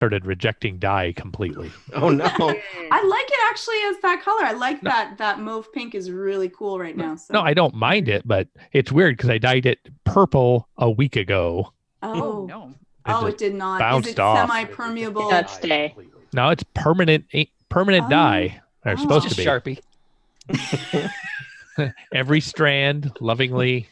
started rejecting dye completely. Oh no. I like it actually as that color. I like that mauve pink is really cool right now. So. No, I don't mind it, but it's weird because I dyed it purple a week ago. Oh no. It did not. Bounced Is it off. semi-permeable? Not stay. No, it's permanent dye. They're supposed Just to be. Sharpie. Every strand, lovingly.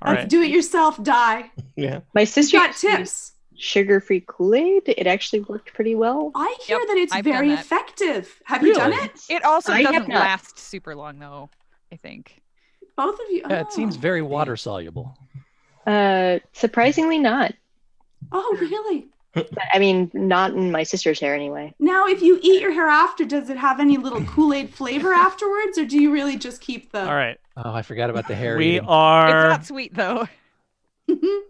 All Let's do it yourself dye. Yeah. My sister Got tips. sugar-free Kool-Aid. It actually worked pretty well. I hear Yep, that it's I've done very that. effective. Have you done Really? it? It also I have doesn't not. last super long, though, I think. Both of you? Yeah, it seems Oh. very water soluble. Surprisingly not. Oh, really? But, I mean, not in my sister's hair anyway. Now, if you eat your hair after, does it have any little Kool-Aid flavor afterwards, or do you really just keep the... All right. Oh, I forgot about the hair. We eating. It's are not sweet, though.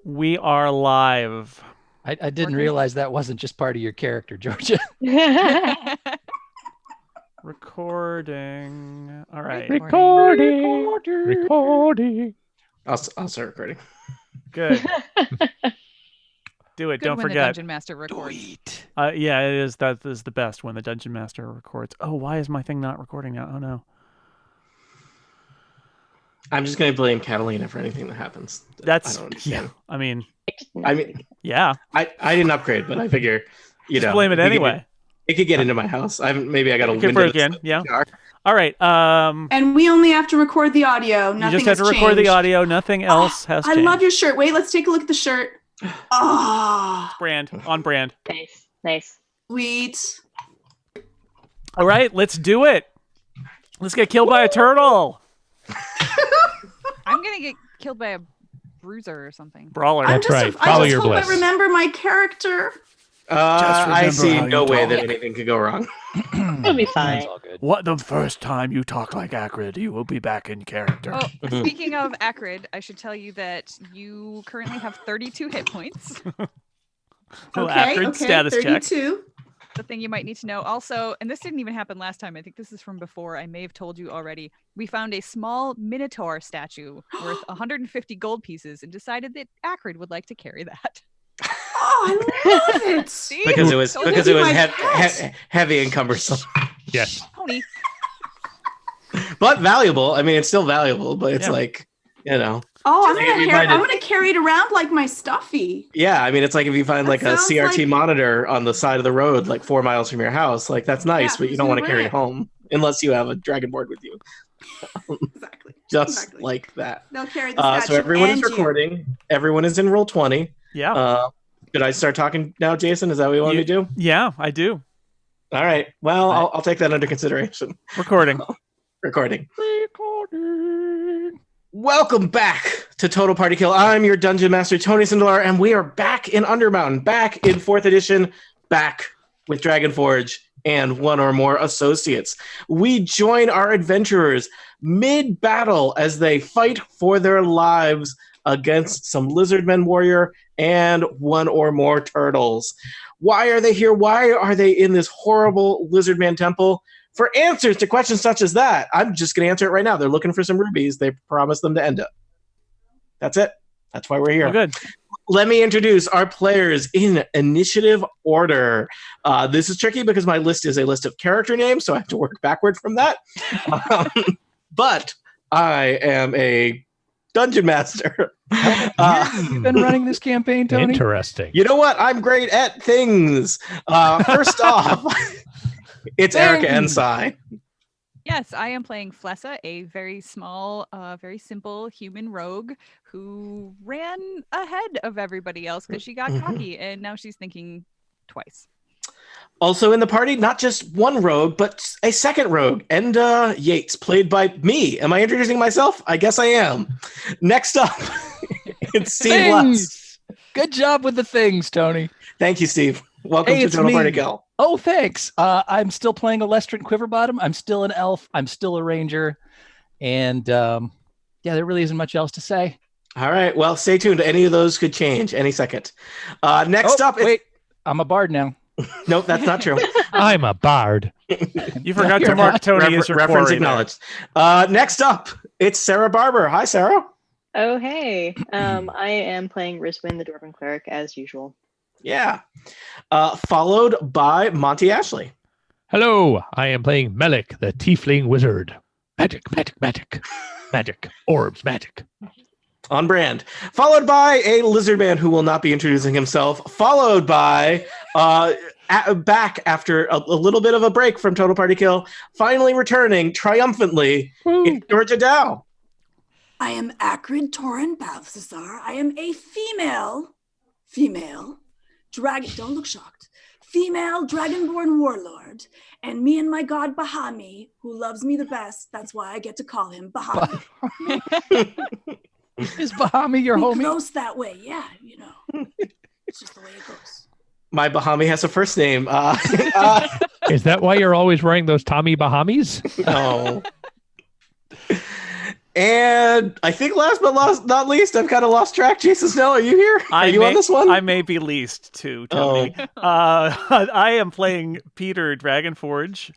we are live. I didn't Working. realize that wasn't just part of your character, Georgia. Recording. All right. Recording. I'll start recording. Good. Do it. Good Don't when the forget. Dungeon Master records. Yeah, it is. That is the best when the Dungeon Master records. Oh, why is my thing not recording now? Oh no. I'm just gonna blame Catalina for anything that happens. That's I don't understand. I mean, yeah. I didn't upgrade, but I figure just blame it anyway. It could get into my house. Maybe I got a Could break in. Yeah. All right. And we only have to record the audio. You Nothing just have to has record the changed. audio. Nothing else has I changed. love your shirt. Wait, let's take a look at the shirt. Ah, On brand. Nice. sweet. All right, let's do it. Let's get killed by a turtle. I'm going to get killed by a bruiser or something. Brawler. That's right. I Follow just your hope bliss. I remember my character. I see how no you way talk. that anything could go wrong. It'll be fine. That's all good. What the first time you talk like Acrid, you will be back in character. Oh, speaking of Acrid, I should tell you that you currently have 32 hit points. Little Acrid status check. 32. The thing you might need to know also, and this didn't even happen last time, I think this is from before, I may have told you already, we found a small Minotaur statue worth 150 gold pieces and decided that Acrid would like to carry that. Oh, I love it. See? Because it was Told because you it was my pet. heavy and cumbersome, Yes. Pony. but valuable. I mean, it's still valuable, but it's Yeah. like, you know, Oh, I'm Maybe might have- gonna carry it around like my stuffy. yeah. I mean, it's like if you find That like a sounds CRT like- monitor on the side of the road, like 4 miles from your house, like that's nice, Yeah, but you who's don't want to gonna carry wear it home unless you have a Dragonforge with you. Exactly. Just Exactly. like that. They'll carry the statue. So everyone is and you. recording. Everyone is in roll 20. Yeah. Should I start talking now, Jason? Is that what you want me to do? Yeah, I do. All right. Well, I'll take that under consideration. Recording. Recording. Welcome back to Total Party Kill. I'm your Dungeon Master, Tony Sindelar, and we are back in Undermountain, back in 4th edition, back with Dragonforge and one or more associates. We join our adventurers mid-battle as they fight for their lives against some lizardmen warrior and one or more turtles. Why are they here? Why are they in this horrible lizardman temple? For answers to questions such as that, I'm just going to answer it right now. They're looking for some rubies. They promised them to end it. That's it. That's why we're here. Oh, good. Let me introduce our players in initiative order. This is tricky because my list is a list of character names, so I have to work backward from that. But I am a dungeon master. You've been running this campaign, Tony? Interesting. You know what? I'm great at things. First off, it's Erica Ensai. Yes, I am playing Flessa, a very small, very simple human rogue who ran ahead of everybody else because she got cocky and now she's thinking twice. Also in the party, not just one rogue, but a second rogue, Enda Yates, played by me. Am I introducing myself? I guess I am. Next up, it's Steve Lutz. Good job with the things, Tony. Thank you, Steve. Welcome Hey, to it's Total me. Party Kill. Oh, thanks. I'm still playing a Lestrin Quiverbottom. I'm still an elf. I'm still a ranger. And yeah, there really isn't much else to say. All right. Well, stay tuned. Any of those could change any second. Next up, wait. I'm a bard now. Nope, that's not true. I'm a bard. You forgot to mark Tony as your Reference quarry there. acknowledged. Next up, it's Sarah Barber. Hi, Sarah. Oh, hey. I am playing Rizwin, the Dwarven Cleric, as usual. Yeah. Followed by Monty Ashley. Hello, I am playing Melik, the Tiefling Wizard. Magic, magic, magic. Magic. Orbs, magic. On brand. Followed by a lizard man who will not be introducing himself. Followed by back after a little bit of a break from Total Party Kill, finally returning triumphantly, it's Georgia Dow. I am Acrid Torin Balthazar. I am a female dragon. Don't look shocked. Female dragonborn warlord, and me and my god Bahami, who loves me the best. That's why I get to call him Bahami. Is Bahami your We homie? close that way, yeah. You know, it's just the way it goes. My Bahami has a first name. Is that why you're always wearing those Tommy Bahamis? No. And I think last but not least, I've kind of lost track. Jason Snell, are you here? Are you on this one? I may be least too, Tony. I am playing Peter Dragonforge.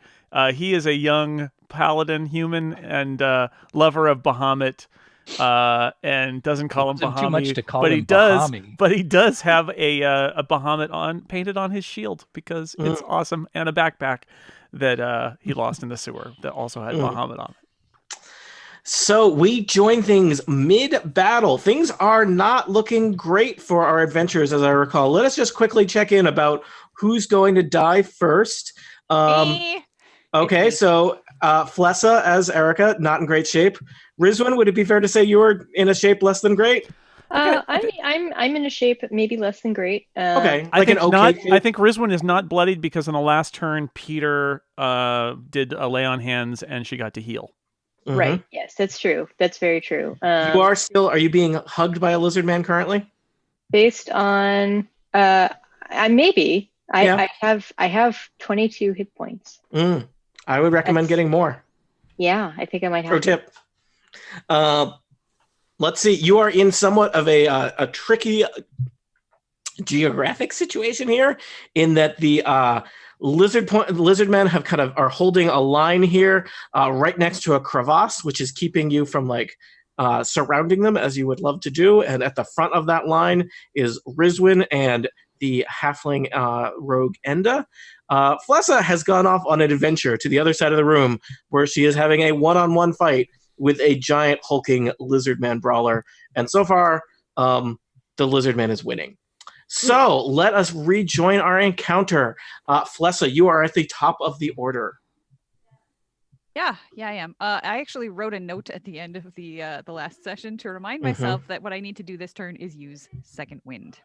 He is a young paladin human and lover of Bahamut, and doesn't call him Bahami. Too much to call but him he does. Bahami. But he does have a Bahamut painted on his shield because it's awesome, and a backpack that he lost in the sewer that also had Bahamut on it. So we join things mid-battle. Things are not looking great for our adventurers, as I recall. Let us just quickly check in about who's going to die first. Me. Okay, so Flessa as Erica, not in great shape. Rizwin, would it be fair to say you were in a shape less than great? I'm in a shape maybe less than great. Okay, I like think an okay shape? I think Rizwin is not bloodied because on the last turn, Peter did a lay on hands and she got to heal. Mhm. Right. Yes, that's true. That's very true. Are you being hugged by a lizard man currently? Based on I maybe. Yeah. I have 22 hit points. I would recommend getting more. Yeah, I think I might have Pro tip. Let's see. You are in somewhat of a tricky geographic situation here, in that the lizard men are holding a line here, right next to a crevasse, which is keeping you from surrounding them as you would love to do. And at the front of that line is Rizwin and the halfling rogue Enda. Flessa has gone off on an adventure to the other side of the room, where she is having a one-on-one fight with a giant hulking lizard man brawler. And so far, the lizard man is winning. So let us rejoin our encounter. Flessa, you are at the top of the order. Yeah, I am. I actually wrote a note at the end of the last session to remind myself that what I need to do this turn is use Second Wind.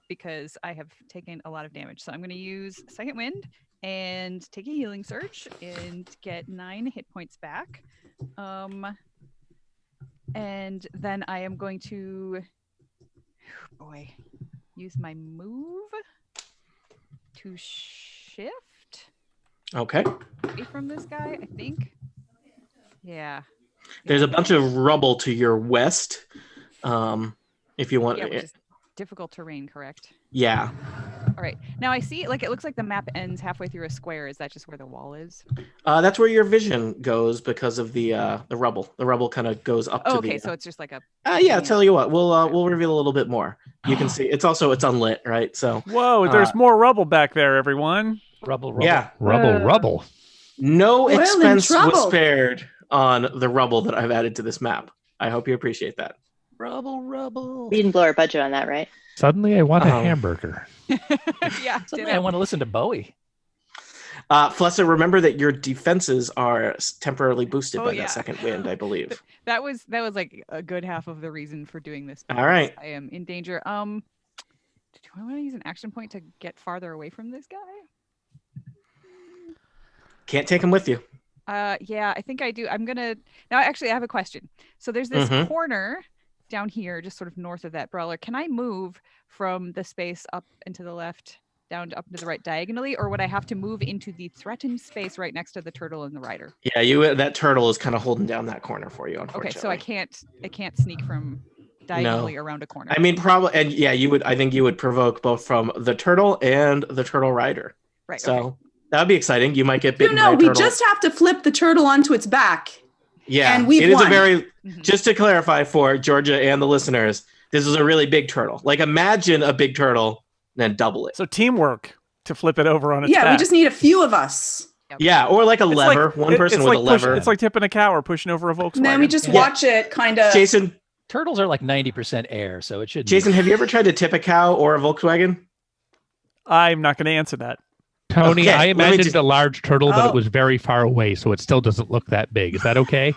Because I have taken a lot of damage. So I'm going to use Second Wind and take a healing surge and get 9 hit points back. And then I am going to, use my move to shift. Okay. Away from this guy, I think. Yeah. There's a bunch of rubble to your west. If you want. Yeah, which is difficult terrain, correct? Yeah. All right. Now I see, it looks like the map ends halfway through a square. Is that just where the wall is? That's where your vision goes because of the rubble. The rubble kind of goes up to the... Okay, so it's just like a... yeah, I'll tell you what. We'll reveal a little bit more. You can see. It's unlit, right? So... Whoa, there's more rubble back there, everyone. Rubble. Yeah. Rubble. No in expense was trouble. spared on the rubble that I've added to this map. I hope you appreciate that. Rubble. We didn't blow our budget on that, right? Suddenly I want a hamburger. Yeah. Suddenly I want to listen to Bowie. Flessa, remember that your defenses are temporarily boosted by yeah. that second wind, I believe. That was like a good half of the reason for doing this. All right. I am in danger. Do I want to use an action point to get farther away from this guy? Can't take him with you. Yeah, I think I do. Now actually I have a question. So there's this corner down here, just sort of north of that brawler. Can I move from the space up and to the left, down to up to the right diagonally, or would I have to move into the threatened space right next to the turtle and the rider? Yeah, that turtle is kind of holding down that corner for you, unfortunately. Okay, so I can't sneak from diagonally around a corner. I mean, probably, and yeah, I think you would provoke both from the turtle and the turtle rider. Right. So okay. that'd be exciting. You might get bitten by a we turtle. just have to flip the turtle onto its back. Yeah, And we've it is won. a very. Mhm. Just to clarify for Georgia and the listeners, this is a really big turtle. Like imagine a big turtle, and then double it. So teamwork to flip it over on its Yeah, we back. just need a few of us. Yeah, or like a It's lever. like, One person it's with like a lever. It's like tipping a cow or pushing over a Volkswagen. And then we just Yeah. watch it kind of. Jason, Turtles are like 90% air, so it should. Jason, have you ever tried to tip a cow or a Volkswagen? I'm not going to answer that. Tony, Okay, I let me imagined just- a large turtle, but Oh. it was very far away, so it still doesn't look that big. Is that okay?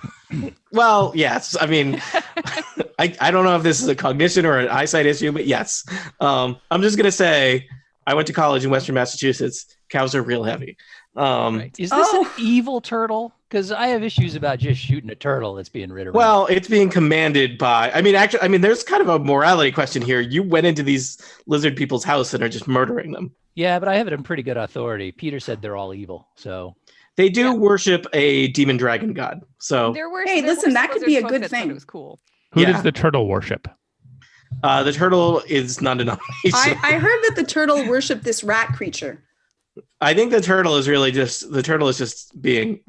Well, yes. I mean, I don't know if this is a cognition or an eyesight issue, but yes. I'm just gonna say I went to college in Western Massachusetts. Cows are real heavy. Right. Is this Oh. an evil turtle? Because I have issues about just shooting a turtle that's being rid around. Well, it's being commanded by. I mean, there's kind of a morality question here. You went into these lizard people's house and are just murdering them. yeah, but I have it in pretty good authority. Peter said they're all evil, so They do worship a demon dragon god. So There were. Hey, there listen, were that some could be a lizard good folk that thought thing. It was cool. Who Yeah. does the turtle worship? the turtle is non-denominational. I heard that the turtle worshipped this rat creature. I think the turtle is really just being,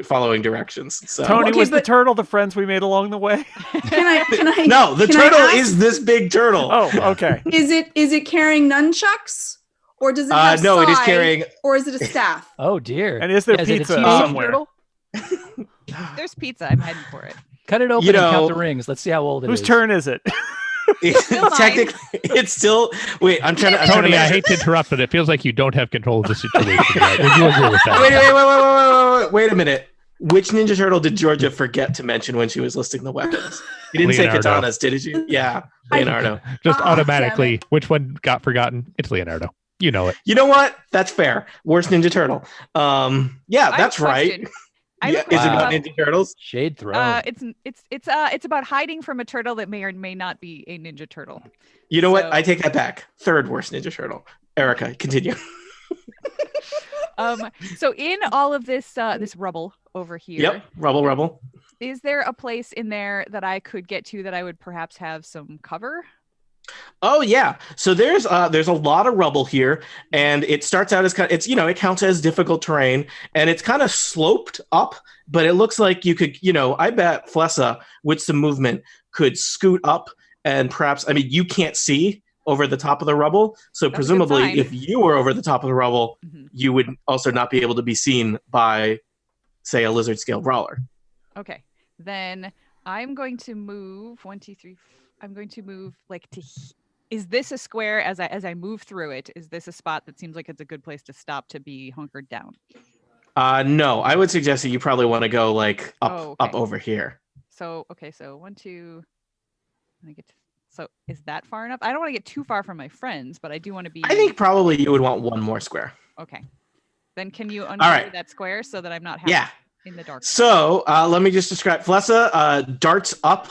following directions. So Tony, Okay, was the but- turtle the friends we made along the way? Can I? no, the can I turtle ask- is this big turtle. Oh, okay. Is it carrying nunchucks, or does it have No, it is side, carrying. or is it a staff? oh dear. And is there Is it a pizza teenage somewhere? turtle? There's pizza. I'm heading for it. Cut it open You and count know- the rings. Let's see how old it is. Whose turn is it? Still mine. Technically, it's still. Wait, I'm trying to. Tony, I hate to interrupt, but it feels like you don't have control of the situation yet. Would you agree with that? Wait a minute. Which Ninja Turtle did Georgia forget to mention when she was listing the weapons? You didn't Leonardo. say katanas, did you? Yeah, Leonardo. Just Ah, automatically, which one got forgotten? It's Leonardo. You know it. You know what? That's fair. Worst Ninja Turtle. Yeah, I have that's a right. question. I have a Yeah, is it question about Wow. Ninja Turtles? Shade thrown. It's about hiding from a turtle that may or may not be a ninja turtle. You know what? So- I take that back. Third worst Ninja Turtle. Erica, continue. So in all of this this rubble over here, Yep. Rubble. is there a place in there that I could get to that I would perhaps have some cover? Oh yeah. So there's a lot of rubble here, and it starts out as it counts as difficult terrain, and it's kind of sloped up, but it looks like you could, I bet Flessa with some movement could scoot up, and perhaps, you can't see over the top of the rubble, so That's a good presumably sign. if you were over the top of the rubble, Mhm. you would also not be able to be seen by, say, a lizard scale brawler. Okay, then I'm going to move 1, 2, 3. I'm going to move is this a square as I move through it? Is this a spot that seems like it's a good place to stop to be hunkered down? No, I would suggest that you probably want to go like up Oh, up okay. over here. So 1, 2. So is that far enough? I don't want to get too far from my friends, but I do want to be. I think probably you would want one more square. Okay. Then can you right. uncover that square so that I'm not Yeah. in the dark? So let me just describe. Flessa darts up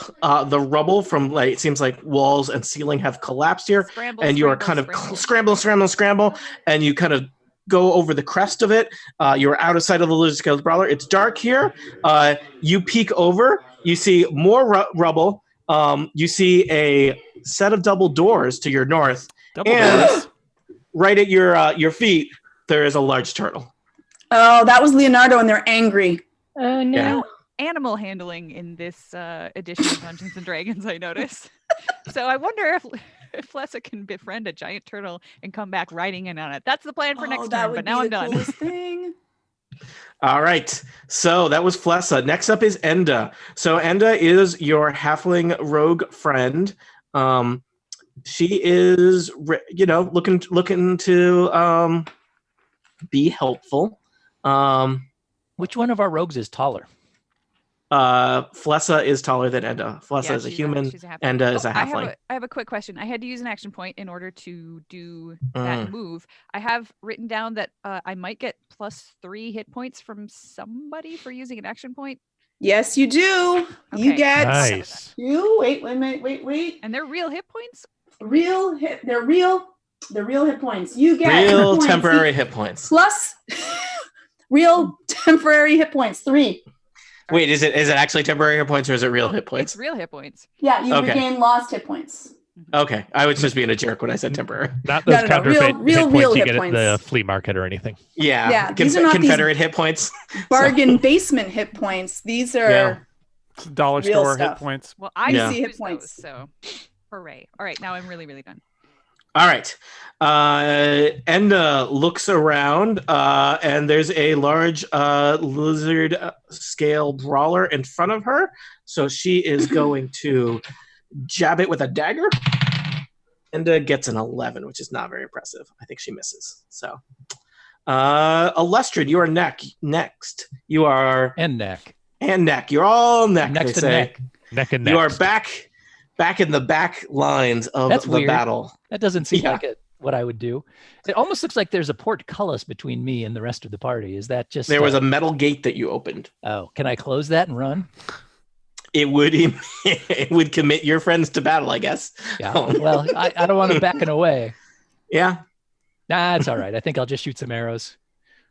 the rubble from it seems like walls and ceiling have collapsed here, Scramble, and you are scramble, kind of scramble. scramble, and you kind of go over the crest of it. You're out of sight of the lizard scales brawler. It's dark here. You peek over. You see more rubble. You see a set of double doors to your north, Double and doors. right at your feet there is a large turtle. Oh, that was Leonardo, and they're angry. Oh no. Yeah. Animal handling in this edition of Dungeons and Dragons, I notice. So I wonder if Flessa can befriend a giant turtle and come back riding in on it. That's the plan for next that turn, would but now be I'm the done. coolest thing. All right. So that was Flessa. Next up is Enda. So Enda is your halfling rogue friend. She is, looking to be helpful. Which one of our rogues is taller? Flessa is taller than Enda. Flessa Yeah, is a she's human. she's a halfling. Enda is a I halfling. have a quick question. I had to use an action point in order to do that move. I have written down that I might get +3 hit points from somebody for using an action point. Yes, you do. You Okay. get Nice. you. Wait. And they're real hit points? Real hit. They're real hit points. You get hit Real points temporary hit points. plus real temporary hit points. 3. Wait, is it actually temporary hit points or is it real hit It's points? real hit points. Yeah, you Okay. regain lost hit points. Okay, I was just being a jerk when I said temporary. Not those No. counterfeit Real hit points you hit get at the points. flea market or anything. Yeah, Yeah, these are not these Confederate hit points. bargain basement hit points. These are Yeah. Dollar Real store hit stuff. points. Well, I Yeah. see hit hit points. points, so hooray! All right, now I'm really, really done. All right. Enda looks around, and there's a large lizard scale brawler in front of her. So she is going to jab it with a dagger. Enda gets an 11, which is not very impressive. I think she misses. So, Alestrid, you are next. You are And neck. and neck. You're all neck. Next they to say. neck. Neck and You are next. back in the back lines of That's the weird. battle. That doesn't seem Yeah. like it. What I would do. It almost looks like there's a portcullis between me and the rest of the party. Is that just There was a metal gate that you opened. Oh, can I close that and run? It would it would commit your friends to battle, I guess. Yeah. Well, I don't want them backing away. Yeah. Nah, it's all right. I think I'll just shoot some arrows.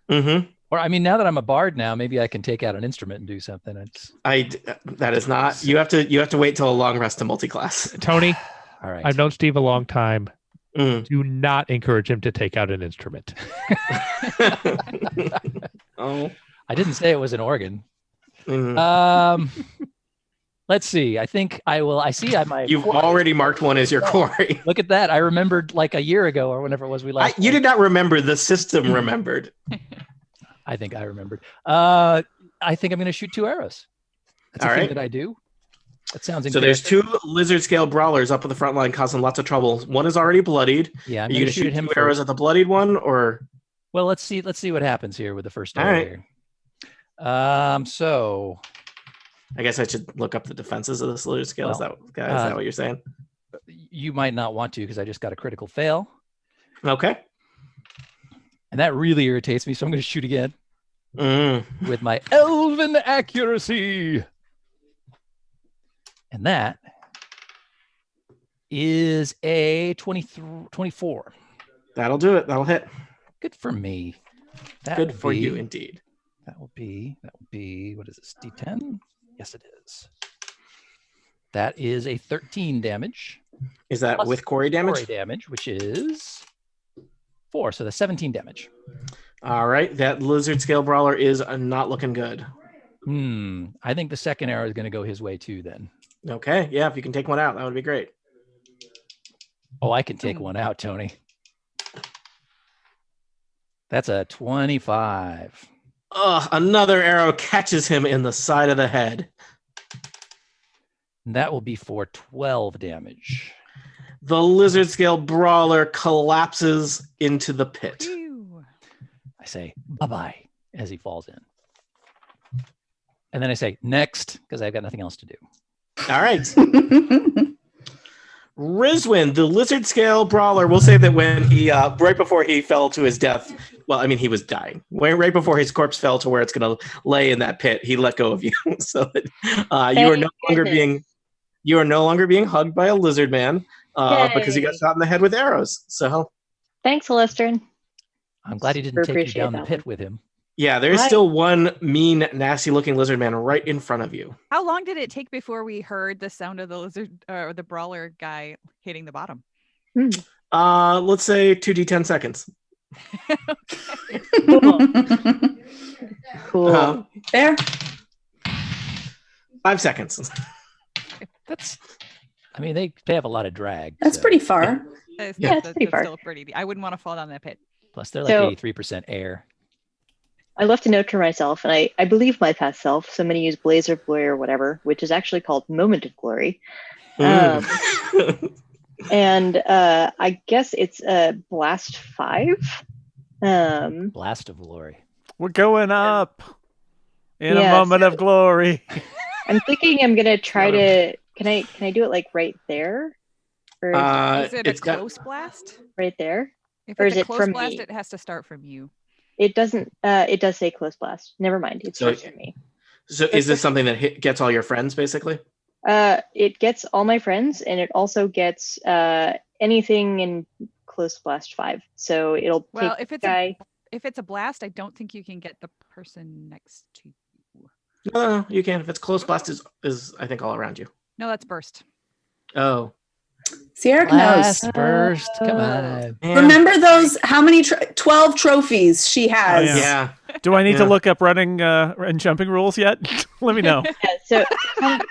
Mm-hmm. Or I mean, now that I'm a bard now, maybe I can take out an instrument and do something. That is not. You have to wait till a long rest to multi-class. Tony, All right. I've known Steve a long time. Mm. Do not encourage him to take out an instrument. Oh. I didn't say it was an organ. Mm. Let's see. I think I will. I see. I might. You've already marked one as your quarry. Look at that. I remembered like a year ago or whenever it was we last. You did not remember. The system remembered. I think I remembered. I think I'm going to shoot 2 arrows. That's All a thing right. that I do. That sounds So there's interesting. 2 lizard scale brawlers up at the front line causing lots of trouble. One is already bloodied. Yeah, I'm Are you going gonna to shoot shoot at him 2 arrows first. at the bloodied one, or Well, let's see what happens here with the first All arrow right. here. So I guess I should look up the defenses of this lizard scale. Is Well, that what you're saying? you might not want to because I just got a critical fail, Okay. and that really irritates me. So I'm going to shoot again Mm. with my elven accuracy, and that is a 24. That'll do it. That'll hit. Good for me. That Good will for be- you, indeed. That will be, what is this, D10? Yes, it is. That is a 13 damage. Is that Plus with quarry damage? Quarry damage, which is 4. So that's 17 damage. All right. That lizard scale brawler is not looking good. I think the second arrow is going to go his way too then. Okay. Yeah. If you can take one out, that would be great. Oh, I can take one out, Tony. That's a 25. Another arrow catches him in the side of the head. And that will be for 12 damage. The lizard scale brawler collapses into the pit. Phew. I say bye-bye as he falls in. And then I say next because I've got nothing else to do. All right. Rizwin, the lizard scale brawler, we'll say that when he, right before he fell to his death, well, I mean, he was dying. Right before his corpse fell to where it's going to lay in that pit, he let go of you. So that, you are no longer being hugged by a lizard man because he got Yay. shot in the head with arrows. So Thanks, Alestrin. I'm glad he didn't take you Appreciate down the that pit with him. yeah, there's Right. still one mean, nasty looking lizard man right in front of you. How long did it take before we heard the sound of the lizard or the brawler guy hitting the bottom? Let's say 2d10 seconds. Cool. There. 5 seconds. That's, I mean, they have a lot of drag. That's so- pretty far. Yeah, it's pretty far. Still pretty. I wouldn't want to fall down that pit. Plus, they're like So- 83% air. I left a note to myself, and I believe my past self, so I'm going to use Blaze of Glory or whatever, which is actually called Moment of Glory. And I guess it's Blast 5. Blast of glory. We're going up in a Yeah, moment so- of glory. I'm thinking I'm going to try to... Can I do it like right there? Or Is it a it's got- close blast? right there? If or it's is a it close from blast, me? it has to start from you. It doesn't... it does say Close Blast. Never mind. It So- starts from me. So is this something that gets all your friends, basically? It gets all my friends, and it also gets anything in Close Blast 5. So it'll Well, take if the it's guy... if it's a blast, I don't think you can get the person next to you. No, you can. If it's close blast is I think all around you. No, that's burst. Oh. Sierra knows. Last burst. Come on. Man. Remember those? How many? 12 trophies she has. Oh, Yeah. Do I need to Yeah. look up running and jumping rules yet? Let me know. Yeah, so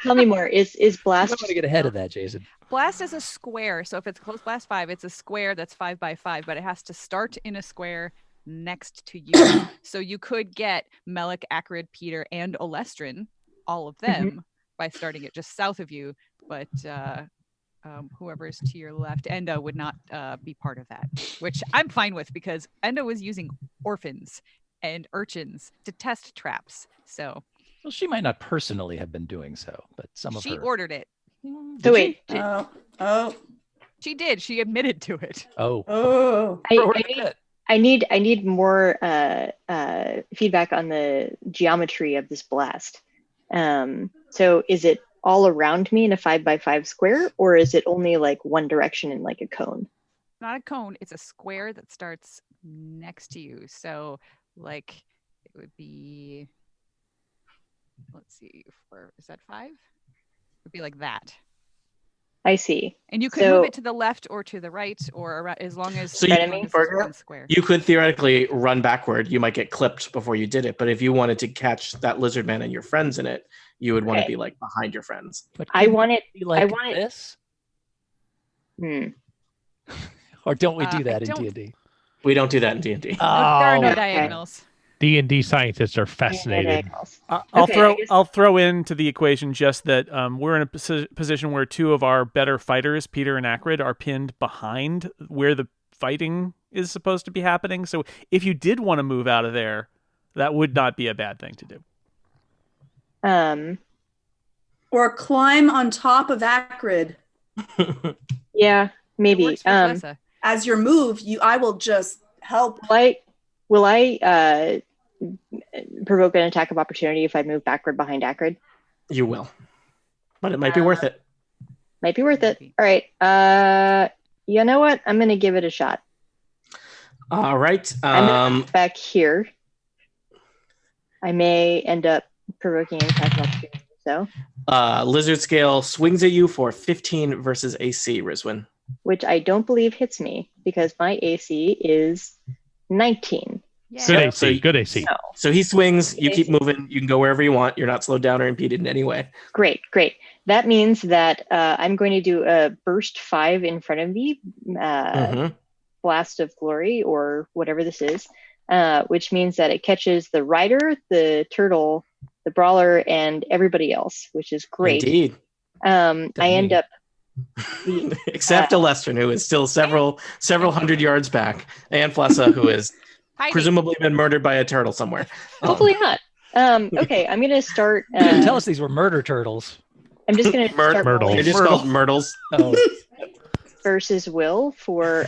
tell me more. Is I blast? want to get ahead of that, Jason. Blast is a square, so if it's close blast 5, it's a square that's 5 by 5, but it has to start in a square next to you. So you could get Melik, Acrid, Peter, and Olestrin, all of them, by starting it just south of you. But whoever's to your left, Enda, would not be part of that, which I'm fine with because Enda was using orphans and urchins to test traps. So Well, she might not personally have been doing so, but some of she her. ordered it. Did So she? wait, Oh. She did. She admitted to it. Oh. Oh. I need more feedback on the geometry of this blast. So is it all around me in a 5 by 5 square, or is it only like one direction in like a cone? Not a cone. It's a square that starts next to you. So, like, it would be. Let's see. Is that 5? It would be like that. I see. And you could move it to the left or to the right, or around, as long as. So as you- long as Burger? it's one square. You could theoretically run backward. You might get clipped before you did it. But if you wanted to catch that lizard man and your friends in it, you would want to Okay. be like behind your friends. But I could want it. be like I want it. this, Hmm. or don't we I do that in don't- D&D? We don't do that in D&D. There are no okay. diagonals. D&D scientists are fascinated. I'll Okay, I guess- I'll throw into the equation just that we're in a position where 2 of our better fighters, Peter and Acrid, are pinned behind where the fighting is supposed to be happening. So if you did want to move out of there, that would not be a bad thing to do. Or climb on top of Acrid. Yeah, It maybe. works for Flessa. As your move, I will just help. Will I provoke an attack of opportunity if I move backward behind Acrid? You will. But it might be worth it. Might be worth it. All right. You know what? I'm gonna give it a shot. All right. I'm gonna move back here. I may end up provoking an attack of opportunity. So, Lizard scale swings at you for 15 versus AC, Rizwin. which I don't believe hits me because my AC is 19. Yeah. Good Yeah, AC. so- Good AC. So, So he swings, you Okay. keep moving, you can go wherever you want. You're not slowed down or impeded in any way. great. That means that I'm going to do a burst 5 in front of me, Mhm. blast of glory or whatever this is, which means that it catches the rider, the turtle, the brawler, and everybody else, which is great. Indeed. I end up Except Alestrin, who is still several hundred yards back, and Flessa, who is Hiding. presumably been murdered by a turtle somewhere. hopefully not. Okay, I'm gonna start. You didn't tell us these were murder turtles. I'm just gonna start Myrtle. rolling They're just called myrtles. Oh, versus will for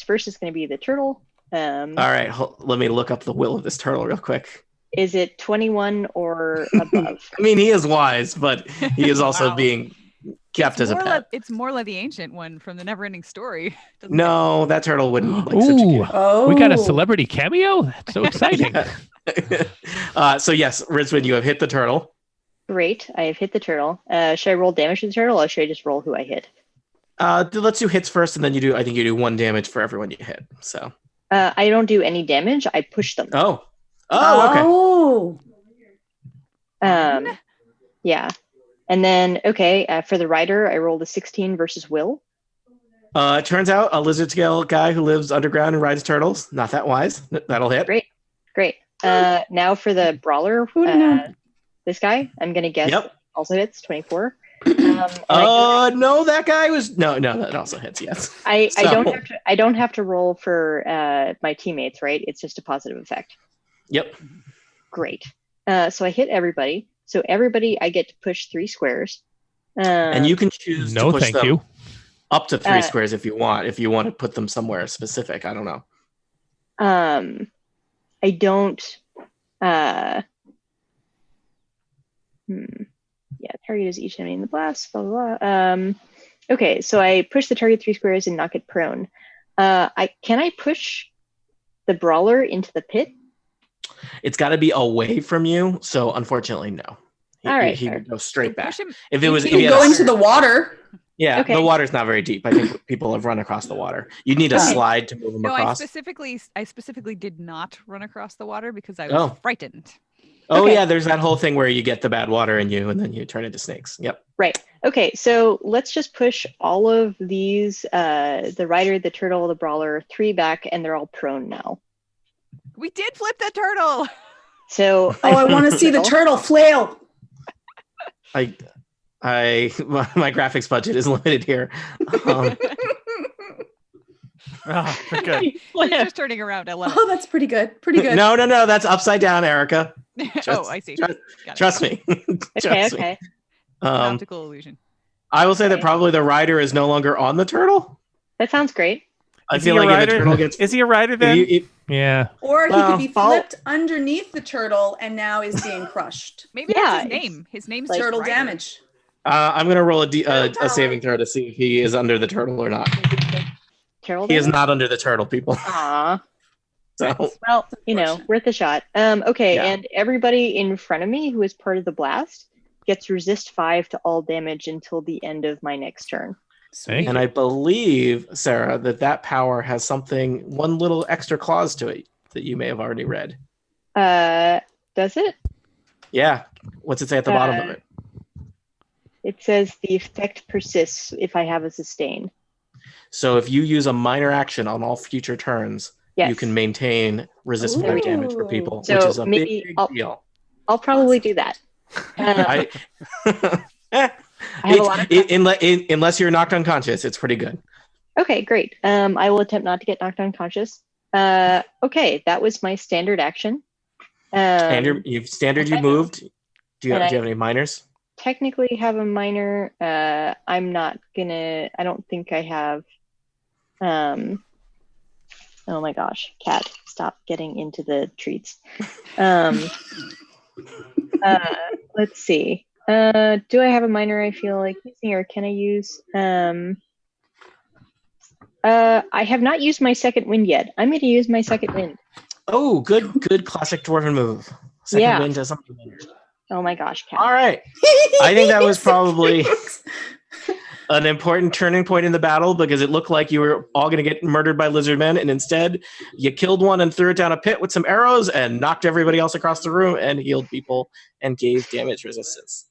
first is going to be the turtle. All right, let me look up the will of this turtle real quick. Is it 21 or above? I mean, he is wise, but he is also Wow. being kept as a more pet. like, it's more like the ancient one from the Neverending Story. doesn't No, that turtle wouldn't like such a Ooh, gift. Oh. we got a celebrity cameo? That's so exciting. So yes, Rizwin, you have hit the turtle. Great, I have hit the turtle. Should I roll damage to the turtle, or should I just roll who I hit? Let's do hits first, and then I think you do 1 damage for everyone you hit. So. I don't do any damage. I push them. Oh, okay. Oh. Yeah, and then for the rider, I rolled a 16 versus will. It turns out a lizard scale guy who lives underground and rides turtles. Not that wise. That'll hit. Great. Now for the brawler, Who'd know? this guy, I'm gonna guess Yep. also hits 24. No, that guy was no. That also hits. Yes. I So- don't have to roll for my teammates, right? It's just a positive effect. Yep. Great. So I hit everybody. So everybody, I get to push 3 squares. And you can choose No, to push thank them you. up to 3 squares if you want. If you want to put them somewhere specific, I don't know. I don't. Yeah, target is each enemy in the blast. Blah blah blah. Okay, so I push the target 3 squares and knock it prone. Can I push the brawler into the pit? It's got to be away from you. So unfortunately, no. All right, He fair. would go straight back. Push him. If it was, You if he can had go a- into the water. Yeah, Okay. the water's not very deep. I think people have run across the water. You need a Okay. slide to move them No, I across. specifically did not run across the water because I was Oh. frightened. Oh Okay. yeah, there's that whole thing where you get the bad water in you and then you turn into snakes. Yep. Right. Okay. So let's just push all of these, the rider, the turtle, the brawler, 3 back, and they're all prone now. We did flip the turtle. So Oh, I want to see the turtle flail. My graphics budget is limited here. Oh, good. She's just turning around. I love Oh, that's pretty good. Pretty good. No, that's upside down, Erica. it. Oh, I see. Got it. Trust me. Okay. Trust me. Okay. It's an Um, optical illusion. I will say that Okay. probably the rider is no longer on the turtle. That sounds great. I Is he feel a like if the rider? turtle gets Is he a rider if then? you- Yeah. Or he Well, could be flipped underneath the turtle and now is being crushed. Maybe Yeah, that's his it's name. His name's like- just Turtle Ryder. damage. I'm gonna roll a saving throw to see if he is under the turtle or not. Turtle. He is damage? not under the turtle, people. Aw. So Well, worth a shot. Okay, Yeah. and everybody in front of me who is part of the blast gets resist 5 to all damage until the end of my next turn. Thank and I believe, Sarah, that power has one little extra clause to it that you may have already read. Does it? Yeah. What's it say at the bottom of it? It says the effect persists if I have a sustain. So if you use a minor action on all future turns, Yes. you can maintain resist 5 damage for people, So which is a maybe big I'll- deal. I'll probably do that. I, I have a lot of unless you're knocked unconscious, it's pretty good. Okay, great. I will attempt not to get knocked unconscious. Okay, that was my standard action. Standard, you moved. Do you And have any minors? Technically have a minor. I'm not gonna. I don't think I have. Oh my gosh, cat! Stop getting into the treats. Let's see. Do I have a minor I feel like using, or can I use? I have not used my second wind yet. I'm going to use my second wind. Oh, good classic dwarven move. Second Yeah. wind to something. Oh my gosh, cat! All right. I think that was probably an important turning point in the battle because it looked like you were all going to get murdered by lizard men, and instead you killed one and threw it down a pit with some arrows and knocked everybody else across the room and healed people and gave damage resistance.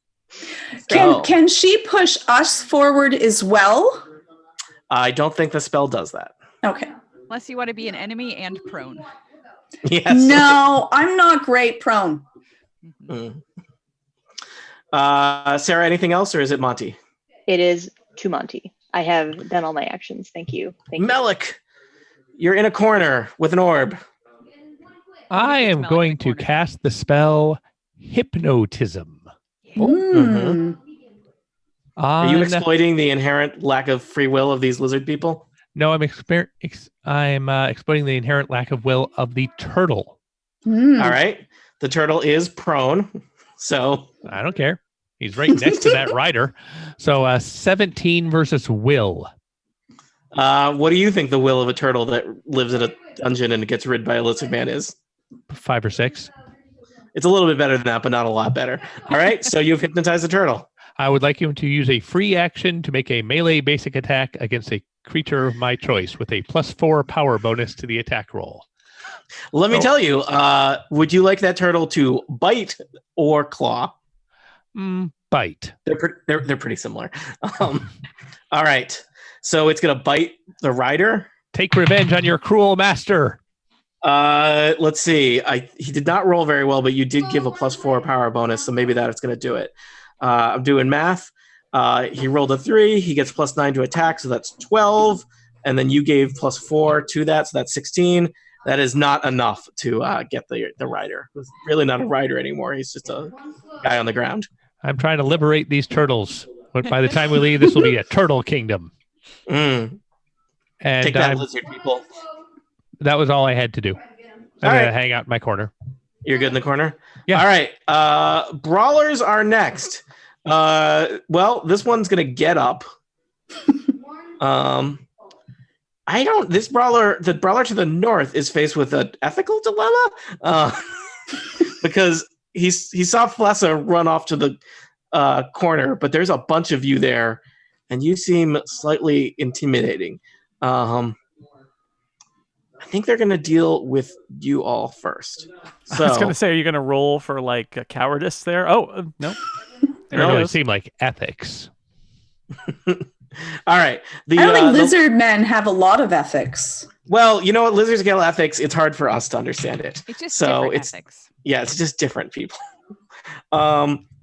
So, Can she push us forward as well? I don't think the spell does that. Okay. Unless you want to be an enemy and prone. Yes. No, I'm not great prone. Mhm. Sarah, anything else, or is it Monty? It is to Monty. I have done all my actions. Thank you. Thank you. Melik, you're in a corner with an orb. I It's am Mel in going the to corner. cast the spell Hypnotism. Mhm. Are you On- exploiting the inherent lack of free will of these lizard people? No, I'm exploiting the inherent lack of will of the turtle. Hmm. All right. The turtle is prone, so I don't care. He's right next to that rider. So 17 versus will. what do you think the will of a turtle that lives in a dungeon and gets rid by a lizard man is? 5 or 6. It's a little bit better than that, but not a lot better. All right. So you've hypnotized the turtle. I would like him to use a free action to make a melee basic attack against a creature of my choice with a +4 power bonus to the attack roll. Let me Oh. tell you, would you like that turtle to bite or claw? Bite. They're pretty similar. All right. So it's going to bite the rider. Take revenge on your cruel master. Let's see. He did not roll very well, but you did give a +4 power bonus, so maybe that's going to do it. I'm doing math. He rolled a 3. He gets +9 to attack, so that's 12. And then you gave +4 to that, so that's 16. That is not enough to get the rider. He's really not a rider anymore. He's just a guy on the ground. I'm trying to liberate these turtles. But by the time we leave, this will be a turtle kingdom. Mm. And Take that, lizard people. that was all I had to do. I'm All going to right. hang out in my corner. You're good in the corner? Yeah. All right. Brawlers are next. Well, this one's going to get up. The brawler to the north is faced with an ethical dilemma because he saw Flessa run off to the corner, but there's a bunch of you there and you seem slightly intimidating. I think they're going to deal with you all first. So, I was going to say, are you going to roll for like a cowardice there? Oh, no. There No. really seem like ethics. all right. I don't think lizard men have a lot of ethics. Well, you know what? Lizard scale ethics, it's hard for us to understand it. It's just So different it's ethics. Yeah, it's just different people.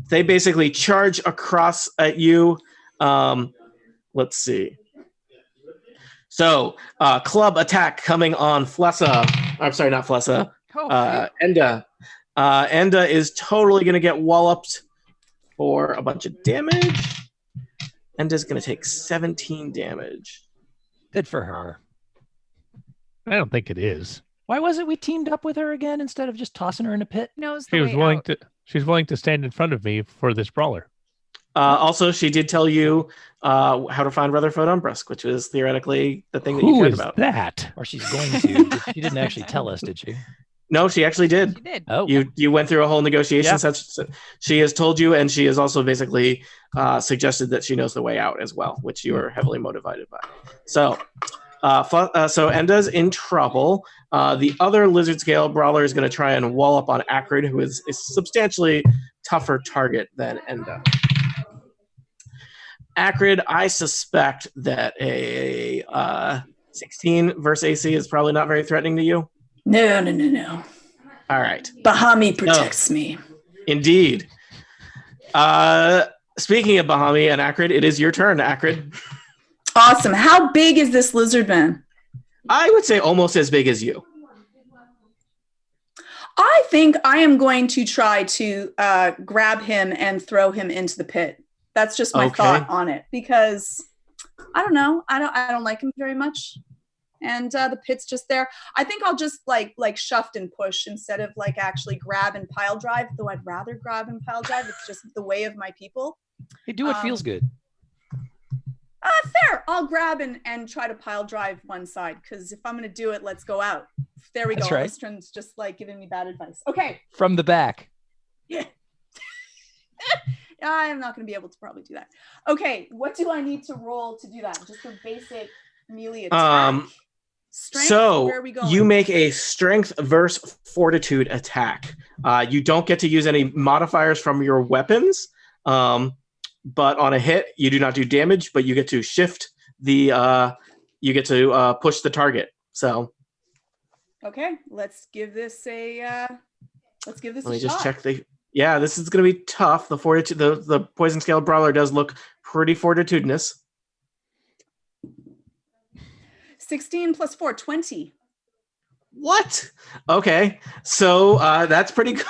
They basically charge across at you. Let's see. So, club attack coming on Flessa. I'm sorry, not Flessa. Enda. Enda is totally going to get walloped for a bunch of damage. Enda's going to take 17 damage. Good for her. I don't think it is. Why was it we teamed up with her again instead of just tossing her in a pit? Knows She the was way willing out. to. She's willing to stand in front of me for this brawler. Also, she did tell you how to find Rutherford Umbrusk, which was theoretically the thing that you Who cared is about. that? Or she's going to. She didn't actually tell us, did she? No, she actually did. She did. Oh, You went through a whole negotiation Yeah. session. She has told you, and she has also basically suggested that she knows the way out as well, which you are heavily motivated by. So Enda's in trouble. The other lizard scale brawler is going to try and wall up on Acrid, who is a substantially tougher target than Enda. Acrid, I suspect that a 16 versus AC is probably not very threatening to you. No. All right. Bahami protects me. Indeed. Speaking of Bahami and Acrid, it is your turn, Acrid. Awesome. How big is this lizard man? I would say almost as big as you. I think I am going to try to grab him and throw him into the pit. That's just my thought on it, because I don't know. I don't like him very much. And the pit's just there. I think I'll just like shuft and push instead of like actually grab and pile drive, though I'd rather grab and pile drive. It's just the way of my people. hey, do what feels good. Fair. I'll grab and try to pile drive one side, because if I'm going to do it, let's go out. There we That's go. right. Listron's just like giving me bad advice. Okay. From the back. Yeah. I am not going to be able to probably do that. Okay. What do I need to roll to do that? Just a basic melee attack? Strength? So Where are we going? you make a strength versus fortitude attack. You don't get to use any modifiers from your weapons, but on a hit, you do not do damage, but you get to shift the. You get to push the target. So. Okay, let's give this a. Let's give this a shot. Let me just check the. Yeah, this is going to be tough. The fortitude, the poison scale brawler does look pretty fortitudinous. 16 plus 4, 20. What? Okay, so that's pretty good.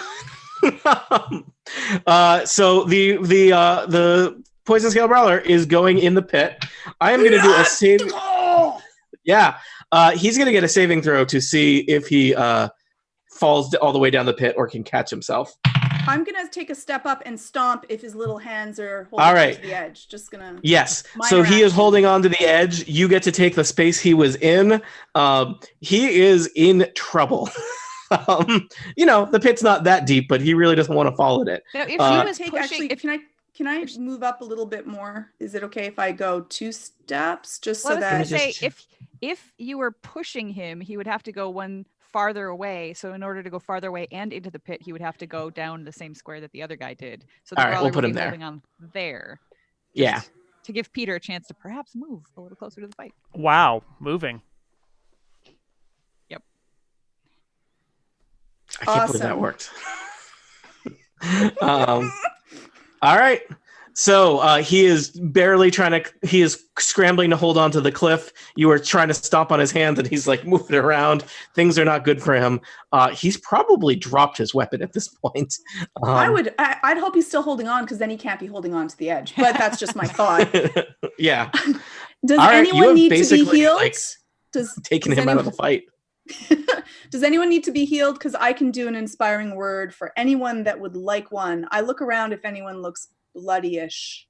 So the poison scale brawler is going in the pit. I am going to do a save. Yeah, he's going to get a saving throw to see if he falls all the way down the pit or can catch himself. I'm gonna take a step up and stomp if his little hands are holding All on right. to the edge. Just gonna. Yes. Minor So he is action. holding on to the edge. You get to take the space he was in. He is in trouble. The pit's not that deep, but he really doesn't want to fall in it. Now, if He he was was pushing, actually, can I move up a little bit more? Is it okay if I go 2 steps just well, so I was that? going to say, just- if you were pushing him, he would have to go one farther away. So in order to go farther away and into the pit, he would have to go down the same square that the other guy did. So the All right, we'll brawler put would him be there. holding on there. Yeah. To give Peter a chance to perhaps move a little closer to the fight. Wow, moving. Yep. I can't believe that Awesome. worked. All right. So he is he is scrambling to hold on to the cliff. You are trying to stomp on his hands and he's like moving around. Things are not good for him. He's probably dropped his weapon at this point. I'd hope he's still holding on, because then he can't be holding on to the edge. But that's just my thought. Yeah. Does All right, you anyone have need to be basically, healed? like, Taking does him out of the fight. Does anyone need to be healed? Because I can do an inspiring word for anyone that would like one. I look around if anyone looks bloody-ish.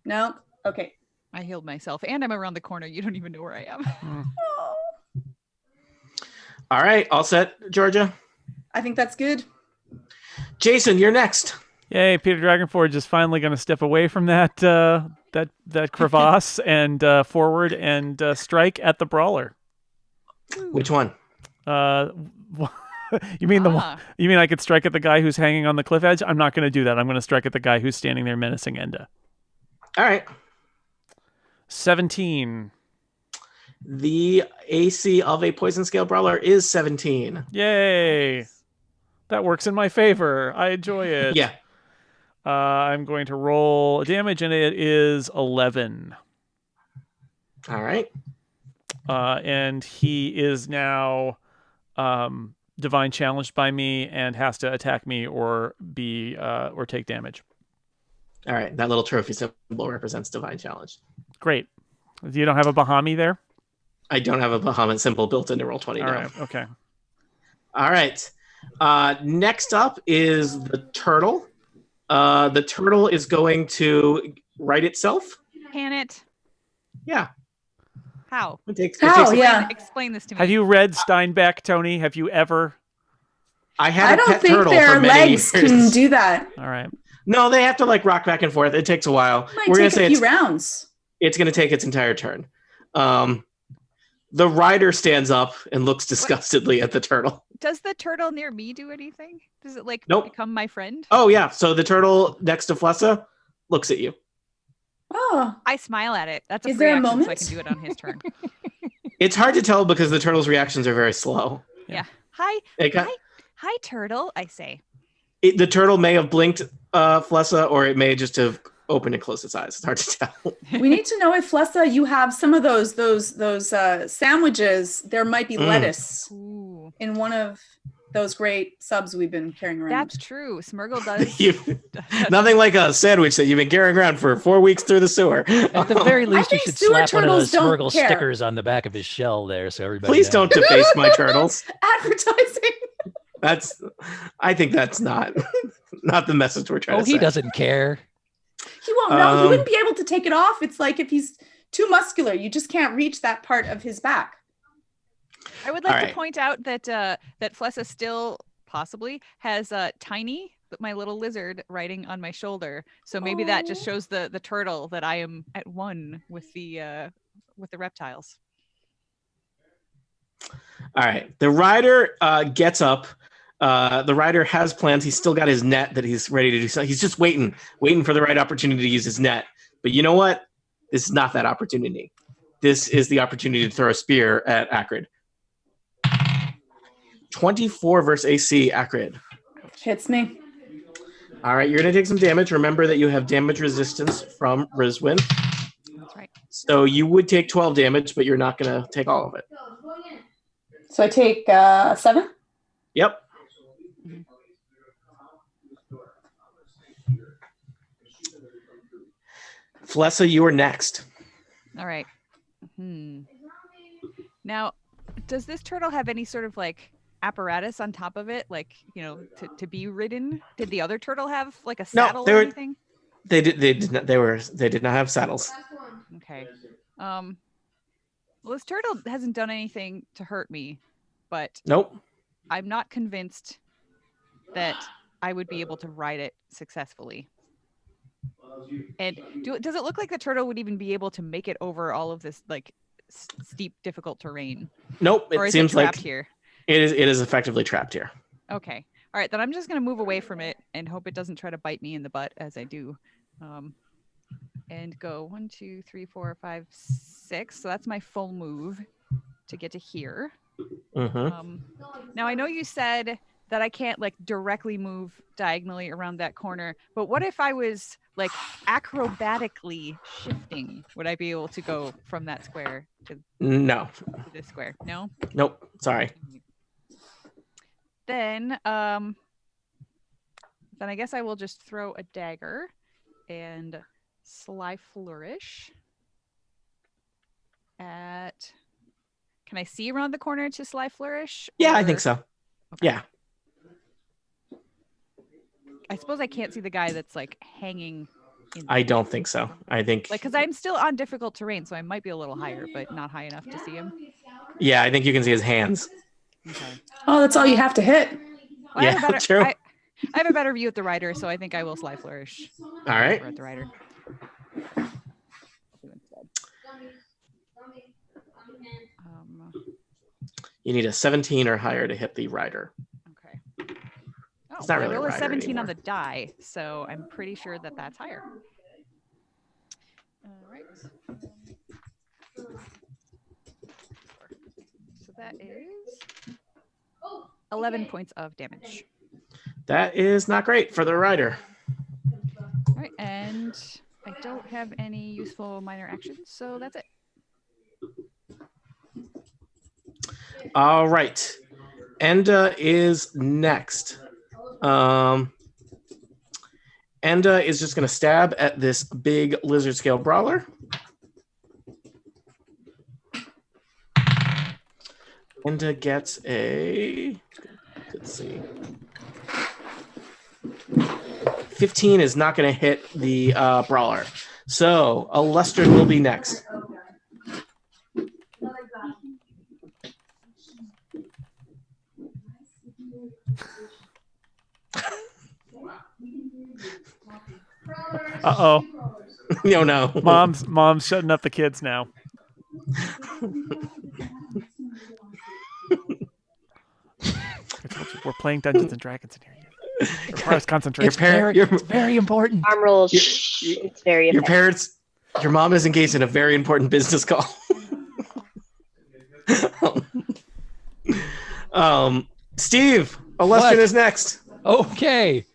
No? Okay. I healed myself, and I'm around the corner. You don't even know where I am. Oh, All right. All set, Georgia? I think that's good. Jason, you're next. Yay! Peter Dragonforge is finally going to step away from that crevasse and forward and strike at the brawler. Which one? You mean the one? You mean I could strike at the guy who's hanging on the cliff edge? I'm not going to do that. I'm going to strike at the guy who's standing there menacing Enda. All right. 17. The AC of a poison scale brawler is 17. Yay! That works in my favor. I enjoy it. Yeah. I'm going to roll damage, and it is 11. All right. And he is now divine challenged by me and has to attack me or take damage. All right. That little trophy symbol represents divine challenge. Great. You don't have a Bahami there? I don't have a Bahamut symbol built into Roll20 now. All right. Okay. All right. Next up is the turtle. The turtle is going to right itself. Can it? Yeah. How? Explain this to me. Have you read Steinbeck, Tony? Have you ever? I don't think their legs can do that. All right. No, they have to like rock back and forth. It takes a while. Might take a few rounds. It's going to take its entire turn. The rider stands up and looks disgustedly at the turtle. Does the turtle near me do anything? Does it become my friend? Oh yeah. So the turtle next to Flessa looks at you. Oh. I smile at it. That's a Is free there a action, moment? so I can do it on his turn. It's hard to tell because the turtle's reactions are very slow. Yeah. Hi, turtle, I say. The turtle may have blinked Flessa, or it may just have opened and closed its eyes. It's hard to tell. We need to know if Flessa, you have some of those sandwiches. There might be lettuce in one of those great subs we've been carrying around. That's true. Smurgle does. Nothing like a sandwich that you've been carrying around for 4 weeks through the sewer. At the very least, you should slap one of those turtles don't Smurgle care. stickers on the back of his shell there, so everybody. Please knows. don't deface my turtles. Advertising. I think that's not the message we're trying to say. He doesn't care. He won't know. He wouldn't be able to take it off. It's like if he's too muscular, you just can't reach that part of his back. I would like to point out that that Flessa still possibly has Tiny, my little lizard, riding on my shoulder. So maybe that just shows the turtle that I am at one with the reptiles. All right. The rider gets up. The rider has plans. He's still got his net that he's ready to do. So he's just waiting for the right opportunity to use his net. But you know what? This is not that opportunity. This is the opportunity to throw a spear at Acrid. 24 versus AC, Acrid. Hits me. All right, you're going to take some damage. Remember that you have damage resistance from Rizwin. That's right. So you would take 12 damage, but you're not going to take all of it. So I take 7? Yep. Flessa, you are next. All right. Now, does this turtle have any sort of apparatus on top of it, to be ridden? Did the other turtle have a saddle or anything? They did not have saddles. Okay. Well, this turtle hasn't done anything to hurt me, but nope. I'm not convinced that I would be able to ride it successfully. And does it look like the turtle would even be able to make it over all of this steep, difficult terrain? Nope. Or it is seems it trapped like here? It is effectively trapped here. Okay. All right. Then I'm just going to move away from it and hope it doesn't try to bite me in the butt as I do. And go 1, 2, 3, 4, 5, 6. So that's my full move to get to here. Mm-hmm. Now I know you said that I can't directly move diagonally around that corner, but what if I was acrobatically shifting? Would I be able to go from that square to this square? No? Nope. Sorry. Then I guess I will just throw a dagger and sly flourish at. Can I see around the corner to sly flourish? Yeah, I think so. Okay. Yeah. I suppose I can't see the guy that's hanging. I don't think so. I think because I'm still on difficult terrain, so I might be a little higher, but not high enough to see him. Yeah, I think you can see his hands. Okay. Oh, that's all you have to hit. Well, true. I have a better view at the rider, so I think I will Sly Flourish. All right. At the rider. You need a 17 or higher to hit the rider. Okay. Oh, It's not really I roll a rider 17 anymore. on the die, so I'm pretty sure that that's higher. All right. So that is 11 points of damage. That is not great for the rider. All right, and I don't have any useful minor actions, so that's it. All right. Enda is next. Enda is just going to stab at this big lizard scale brawler. Enda gets a, let's see, 15 is not going to hit the brawler. So Lestrin will be next. Uh-oh. No. Mom's shutting up the kids now. We're playing Dungeons and Dragons in here. It requires concentration. It's very important. Arm rolls. It's very Your effective. parents, your mom is engaged in a very important business call. Steve, Lestrin is next. Okay.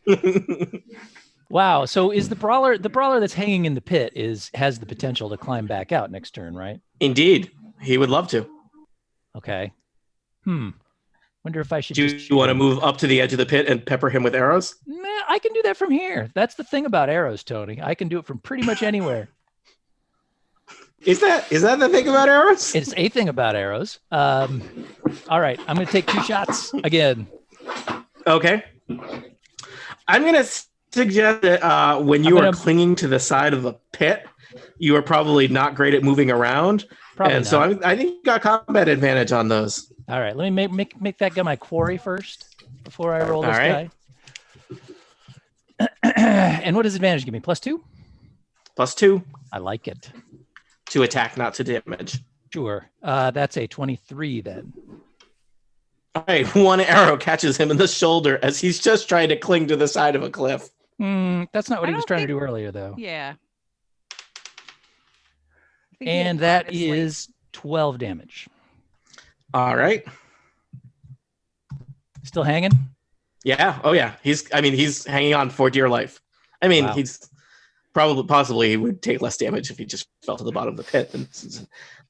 Wow. So is the brawler that's hanging in the pit has the potential to climb back out next turn, right? Indeed. He would love to. Okay. Wonder if I should Do you want to move up to the edge of the pit and pepper him with arrows? Nah, I can do that from here. That's the thing about arrows, Tony. I can do it from pretty much anywhere. Is that the thing about arrows? It's a thing about arrows. All right. I'm going to take 2 shots again. Okay. I'm going to suggest that when you are clinging to the side of the pit, you are probably not great at moving around. Probably and so I think you got combat advantage on those. All right. Let me make that guy my quarry first before I roll this guy. And what does advantage give me? +2? +2. I like it. To attack, not to damage. Sure. That's a 23 then. All right, 1 arrow catches him in the shoulder as he's just trying to cling to the side of a cliff. That's not what he was trying to do earlier, though. Yeah. And that is 12 damage. All right. Still hanging? Yeah. Oh, yeah. He's hanging on for dear life. I mean, Wow. He's possibly he would take less damage if he just fell to the bottom of the pit and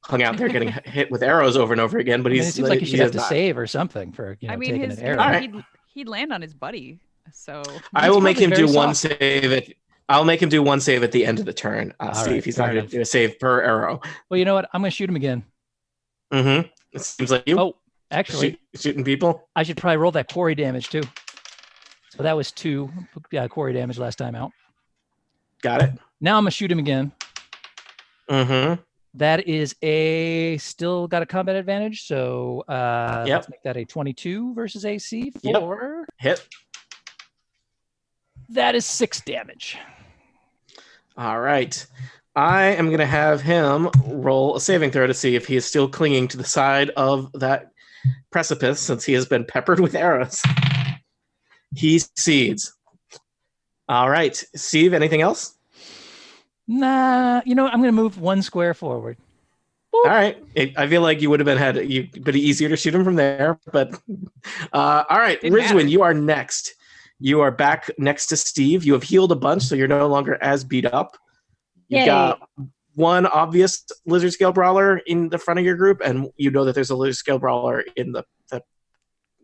hung out there getting hit with arrows over and over again. But it seems like he should have to save or something for taking an arrow. Right. He'd land on his buddy. So I will make him do one save. I'll make him do 1 save at the end of the turn. See if he's not going to do a save per arrow. Well, you know what? I'm going to shoot him again. Mm-hmm. It seems like you. Oh, actually, shooting people. I should probably roll that quarry damage too. So that was 2 quarry damage last time out. Got it. Now I'm going to shoot him again. Mm-hmm. That is still got a combat advantage. So let's make that a 22 versus AC for hit. That is 6 damage. All right. I am going to have him roll a saving throw to see if he is still clinging to the side of that precipice since he has been peppered with arrows. He succeeds. All right. Steve, anything else? Nah, I'm going to move 1 square forward. Boop. All right. I feel like you would have been easier to shoot him from there. But all right. Rizwin, you are next. You are back next to Steve. You have healed a bunch, so you're no longer as beat up. You've got 1 obvious lizard scale brawler in the front of your group, and you know that there's a lizard scale brawler in the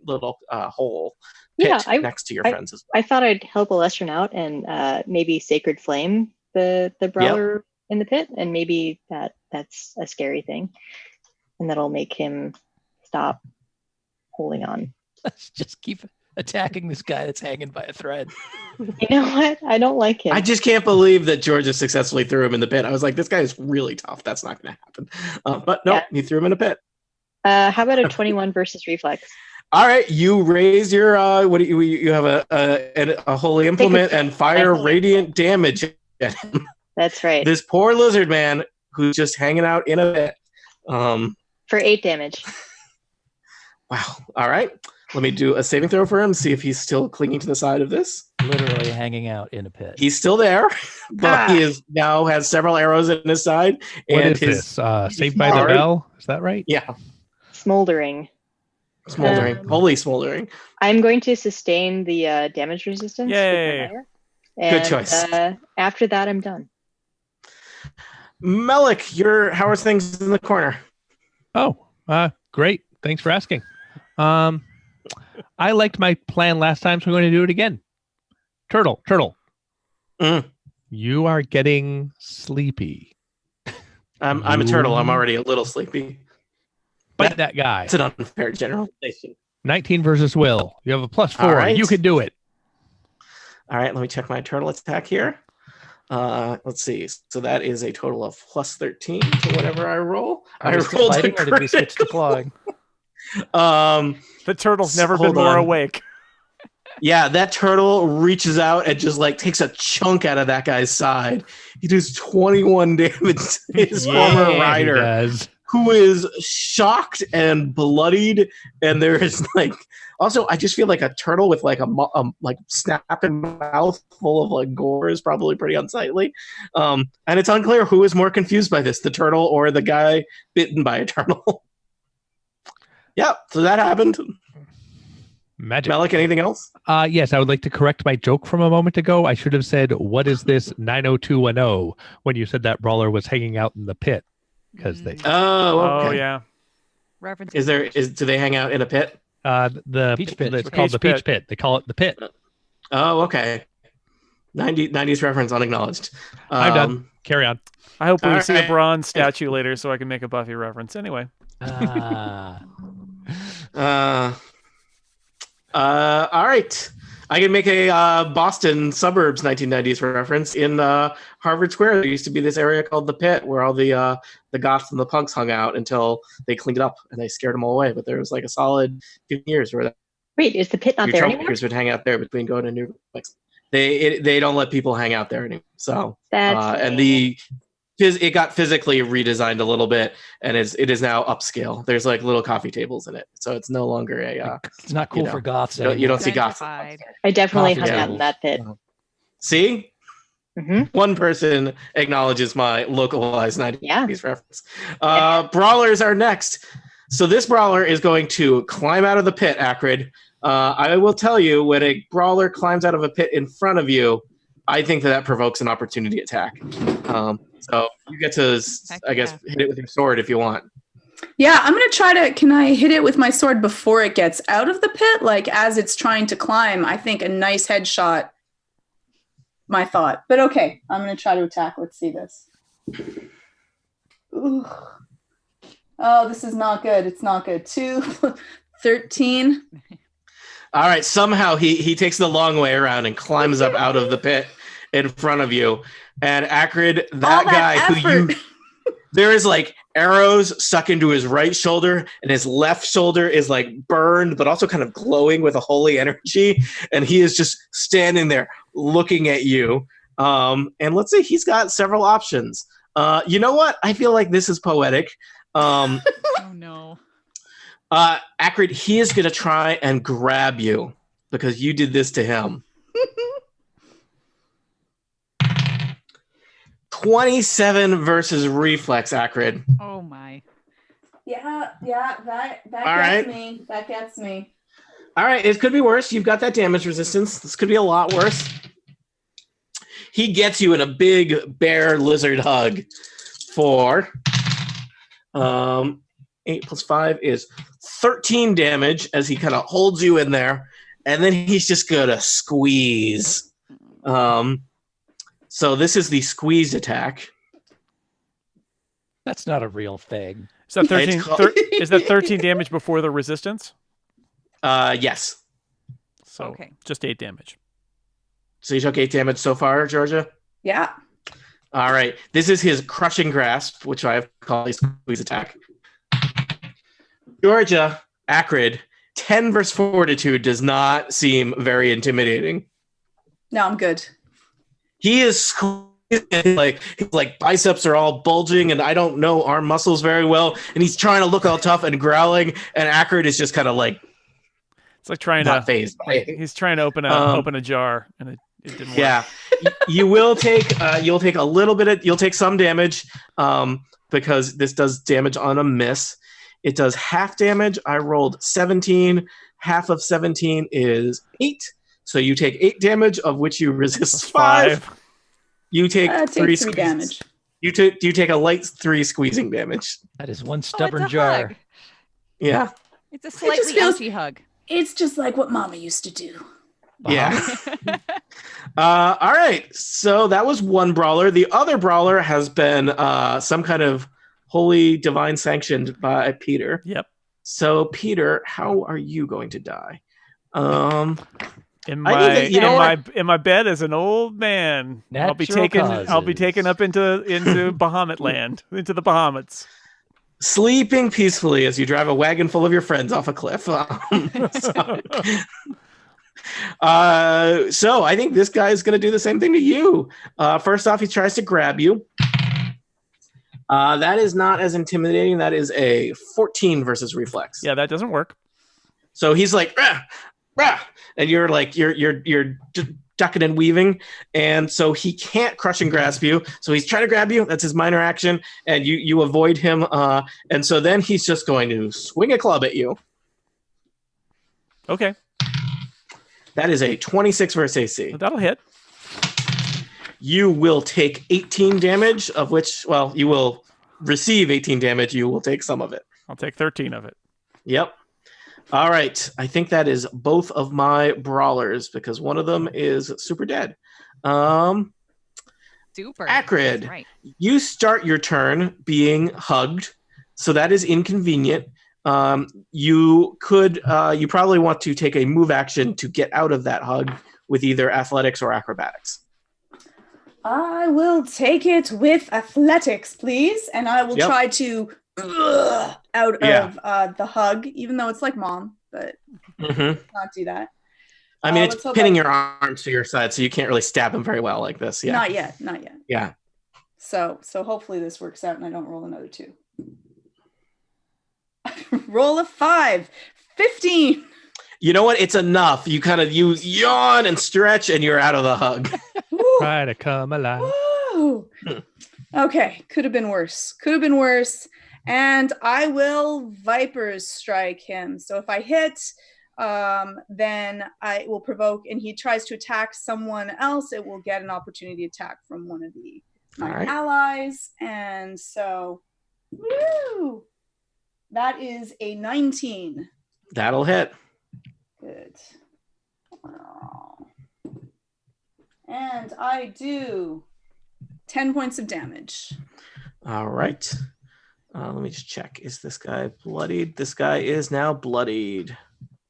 little hole pit next to your friends as well. I thought I'd help Lestrin out and maybe Sacred Flame the brawler in the pit, and maybe that's a scary thing, and that'll make him stop holding on. Let's just keep attacking this guy that's hanging by a thread. You know what? I don't like him. I just can't believe that Georgia successfully threw him in the pit. I was like, this guy is really tough. That's not going to happen. But no, he threw him in a pit. How about a 21 versus reflex? All right, you raise your what do you have a holy implement and fire radiant damage at him. That's right. This poor lizard man who's just hanging out in a pit. For 8 damage. Wow. All right. Let me do a saving throw for him, see if he's still clinging to the side of this. Literally hanging out in a pit. He's still there, but he is now has several arrows in his side. What and is this? Saved by the Bell? Is that right? Yeah. Smoldering. Holy smoldering. I'm going to sustain the damage resistance. Yay. Good choice. After that, I'm done. Melik, how are things in the corner? Oh, great. Thanks for asking. I liked my plan last time, so I'm going to do it again. Turtle. You are getting sleepy. I'm a turtle. I'm already a little sleepy. Fight that guy. It's an unfair generalization. 19 versus Will. You have a +4. Right. You can do it. All right, let me check my turtle attack here. Let's see. So that is a total of +13 to whatever I roll. I rolled a or did we switch to clawing? The turtle's never been more awake. Yeah, that turtle reaches out and just like takes a chunk out of that guy's side. He does 21 damage to his former rider, who is shocked and bloodied. And there is like, also, I just feel like a turtle with like a like snapping mouth full of like gore is probably pretty unsightly. And it's unclear who is more confused by this, the turtle or the guy bitten by a turtle. Yeah, so that happened. Magic. Melik, anything else? Yes, I would like to correct my joke from a moment ago. I should have said, "What is this 90210?" when you said that brawler was hanging out in the pit, because they. Oh, okay. Yeah. Reference. Do they hang out in a pit? The Peach pit. It's called the Peach Pit. They call it the pit. Oh, okay. 90s reference unacknowledged. I'm done. Carry on. I hope we see a right. bronze statue later so I can make a Buffy reference. Anyway. All right. I can make a Boston suburbs 1990s reference. In Harvard Square, there used to be this area called the Pit where all the goths and the punks hung out until they cleaned it up and they scared them all away. But there was like a solid 15 years where Wait, is the pit not there anymore? troublemakers would hang out there between going to New York. They don't let people hang out there anymore. So and it got physically redesigned a little bit, and it is now upscale. There's like little coffee tables in it, so it's no longer It's not cool for goths. You don't see goths. Gentrified. I definitely hung Yeah. out in that pit. See, Mm-hmm. one person acknowledges my localized 90s Yeah. reference. Brawlers are next. So this brawler is going to climb out of the pit, Acrid. I will tell you, when a brawler climbs out of a pit in front of you, I think that provokes an opportunity attack. So you get to, I guess, hit it with your sword if you want. Yeah, I'm going to try to, can I hit it with my sword before it gets out of the pit? Like as it's trying to climb, I think a nice headshot, my thought. But okay, I'm going to try to attack. Let's see this. Ooh. Oh, this is not good. It's not good. 13. All right, somehow he takes the long way around and climbs up out of the pit in front of you. And Acrid, that guy effort. there is like arrows stuck into his right shoulder, and his left shoulder is like burned, but also kind of glowing with a holy energy. And he is just standing there looking at you. And let's say he's got several options. You know what? I feel like this is poetic. Oh no. Acrid, he is going to try and grab you because you did this to him. 27 versus reflex, Acrid. Oh my. Yeah, that All gets right. me. That gets me. All right, it could be worse. You've got that damage resistance. This could be a lot worse. He gets you in a big bear lizard hug for 8 plus 5 is 13 damage as he kind of holds you in there, and then he's just gonna squeeze. So this is the squeeze attack. That's not a real thing. Is that 13? Is that 13 damage before the resistance? Yes. So Okay. just 8 damage. So you took 8 damage so far, Georgia? Yeah. All right. This is his crushing grasp, which I have called a squeeze attack. Georgia, Acrid, 10 versus fortitude does not seem very intimidating. No, I'm good. He is squeezing, like his biceps are all bulging, and I don't know arm muscles very well, and he's trying to look all tough and growling, and Acrid is just kind of like it's like trying not to phased by it. he's trying to open a jar, and it didn't work. Yeah, you will take you'll take a little bit of you'll take some damage because this does damage on a miss. It does half damage. I rolled 17. Half of 17 is 8. So you take 8 damage, of which you resist 5. You take 3 damage. You take a light 3 squeezing damage. That is one stubborn it's a jar. hug. Yeah. It's a slightly ouchy hug. It's just like what Mama used to do. Yeah. All right. So that was one brawler. The other brawler has been some kind of holy divine sanctioned by Peter. Yep. So Peter, how are you going to die? In my bed as an old man. I'll be taken up into Bahamut land, into the Bahamuts. Sleeping peacefully as you drive a wagon full of your friends off a cliff. So I think this guy is going to do the same thing to you. First off, he tries to grab you. That is not as intimidating. That is a 14 versus reflex. Yeah, that doesn't work. So he's like, rah, rah, and you're like, you're ducking and weaving, and so he can't crush and grasp you. So he's trying to grab you. That's his minor action, and you avoid him. And so then he's just going to swing a club at you. Okay. That is a 26 versus AC. That'll hit. You will take 18 damage, of which, well, you will receive 18 damage. You will take some of it. I'll take 13 of it. Yep. All right. I think that is both of my brawlers because one of them is super dead. Super. Acrid, Right. you start your turn being hugged, so that is inconvenient. You probably want to take a move action to get out of that hug with either athletics or acrobatics. I will take it with athletics, please, and I will try to out of the hug, even though it's like mom, but not do that. I mean, it's pinning your arms to your side, so you can't really stab him very well like this. Yeah, not yet. Yeah. So hopefully this works out, and I don't roll another 2. Roll a 5, 15. You know what? It's enough. You yawn and stretch, and you're out of the hug. Try to come alive. Woo. Okay, could have been worse. And I will Viper's Strike him. So if I hit, then I will provoke, and he tries to attack someone else, it will get an opportunity attack from one of my allies. And so, woo! That is a 19. That'll hit. Good. And I do 10 points of damage. All right. Let me just check. Is this guy bloodied? This guy is now bloodied.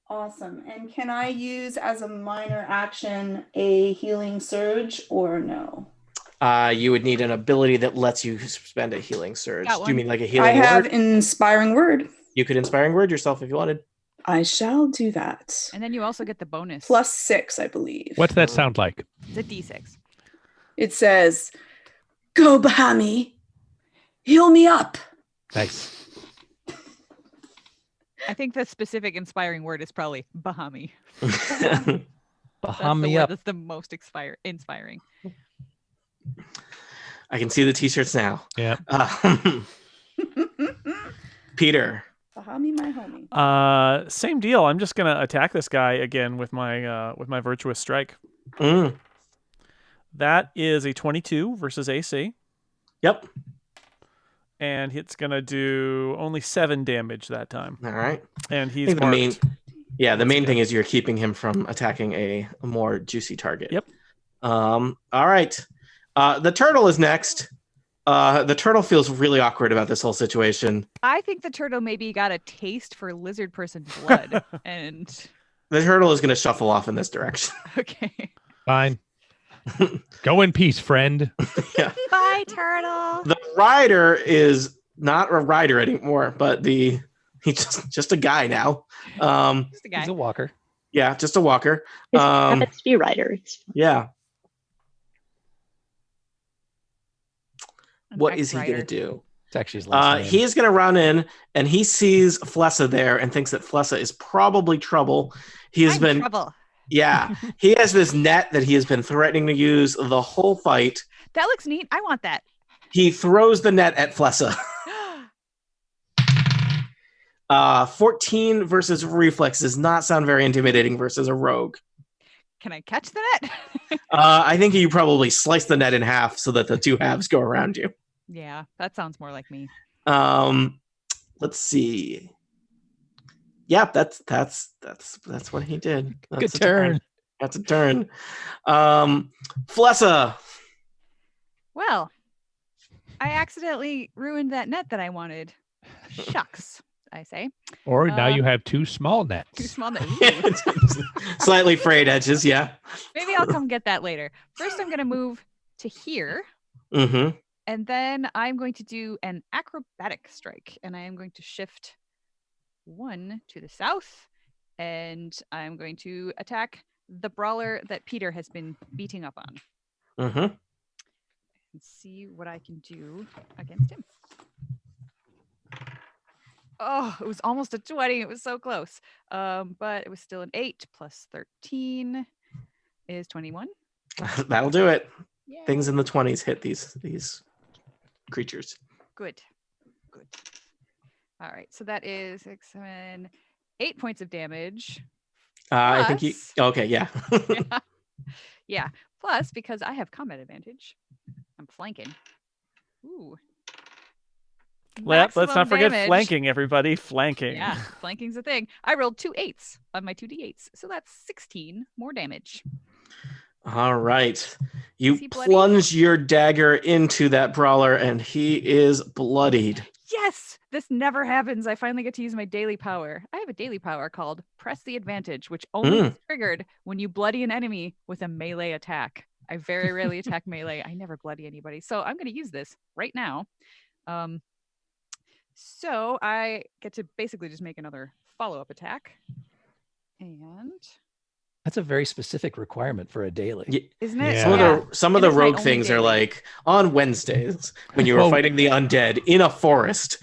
Awesome. And can I use as a minor action a healing surge or no? You would need an ability that lets you spend a healing surge. Do you mean like a healing word? I have Inspiring Word. You could Inspiring Word yourself if you wanted. I shall do that. And then you also get the bonus. +6, I believe. What's that sound like? It's a D6. It says, "Go, Bahami. Heal me up." Nice. I think the specific inspiring word is probably Bahami. Bahami up. That's the most inspiring. I can see the t-shirts now. Yeah. Peter. Bahami, my homie. Same deal. I'm just gonna attack this guy again with my virtuous strike. That is a 22 versus AC. Yep. And it's gonna do only 7 damage that time. All right. And he's the main thing is you're keeping him from attacking a more juicy target. Yep. All right. The turtle is next. The turtle feels really awkward about this whole situation. I think the turtle maybe got a taste for lizard person blood, and the turtle is going to shuffle off in this direction. Okay. Fine. Go in peace, friend. Yeah. Bye, turtle. The rider is not a rider anymore, but he's He's just a guy now. Just a guy. He's a walker. Yeah, just a walker. His happens to be a rider. Yeah. An What is he ex-rider. going to do? It's actually his last name. He is going to run in, and he sees Flessa there and thinks that Flessa is probably trouble. He has been trouble. Yeah, he has this net that he has been threatening to use the whole fight. That looks neat. I want that. He throws the net at Flessa. 14 versus reflex does not sound very intimidating versus a rogue. Can I catch the net? I think you probably slice the net in half so that the two halves go around you. Yeah, that sounds more like me. Let's see. Yep, that's what he did. That's Good turn. That's a turn. Flessa. Well, I accidentally ruined that net that I wanted. Shucks, I say. Or now you have two small nets. Too small net. Slightly frayed edges, yeah. Maybe I'll come get that later. First, I'm going to move to here. Mm-hmm. And then I'm going to do an acrobatic strike. And I am going to shift 1 to the south. And I'm going to attack the brawler that Peter has been beating up on. Mm-hmm. And see what I can do against him. Oh, it was almost a 20. It was so close. But it was still an 8 plus 13 is 21. That'll do it. Yay. Things in the 20s hit these creatures. Good. All right. So that is 6, 7, 8 points of damage. I think you. Okay, yeah. Yeah. Plus, because I have combat advantage, I'm flanking. Ooh. Let's not Maximum forget damage. flanking, everybody. Flanking. Yeah, flanking's a thing. I rolled 2 8s on my 2d8s, so that's 16 more damage. All right. Is You he bloody? plunge your dagger into that brawler, and he is bloodied. Yes, this never happens. I finally get to use my daily power. I have a daily power called Press the Advantage, which only is triggered when you bloody an enemy with a melee attack. I very rarely attack melee. I never bloody anybody. So I'm going to use this right now. So I get to basically just make another follow-up attack. And That's a very specific requirement for a daily. isn't it? Yeah. Some of It the is my rogue only things are daily. like on Wednesdays when you were Well- fighting the undead in a forest.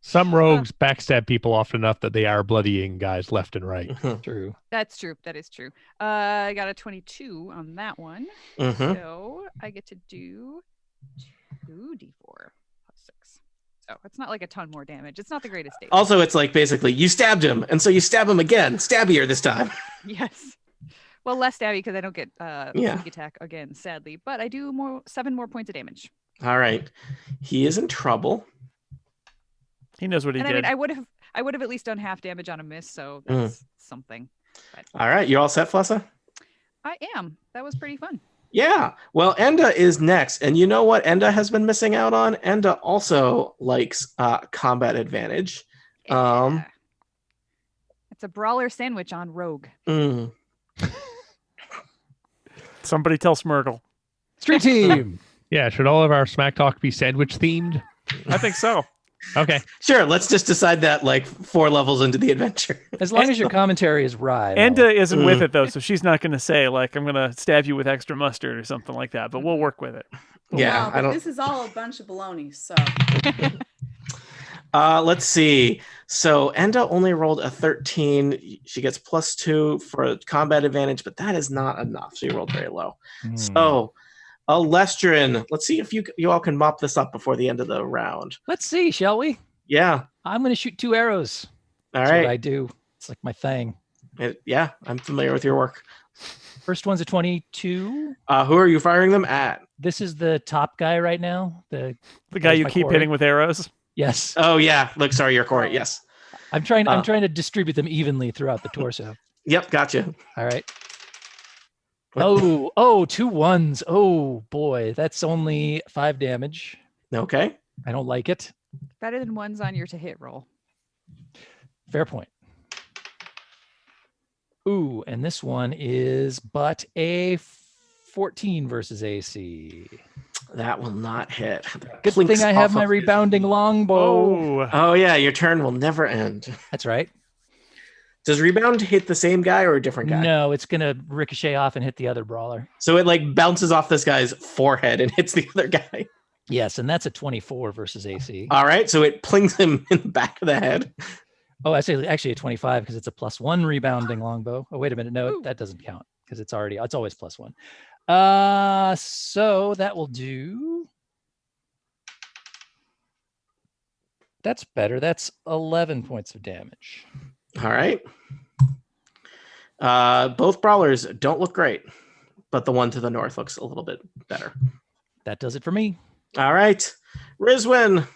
Some rogues backstab people often enough that they are bloodying guys left and right. True. That's true. That is true. I got a 22 on that one. Mhm. So I get to do 2d4 plus 6. So it's not like a ton more damage. It's not the greatest damage. Also, it's like basically you stabbed him, and so you stab him again. Stabbier this time. Yes. Well, less stabby because I don't get Yeah. sneak attack again, sadly. But I do 7 more points of damage. All right. He is in trouble. He knows what he And did. I mean, I would have at least done half damage on a miss, so that's something. But All right. You all set, Flessa? I am. That was pretty fun. Yeah. Well, Enda is next. And you know what Enda has been missing out on? Enda also likes combat advantage. Yeah. It's a brawler sandwich on rogue. Mm. Somebody tell Smurgle. Street team. Yeah, should all of our smack talk be sandwich themed? I think so. Okay. Sure. Let's just decide that like 4 levels into the adventure. As long as your commentary is right. Enda isn't with it though, so she's not going to say like I'm going to stab you with extra mustard or something like that. But we'll work with it. Yeah. Wow, I don't. This is all a bunch of baloney. So Let's see. So Enda only rolled a 13. She gets +2 for combat advantage, but that is not enough. She rolled very low. So, Alestrin, let's see if you all can mop this up before the end of the round. Let's see, shall we? Yeah. I'm going to shoot 2 arrows. All That's right. what I do. It's like my thing. Yeah, I'm familiar with your work. First one's a 22. Who are you firing them at? This is the top guy right now. The The guy There's you my keep quarry. hitting with arrows. Yes. Oh yeah. Look, sorry, your core. Yes. I'm trying to distribute them evenly throughout the torso. Yep. Gotcha. All right. Oh, 2 1s. Oh boy, that's only 5 damage. Okay. I don't like it. Better than ones on your to hit roll. Fair point. Ooh, and this one is but a 14 versus AC. That will not hit. Good thing I have my rebounding longbow. Oh yeah, your turn will never end. That's right. Does rebound hit the same guy or a different guy? No, it's gonna ricochet off and hit the other brawler. So it like bounces off this guy's forehead and hits the other guy. Yes, and that's a 24 versus AC. All right, so it plings him in the back of the head. Oh, actually a 25 because it's a +1 rebounding longbow. Oh, wait a minute. No, that doesn't count because it's always +1. So that will do. That's better. That's 11 points of damage. All right. Both brawlers don't look great, but the one to the north looks a little bit better. That does it for me. All right. Rizwin.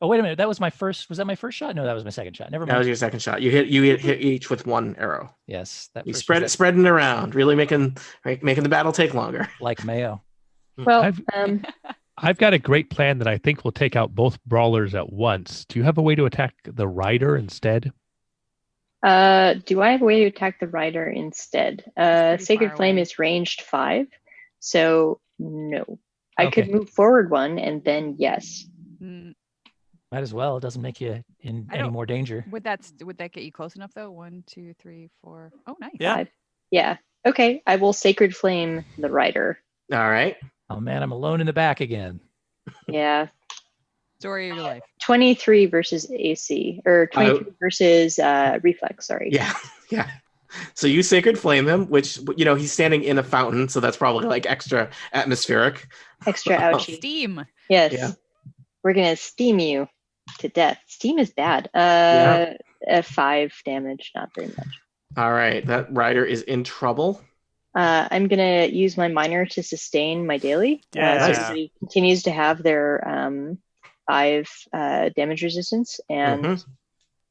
Oh, wait a minute. That was my first. Was that my first shot? No, that was my second shot. Never mind. That was your second shot. You hit each with one arrow. Yes. You spreading around, really making the battle take longer. Like mayo. Well, I've got a great plan that I think will take out both brawlers at once. Do you have a way to attack the rider instead? do I have a way to attack the rider instead? Sacred Flame is ranged 5, so no. I could move forward 1 and then yes. Mm, Might as well. It doesn't make you in any more danger. would that get you close enough though? 1, 2, 3, 4. Oh, nice. Yeah. 5. Yeah. Okay. I will Sacred Flame the rider. All right. Oh man, I'm alone in the back again. Yeah. Story of your life. 23 versus AC, or 23 versus reflex. Sorry. Yeah. Yeah. So you Sacred Flame him, which, he's standing in a fountain, so that's probably like extra atmospheric. Extra ouchie. Steam. Yes. Yeah. We're gonna steam you to death. Steam is bad. 5 damage, not very much. All right. That rider is in trouble. I'm gonna use my minor to sustain my daily. So everybody continues to have their 5 damage resistance, and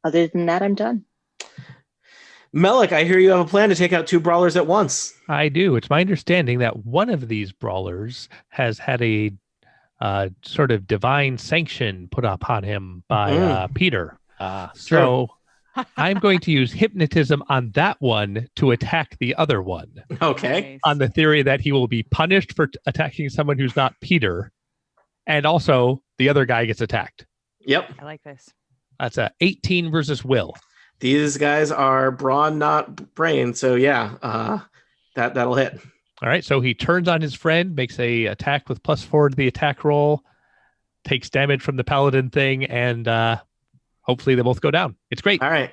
other than that, I'm done. Melik, I hear you have a plan to take out 2 brawlers at once. I do. It's my understanding that one of these brawlers has had a sort of divine sanction put upon him by Peter. So I'm going to use hypnotism on that one to attack the other one. Okay. Nice. On the theory that he will be punished for attacking someone who's not Peter. And also the other guy gets attacked. Yep. I like this. That's a 18 versus Will. These guys are brawn, not brain. So yeah, that'll hit. All right. So he turns on his friend, makes a attack with +4 to the attack roll, takes damage from the paladin thing, and hopefully they both go down. It's great. All right.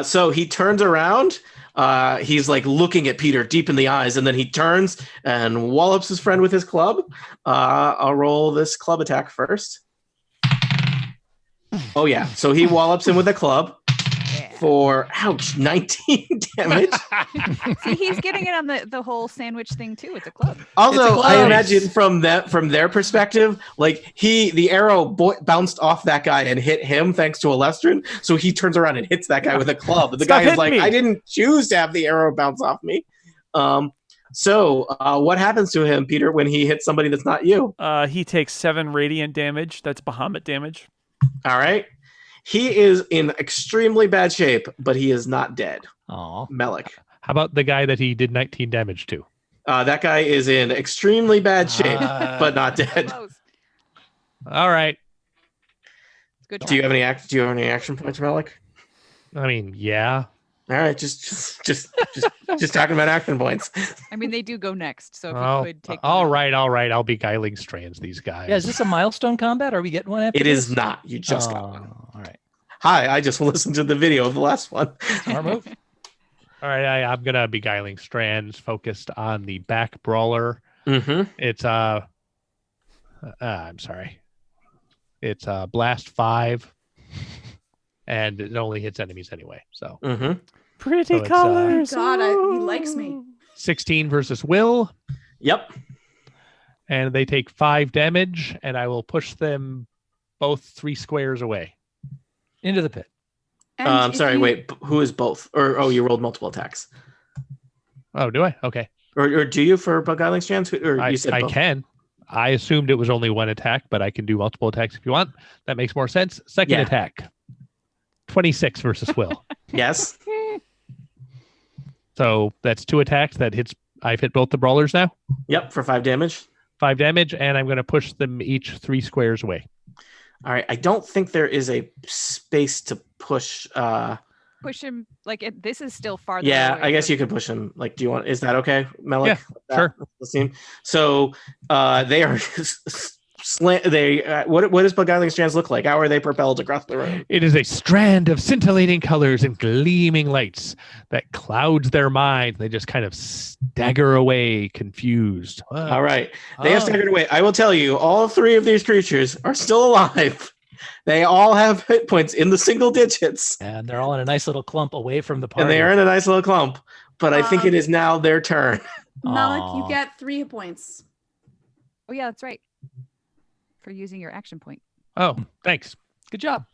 So he turns around. He's like looking at Peter deep in the eyes, and then he turns and wallops his friend with his club. I'll roll this club attack first. Oh yeah. So he wallops him with a club for 19 damage. See, he's getting it on the whole sandwich thing too. It's a club. Also, I imagine from their perspective, like the arrow bounced off that guy and hit him thanks to Alestrin. So he turns around and hits that guy with a club. The guy is like, I didn't choose to have the arrow bounce off me. So what happens to him, Peter, when he hits somebody that's not you? He takes 7 radiant damage. That's Bahamut damage. All right. He is in extremely bad shape, but he is not dead. Oh, Melik. How about the guy that he did 19 damage to? That guy is in extremely bad shape, but not dead. Close. All right. Good try. Do you have any action points, Melik? I mean, yeah. All right, just talking about action points. I mean, they do go next, so if Oh, you could take. them all out. right. I'll be guiling strands these guys. yeah. Is this a milestone combat? Are we getting one after It this? is not. You just got one. All right. Hi, I just listened to the video of the last one. Smart move. All right. I'm gonna be guiling strands focused on the back brawler. Mm-hmm. It's I'm sorry. It's blast 5, and it only hits enemies anyway. So Mm-hmm. Pretty So it's, colors. God, he likes me. 16 versus Will, Yep. and they take 5 damage, and I will push them both 3 squares away. Into the pit. And I'm if sorry. you- Wait. Who is both? Or you rolled multiple attacks? Oh, do I? Okay. Or do you for beguiling strands? Or I you said both? can. I assumed it was only one attack, but I can do multiple attacks if you want. That makes more sense. Second Yeah. attack. 26 versus Will. Yes. So that's 2 attacks. I've hit both the brawlers now. Yep. For 5 damage. 5 damage, and I'm going to push them each 3 squares away. All right. I don't think there is a space to push. Push him this is still farther. Yeah, away I guess from... you could push him. Like, do you want? Is that okay, Melik? Yeah, sure. So they are. What does beguiling strands look like? How are they propelled across the room? It is a strand of scintillating colors and gleaming lights that clouds their mind. They just kind of stagger away, confused. All right, they have staggered away. I will tell you, all 3 of these creatures are still alive. They all have hit points in the single digits, and they're all in a nice little clump away from the party. And they are in a nice little clump. But I think it is now their turn. Melik, you get 3 hit points. Oh yeah, that's right. For using your action point. Oh, thanks. Good job.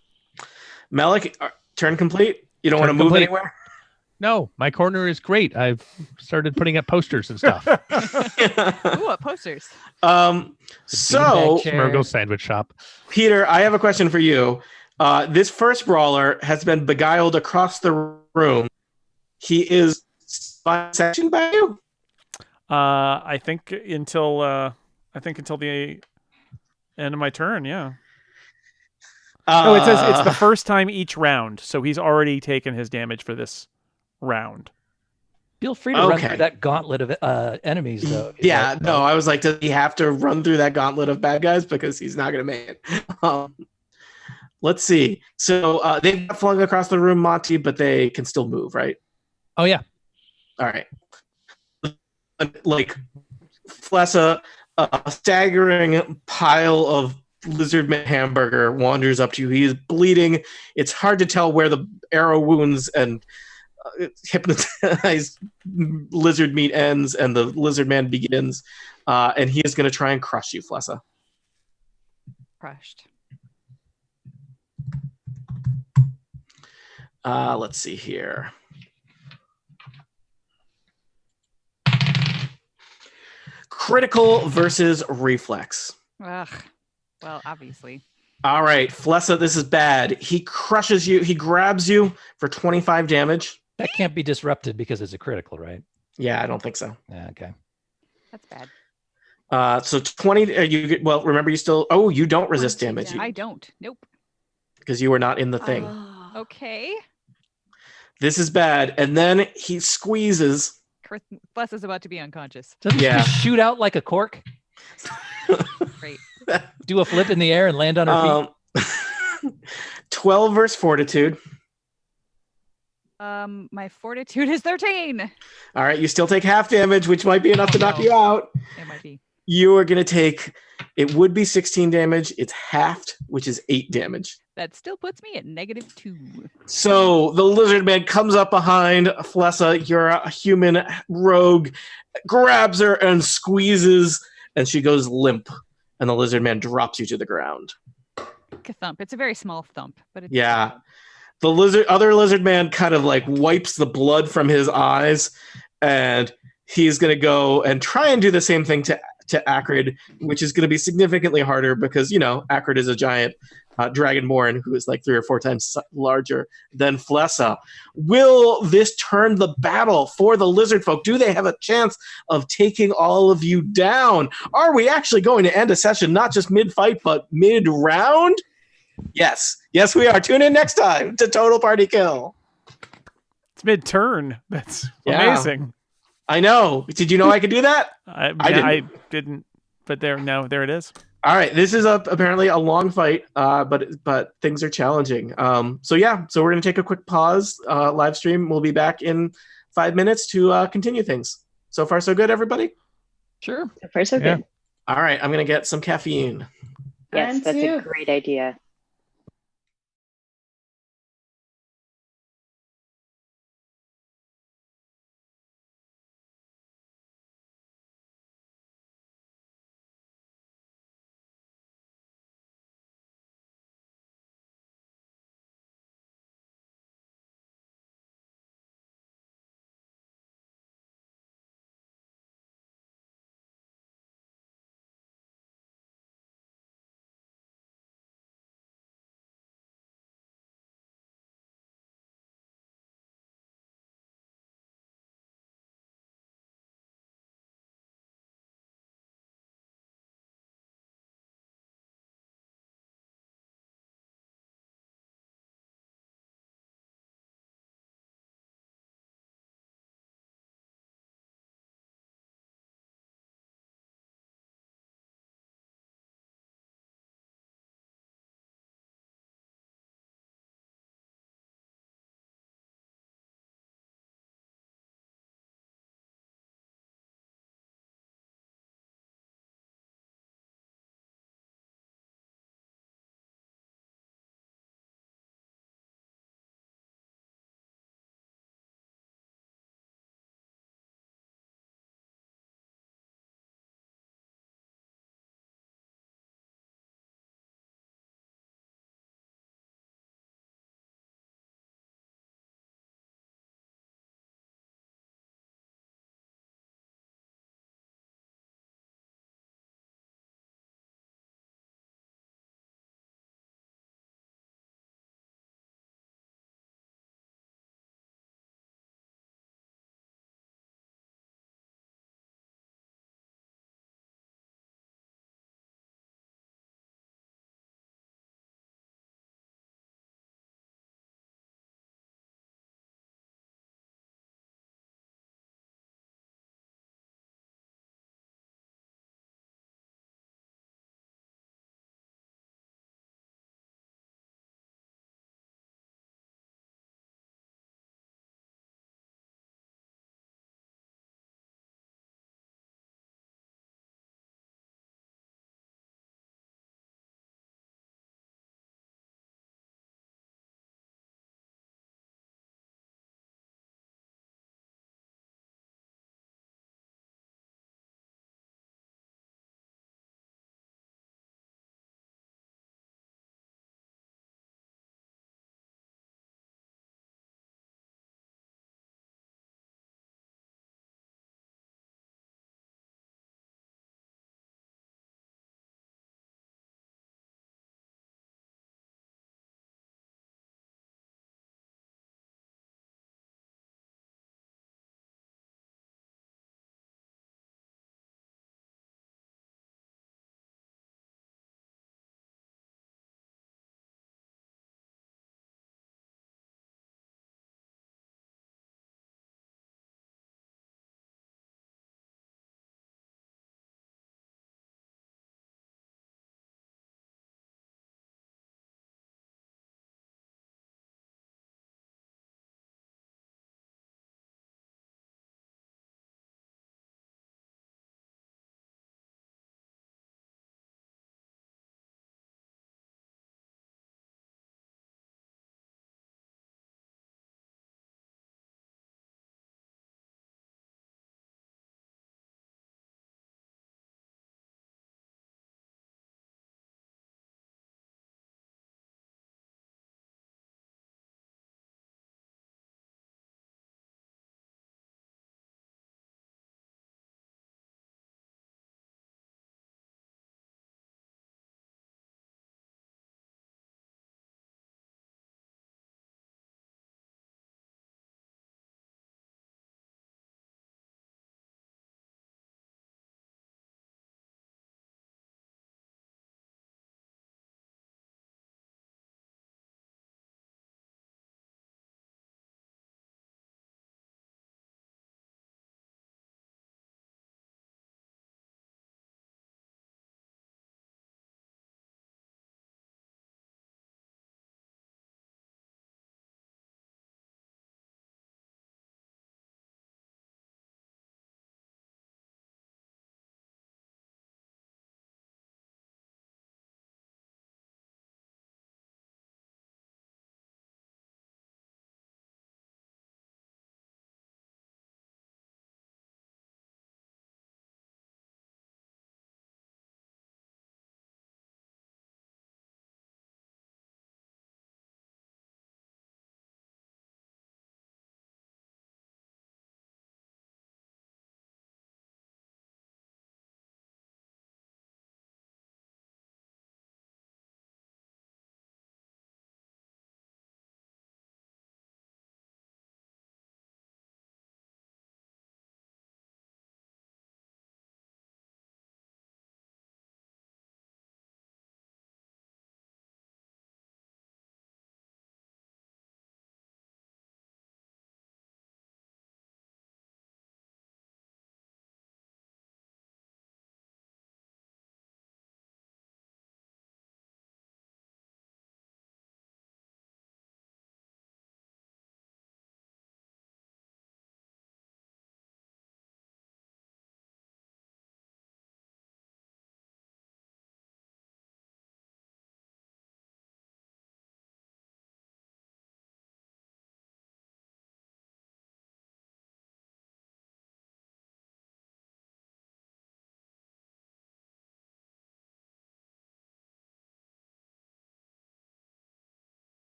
Melik, turn complete? You don't want to move anywhere? No, my corner is great. I've started putting up posters and stuff. Ooh, what posters? So, Murgle Sandwich Shop. Peter, I have a question for you. This first brawler has been beguiled across the room. He is sectioned by you? I think until the end of my turn, yeah. No, it says it's the first time each round, so he's already taken his damage for this round. Feel free to run through that gauntlet of enemies, though. Yeah, no, I was like, does he have to run through that gauntlet of bad guys? Because he's not going to make it. Let's see. So they've got flung across the room, Monty, but they can still move, right? Oh, yeah. All right. Like, Flessa, a staggering pile of lizardman hamburger wanders up to you. He is bleeding. It's hard to tell where the arrow wounds and hypnotized lizard meat ends and the lizard man begins. And he is going to try and crush you, Flessa. Crushed. Let's see here. Critical versus reflex. Ugh. Well, obviously. All right, Flessa, this is bad. He crushes you. He grabs you for 25 damage. That can't be disrupted because it's a critical, right? Yeah, I don't think so. Yeah, okay. That's bad. So 20. Remember, you still. Oh, you don't resist damage. I don't. Nope. Because you were not in the thing. Okay. This is bad. And then he squeezes. Bless is about to be unconscious. Doesn't he shoot out like a cork? Great. Do a flip in the air and land on her feet. 12 versus fortitude. My fortitude is 13. All right, you still take half damage, which might be enough to knock you out. It might be. You are going to take, it would be 16 damage. It's halved, which is 8 damage. That still puts me at -2. So the lizard man comes up behind Flessa. You're a human rogue, grabs her and squeezes, and she goes limp. And the lizard man drops you to the ground. Thump. It's a very small thump, but it's the other lizard man kind of like wipes the blood from his eyes, and he's going to go and try and do the same thing to Acrid, which is going to be significantly harder because, Acrid is a giant dragonborn who is like 3 or 4 times larger than Flessa. Will this turn the battle for the lizard folk? Do they have a chance of taking all of you down? Are we actually going to end a session not just mid-fight, but mid-round? Yes, we are. Tune in next time to Total Party Kill. It's mid-turn. That's amazing. I know. Did you know I could do that? I didn't. But there it is. All right, this is apparently a long fight, but things are challenging. So we're gonna take a quick pause. Live stream. We'll be back in 5 minutes to continue things. So far, so good, everybody. Sure. So far, so good. All right, I'm gonna get some caffeine. Yes, that's a great idea.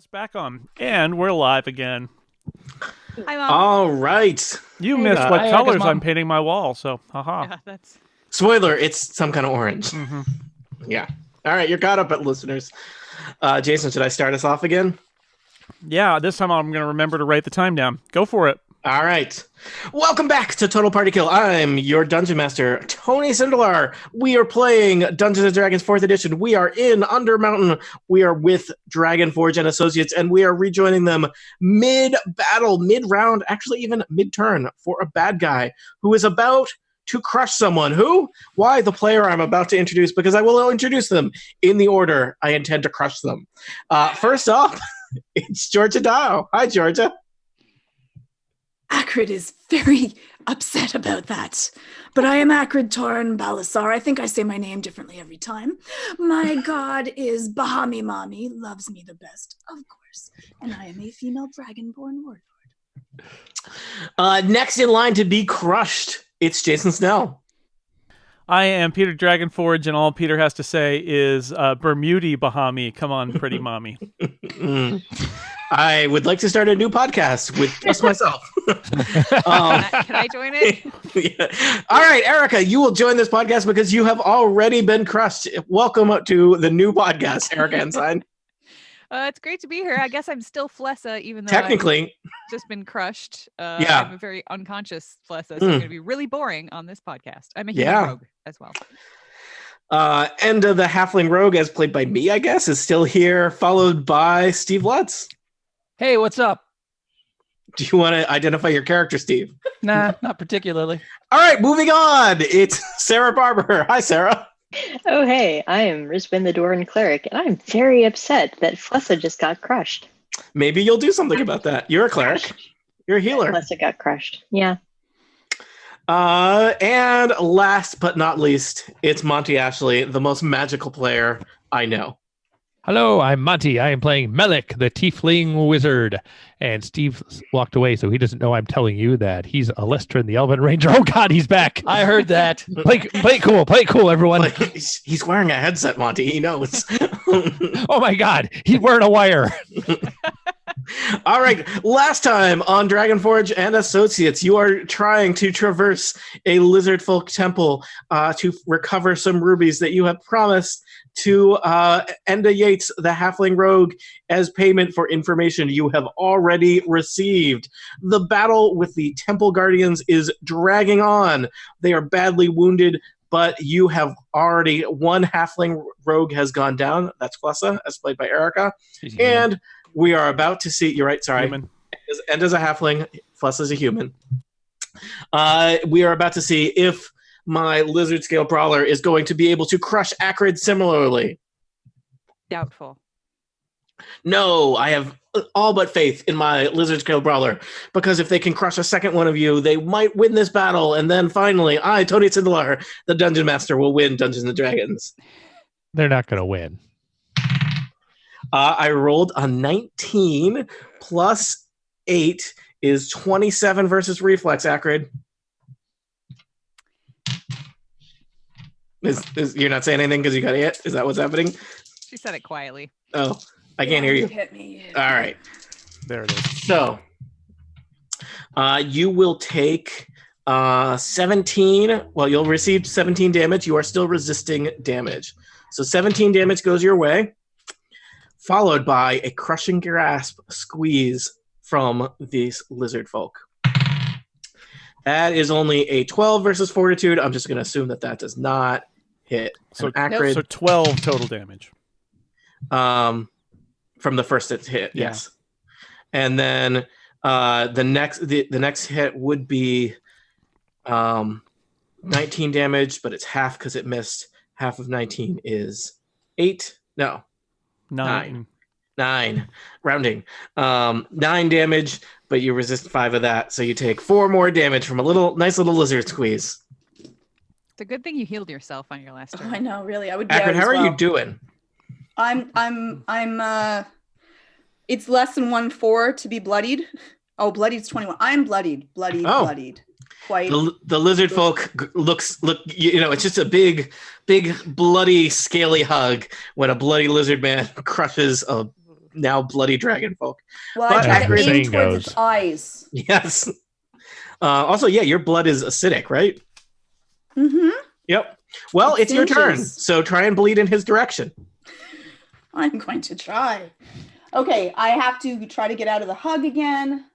It's back on, and we're live again. Hi, Mom. All right. You missed what colors I'm painting my wall, so haha. Yeah, that's... Spoiler, it's some kind of orange. Mm-hmm. Yeah. All right, you're caught up, listeners. Jason, should I start us off again? Yeah, this time I'm going to remember to write the time down. Go for it. All right. Welcome back to Total Party Kill. I'm your Dungeon Master, Tony Sindelar. We are playing Dungeons & Dragons 4th Edition. We are in Undermountain. We are with Dragonforge and Associates, and we are rejoining them mid-battle, mid-round, actually even mid-turn for a bad guy who is about to crush someone. Who? Why? The player I'm about to introduce, because I will introduce them in the order I intend to crush them. First up, it's Georgia Dow. Hi, Georgia. Acrid is very upset about that. But I am Acrid Torn Balasar. I think I say my name differently every time. My god is Bahami Mami, loves me the best, of course. And I am a female dragonborn warlord. Next in line to be crushed, it's Jason Snell. I am Peter Dragonforge, and all Peter has to say is Bermudi Bahami. Come on, pretty mommy. I would like to start a new podcast with just myself. Can I join it? Yeah. All right, Erica, you will join this podcast because you have already been crushed. Welcome to the new podcast, Erica Ensign. It's great to be here. I guess I'm still Flessa, even though technically I've just been crushed. Yeah. I'm a very unconscious Flessa, so it's going to be really boring on this podcast. I'm a human rogue as well. And the Halfling Rogue, as played by me, I guess, is still here, followed by Steve Lutz. Hey, what's up? Do you want to identify your character, Steve? Nah, not particularly. All right, moving on. It's Sarah Barber. Hi, Sarah. Oh, hey, I am Rizbin the Doran Cleric, and I'm very upset that Flessa just got crushed. Maybe you'll do something about that. You're a cleric. You're a healer. Flessa got crushed. Yeah. And last but not least, it's Monty Ashley, the most magical player I know. Hello, I'm Monty. I am playing Melik, the Tiefling Wizard. And Steve walked away, so he doesn't know I'm telling you that he's Alestrin, the Elven Ranger. Oh, God, he's back. I heard that. Play cool, everyone. He's wearing a headset, Monty. He knows. Oh, my God. He's wearing a wire. All right. Last time on Dragonforge and Associates, you are trying to traverse a lizard folk temple to recover some rubies that you have promised to Enda Yates, the Halfling Rogue, as payment for information you have already received. The battle with the Temple Guardians is dragging on. They are badly wounded, but you have already, one Halfling Rogue has gone down. That's Flessa, as played by Erica. And we are about to see, you're right, sorry. Human. Enda's a Halfling, Flessa's a human. We are about to see if my lizard scale brawler is going to be able to crush Acrid similarly. Doubtful. No, I have all but faith in my lizard scale brawler, because if they can crush a second one of you, they might win this battle, and then finally, I, Tony Sindelar, the Dungeon Master, will win Dungeons & Dragons. They're not going to win. I rolled a 19 plus 8 is 27 versus reflex, Acrid. You're not saying anything because you got hit? Is that what's happening? She said it quietly. Oh, I can't hear you. Hit me. All right. There it is. So, you will take 17. Well, you'll receive 17 damage. You are still resisting damage. So 17 damage goes your way, followed by a crushing grasp squeeze from these lizard folk. That is only a 12 versus fortitude. I'm just going to assume that does not hit. So, Acrid. So 12 total damage. From the first hit, Yeah. yes. And then the next hit would be 19 damage, but it's half because it missed. Half of 19 is 8. No. 9. Rounding. 9 damage, but you resist 5 of that, so you take 4 more damage from a nice little lizard squeeze. It's a good thing you healed yourself on your last turn. Oh, I know, really. I would be Akron, out how as are well. you doing? I'm it's less than 1/4 to be bloodied. Oh, bloodied's 21. I'm bloodied. Bloodied. Quite. The lizard folk look, it's just a big bloody scaly hug when a bloody lizard man crushes a now bloody dragon folk. Well, But I try to as the aim saying towards goes. its eyes. Yes. Also, yeah, your blood is acidic, right? Mm-hmm. Yep. Well, It it's your turn, cinches. so try and bleed in his direction. I'm going to try. Okay, I have to try to get out of the hug again.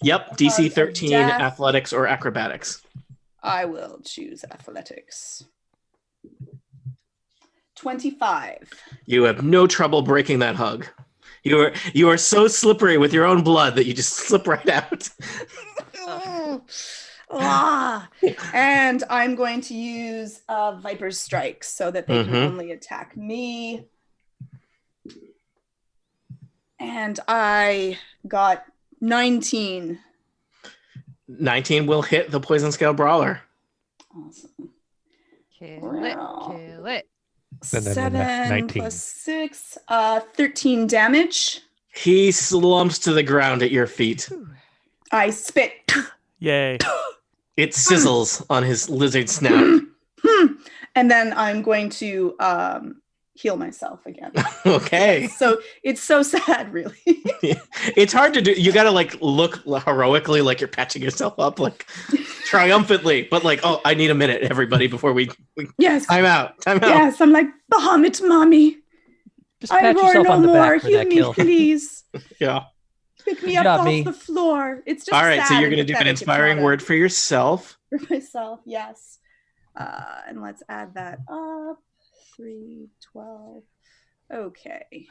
Yep, DC of 13, death. athletics or acrobatics. I will choose athletics. 25. You have no trouble breaking that hug. You are so slippery with your own blood that you just slip right out. And I'm going to use Viper's Strike so that they can only attack me. And I got 19. 19 will hit the Poison Scale Brawler. Awesome. Kill it. 7 19. plus 6, 13 damage. He slumps to the ground at your feet. I spit. Yay. It sizzles on his lizard snout. And then I'm going to heal myself again. Okay. So it's so sad, really. It's hard to do. You got to like look heroically, like you're patching yourself up, like triumphantly. But like, oh, I need a minute, everybody, before we Yes. time out. Yes, I'm like Bahamut, mommy. Just I pat roar yourself no on the more. back for Heal that me, kill. please. Yeah. Pick me Good up job, off me. the floor. It's just All right. So sad you're and going to do an pathetic. It's inspiring not a- word for yourself. for myself. Yes. And let's add that up. 3, 12. Okay.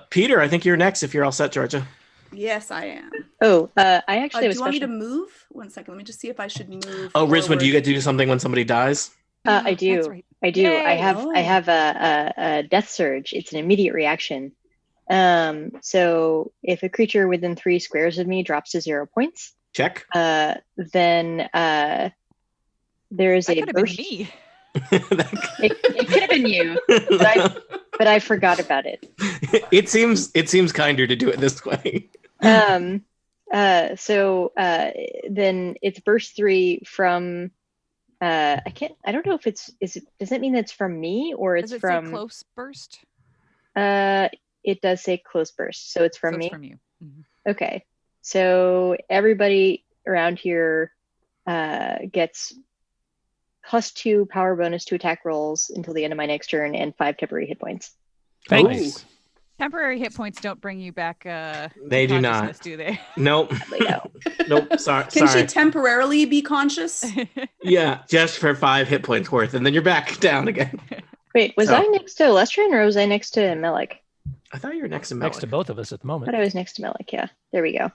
Peter, I think you're next if you're all set, Georgia. Yes, I am. Oh, I actually Do have you a want me to special. move? 1 second. Let me just see if I should move. Oh, Rizwan, do you forward. get to do something when somebody dies? I do. That's right. I do. Yay! I Oh. have a death surge. It's an immediate reaction. So if a creature within 3 squares of me drops to 0 points, Check. then there is That a could have been burst. me. It could have been you, but I forgot about it. It seems kinder to do it this way. So then it's burst 3 from I don't know if does that mean that's from me or it's Does it from say close burst? it does say close burst, so it's from So me. it's from you. Mhm. Okay, so everybody around here gets +2 power bonus to attack rolls until the end of my next turn and 5 temporary hit points. Thanks. Temporary hit points don't bring you back. They to do not. consciousness, do they? Nope. No. Nope. Sorry. Can she Sorry. temporarily be conscious? Yeah, just for 5 hit points worth, and then you're back down again. Wait, was So- I next to Lestrin or was I next to Melik? I thought you were next to Next to Melik. both of us at the I moment. thought I was next to Melik. Yeah, there we go.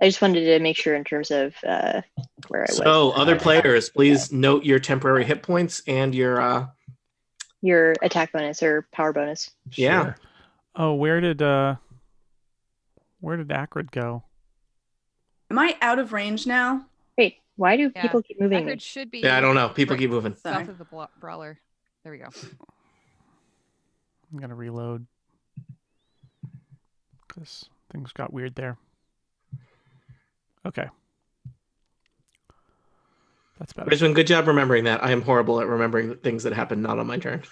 I just wanted to make sure in terms of where I was. So, other players, please note your temporary hit points and your Your attack bonus or power bonus. yeah. Sure. Oh, where did Acrid go? Am I out of range now? Wait, why do Yeah. people keep moving me? Record should be Yeah, I don't know. People right keep moving. Sorry. south of the brawler. There we go. I'm gonna reload because things got weird there. Okay, that's better. Rizwan, good job remembering that. I am horrible at remembering things that happen not on my turn.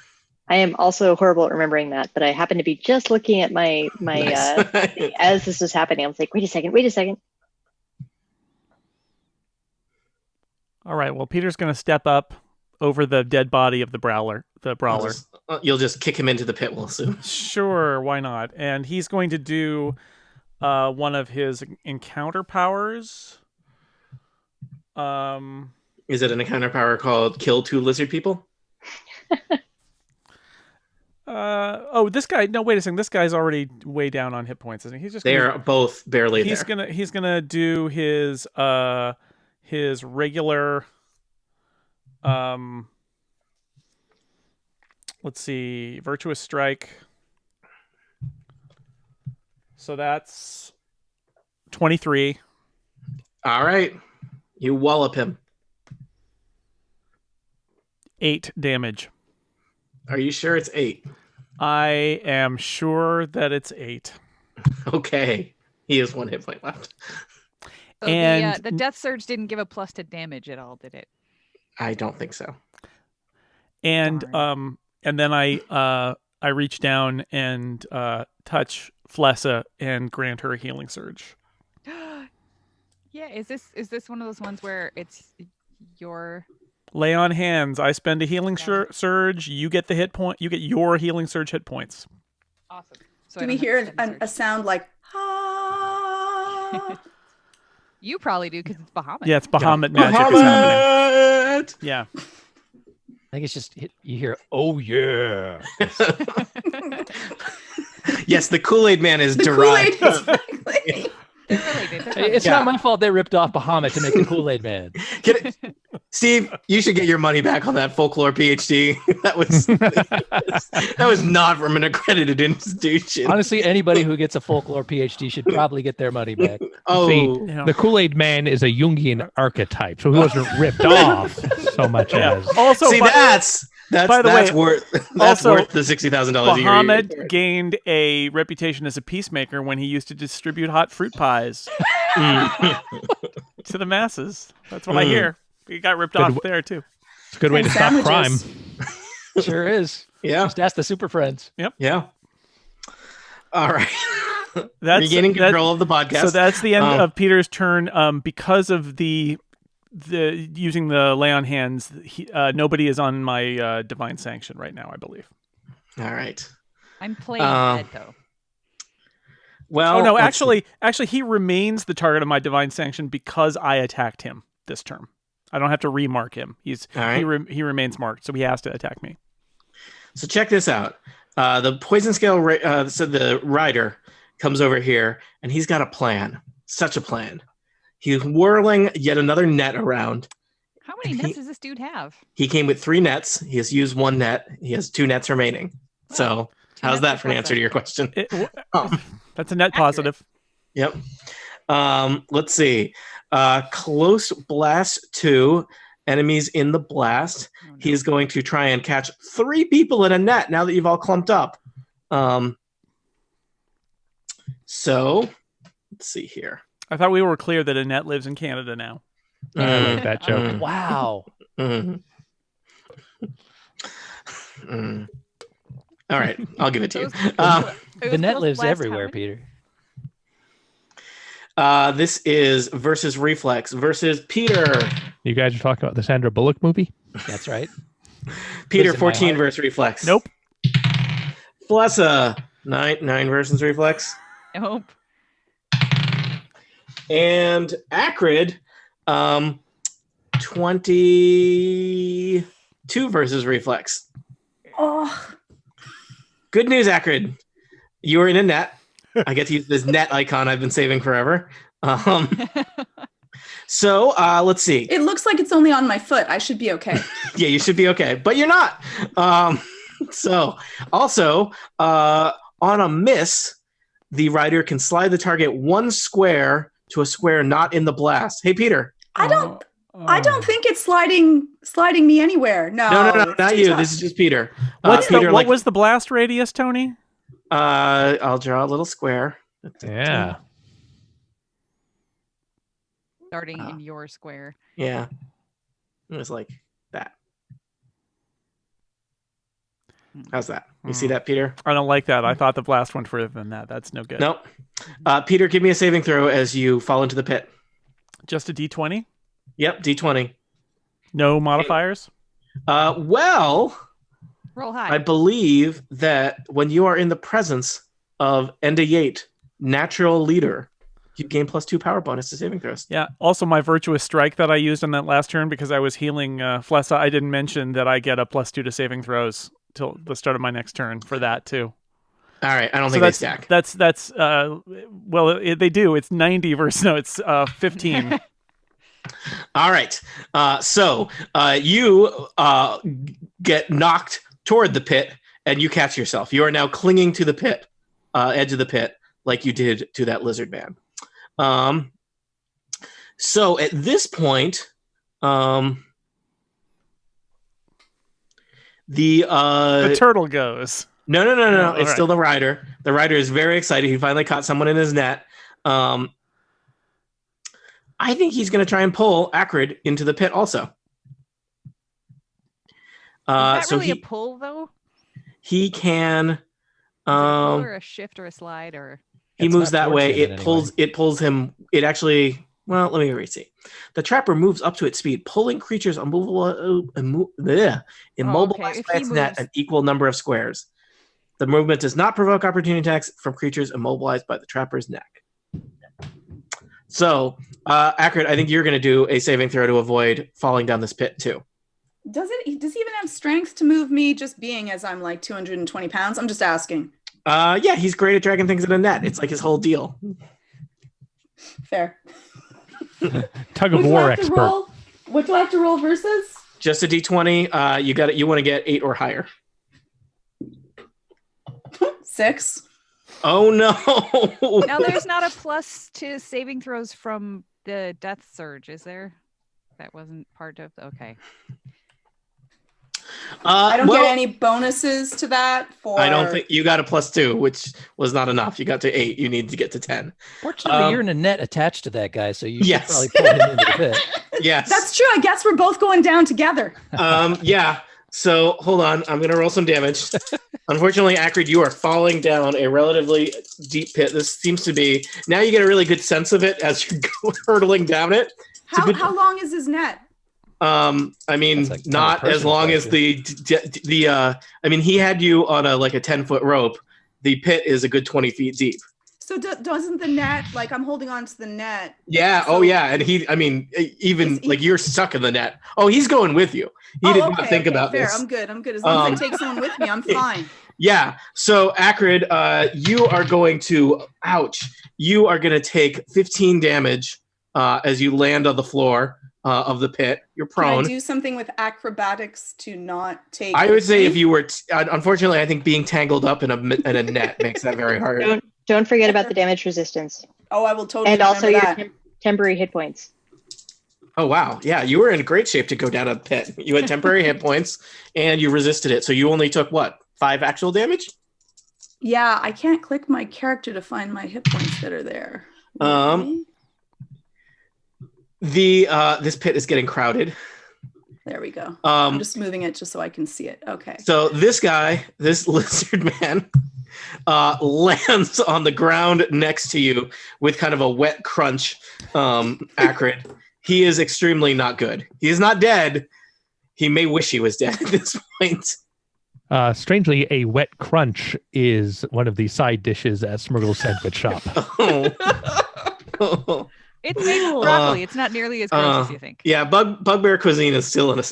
I am also horrible at remembering that, but I happen to be just looking at my Nice. as this was happening. I was like, wait a second. All right. Well, Peter's gonna step up over the dead body of the brawler. You'll just kick him into the pit, we'll assume. Sure, why not? And he's going to do one of his encounter powers. Is it an encounter power called Kill 2 Lizard People? This guy. No, wait a second. This guy's already way down on hit points, isn't he? He's just. They are both barely He's there. gonna do his regular. Let's see, Virtuous Strike. So that's 23. All right. You wallop him. 8 damage. Are you sure it's 8? I am sure that it's 8. Okay. He has 1 hit point left. So And- the death surge didn't give a plus to damage at all, did it? I don't think so. And Darn. and then I I reach down and touch Flessa and grant her a healing surge. Yeah, is this one of those ones where it's your lay on hands? I spend a healing surge. You get the hit point. You get your healing surge hit points. Awesome. So do we hear a sound like ah? You probably do because it's Bahamut. Yeah, it's Bahamut magic is happening. Yeah. I think it's just you hear, oh yeah. Yes, the Kool-Aid Man is derived. It's not my fault they ripped off Bahamut to make the Kool-Aid Man. Steve, you should get your money back on that folklore PhD. That was not from an accredited institution. Honestly, anybody who gets a folklore PhD should probably get their money back. The Kool-Aid Man is a Jungian archetype, so he wasn't ripped off so much as. Also, that's worth the $60,000 a year. Bahamut gained a reputation as a peacemaker when he used to distribute hot fruit pies to the masses. That's what I hear. He got ripped off there too. It's a good way to stop crime. Sure is. Yeah. Just ask the Super Friends. Yep. Yeah. All right. Regaining control of the podcast. So that's the end of Peter's turn. Because of the using the lay on hands, nobody is on my divine sanction right now, I believe. All right. I'm playing dead though. Well, no, actually, he remains the target of my divine sanction because I attacked him this turn. I don't have to remark him. He remains marked, so he has to attack me. So check this out. The poison scale. So the rider comes over here, and he's got a plan. Such a plan. He's whirling yet another net around. How many nets does this dude have? He came with 3 nets. He has used 1 net. He has 2 nets remaining. Wow. So how's that for an answer to your question? That's a net positive. Yep. Let's see. Close blast 2. Enemies in the blast. Oh, no. He's going to try and catch 3 people in a net now that you've all clumped up. So let's see here. I thought we were clear that Annette lives in Canada now. I like that joke. Wow. All right, I'll give it to you. The net lives everywhere, Peter. This is versus Reflex versus Peter. You guys are talking about the Sandra Bullock movie? That's right. Peter, 14 versus Reflex. Nope. Flessa, 9 versus Reflex. Nope. And Acrid, 22 versus Reflex. Oh. Good news, Acrid. You are in a net. I get to use this net icon I've been saving forever. So let's see. It looks like it's only on my foot. I should be okay. Yeah, you should be okay, but you're not. So also on a miss, the rider can slide the target 1 square to a square not in the blast. Hey, Peter. I don't think it's sliding me anywhere. No, not you. Tough. This is just Peter. What was the blast radius, Tony? I'll draw a little square. Yeah. Starting in your square. Yeah. It was like that. How's that? You see that, Peter? I don't like that. I thought the blast went further than that. That's no good. Nope. Peter, give me a saving throw as you fall into the pit. Just a D20? Yep, D20. No modifiers? Well, roll high. I believe that when you are in the presence of Enda Yate, natural leader, you gain +2 power bonus to saving throws. Yeah. Also, my virtuous strike that I used on that last turn because I was healing Flessa, I didn't mention that I get a +2 to saving throws till the start of my next turn for that too. All right, I don't think they stack. That's they do. It's 90 versus it's 15. All right. So you get knocked toward the pit and you catch yourself. You are now clinging to the pit, edge of the pit, like you did to that lizard man. So at this point, the turtle goes. No. It's right. Still the rider. The rider is very excited. He finally caught someone in his net. I think he's going to try and pull Acrid into the pit also. Is that really a pull, though? he can. Or a shift or a slide or. He moves that way. It pulls him. It actually. Well, let me see. The trapper moves up to its speed, pulling creatures immobilized by its net an equal number of squares. The movement does not provoke opportunity attacks from creatures immobilized by the trapper's neck. So, Akrid, I think you're going to do a saving throw to avoid falling down this pit too. Does he even have strength to move me? Just being as I'm like 220 pounds. I'm just asking. Yeah, he's great at dragging things in a net. It's like his whole deal. Fair. Tug of war expert. What do I have to roll versus? Just a d20. You want to get 8 or higher. 6. Oh no! Now there's not a plus to saving throws from the death surge, is there? That wasn't part of. Okay. I don't get any bonuses to that. I don't think you got a +2, which was not enough. You got to 8. You need to get to 10. Fortunately, you're in a net attached to that guy, so you should probably pull him into the pit. Yes, that's true. I guess we're both going down together. Yeah. So hold on, I'm gonna roll some damage. Unfortunately, Akrid, you are falling down a relatively deep pit. This seems to be now you get a really good sense of it as you're hurtling down it. How long is his net? I mean, not as long as the I mean, he had you on a 10-foot rope. The pit is a good 20 feet deep. So doesn't the net, like I'm holding on to the net? Yeah. So, and you're stuck in the net. Oh, he's going with you. He did not think about fair. this. I'm good. As long as I take someone with me, I'm fine. Yeah. So Akrid, you are going to take 15 damage as you land on the floor of the pit. You're prone. Can I do something with acrobatics to not take? I would say if you were, unfortunately, I think being tangled up in a net makes that very hard. Don't forget about the damage resistance. Oh, I will totally. And also your temporary hit points. Oh wow, yeah, you were in great shape to go down a pit. You had temporary hit points, and you resisted it. So you only took what, 5 actual damage? Yeah, I can't click my character to find my hit points that are there. This pit is getting crowded. There we go. I'm just moving it just so I can see it. Okay. So this lizard man, lands on the ground next to you with kind of a wet crunch. Akrid, he is extremely not good. He is not dead. He may wish he was dead at this point. Strangely, a wet crunch is one of the side dishes at Smurgle's Sandwich Shop. It's made with broccoli. It's not nearly as gross as you think. Yeah, bugbear cuisine is still an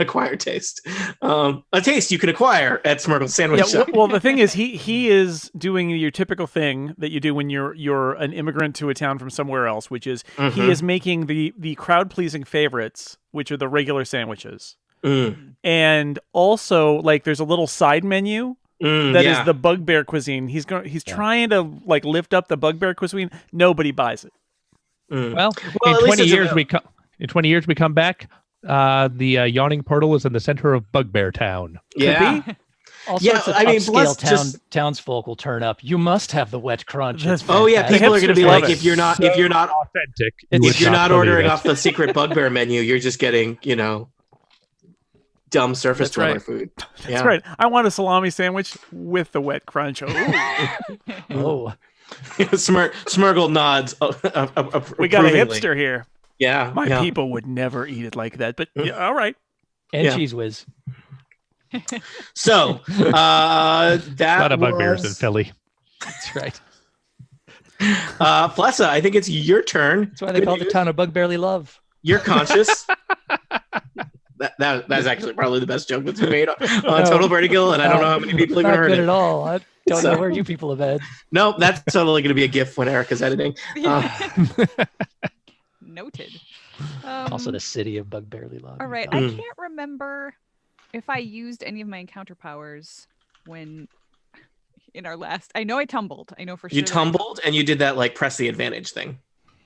acquired taste. A taste you can acquire at Smurgle's Sandwich Shop. Well, the thing is, he is doing your typical thing that you do when you're an immigrant to a town from somewhere else, which is he is making the crowd-pleasing favorites, which are the regular sandwiches. And also, there's a little side menu that is the bugbear cuisine. He's trying to lift up the bugbear cuisine. Nobody buys it. Well, in 20 years we come back. The yawning portal is in the center of Bugbear Town. Yeah. All sorts of upscale townsfolk will turn up. You must have the wet crunch. People are going to be like, if you're not authentic, if you're not ordering off the secret bugbear menu, you're just getting, dumb surface dweller food. That's right. I want a salami sandwich with the wet crunch. Oh. Smurgle nods. We got a hipster here. Yeah. My people would never eat it like that, but all right. And Cheese Whiz. So, that a lot of bugbears in Philly. That's right. Flessa, I think it's your turn. That's why they call the town of Bugbearly Love. You're conscious. That's actually probably the best joke that's been made on Total Party Kill, and I don't know how many people have heard it. Not good at all. I don't know where you people have been. No, that's totally going to be a GIF when Erica's editing. Noted. Also the city of Bugbearly Love. All right, I can't remember if I used any of my encounter powers when in our last. I know I tumbled. I know for sure. You tumbled, and you did that press the advantage thing.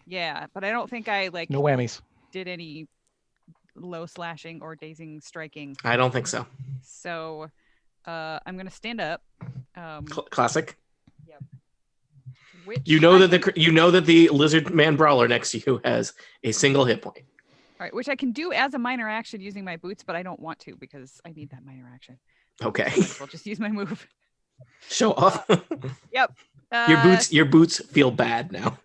Yeah, but I don't think I no whammies. Did any low slashing or dazing striking. I don't think so. So I'm gonna stand up. Classic. Yep. You know that the lizard man brawler next to you has a single hit point. right, which I can do as a minor action using my boots, but I don't want to because I need that minor action. Okay. I'll just use my move. Show off. Yep. Your boots feel bad now.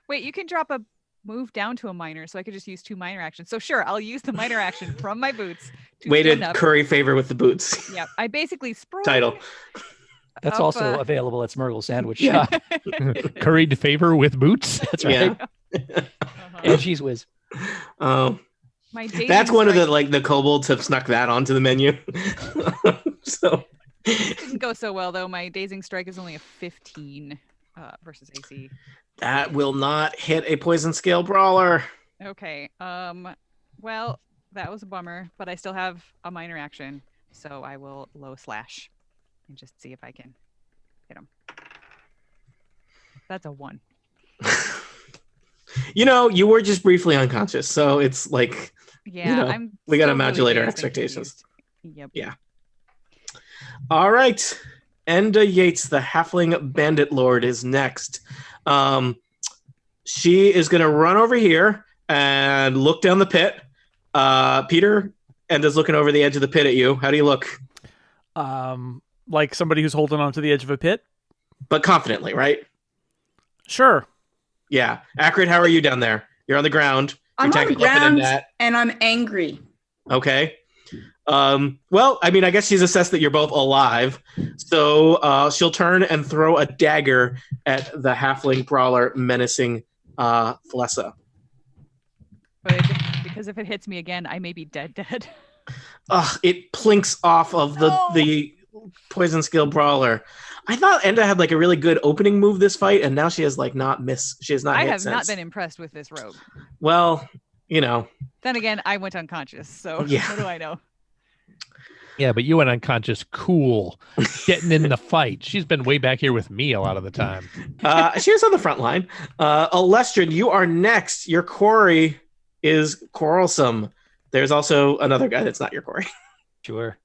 Wait, you can drop a move down to a minor, so I could just use 2 minor actions. So sure, I'll use the minor action from my boots. Way to curry favor with the boots. Yep. I basically sprung. Title. That's also available at Smurgle Sandwich Shop. Curried favor with boots. That's right. Yeah. And cheese whiz. That's one of the kobolds have snuck that onto the menu. So it didn't go so well though. My dazing strike is only a 15 versus AC. That will not hit a poison scale brawler. Okay. Well, that was a bummer, but I still have a minor action, so I will low slash and just see if I can hit him. That's a 1. You were just briefly unconscious, so it's like, we got to modulate our expectations. Yep. Yeah. All right. Enda Yates, the Halfling Bandit Lord, is next. She is going to run over here and look down the pit. Peter, Enda's looking over the edge of the pit at you. How do you look? Like somebody who's holding on to the edge of a pit? But confidently, right? Sure. Yeah. Akrid, how are you down there? You're on the ground. I'm on the ground, and I'm angry. Okay. Well, I mean, I guess she's assessed that you're both alive. So she'll turn and throw a dagger at the halfling brawler menacing Flessa. Good, because if it hits me again, I may be dead. It plinks off of the poison skill brawler. I thought Enda had a really good opening move this fight, and now she has She has not. I have not been impressed with this rogue. Well, Then again, I went unconscious, so what do I know? Yeah, but you went unconscious. Cool. Getting in the fight. She's been way back here with me a lot of the time. She was on the front line. Alestrid, you are next. Your quarry is quarrelsome. There's also another guy that's not your quarry. Sure.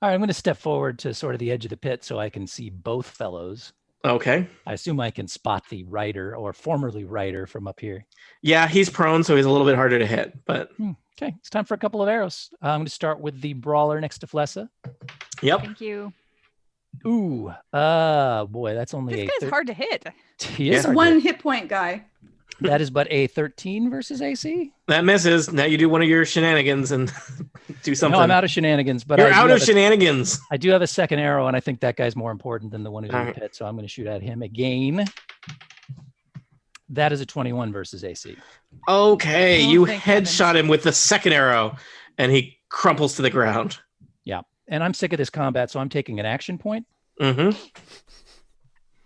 All right, I'm going to step forward to sort of the edge of the pit so I can see both fellows. Okay. I assume I can spot the rider or formerly rider from up here. Yeah, he's prone, so he's a little bit harder to hit. But okay, it's time for a couple of arrows. I'm going to start with the brawler next to Flessa. Yep. Thank you. Ooh, boy, that's only this guy's hard to hit. He's 1 hit point guy. That is but a 13 versus AC. That misses. Now you do one of your shenanigans and do something. No, I'm out of shenanigans. But you're out of shenanigans. I do have a second arrow, and I think that guy's more important than the one who's in the pit. So I'm going to shoot at him again. That is a 21 versus AC. Okay, you headshot him with the second arrow, and he crumples to the ground. Yeah, and I'm sick of this combat, so I'm taking an action point. Mm-hmm.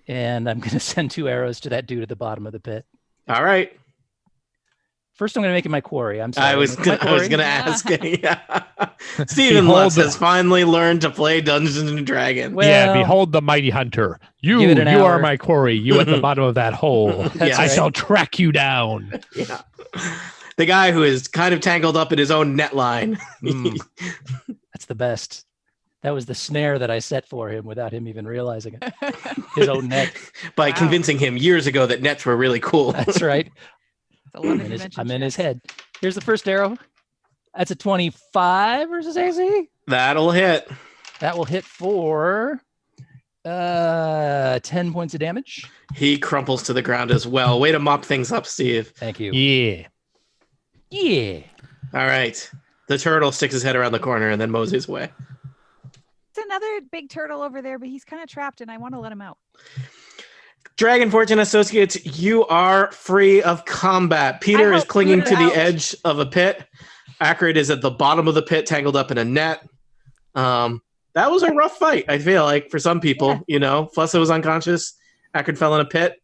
And I'm going to send 2 arrows to that dude at the bottom of the pit. All right. First, I'm going to make it my quarry. I'm sorry. I was going to ask. Stephen Lutz has finally learned to play Dungeons and Dragons. Well, behold the mighty hunter. You are my quarry. You at the bottom of that hole. I shall track you down. Yeah. The guy who is kind of tangled up in his own net line. That's the best. That was the snare that I set for him without him even realizing it. His own net. By convincing him years ago that nets were really cool. That's right. I'm in his head. Here's the first arrow. That's a 25 versus AC. That'll hit. That will hit for 10 points of damage. He crumples to the ground as well. Way to mop things up, Steve. Thank you. Yeah. All right. The turtle sticks his head around the corner and then moseys away. It's another big turtle over there, but he's kind of trapped and I want to let him out. Dragonforge and Associates, you are free of combat. Peter is clinging to the edge of a pit. Akrid is at the bottom of the pit, tangled up in a net. That was a rough fight, I feel like, for some people. Flessa was unconscious. Akrid fell in a pit.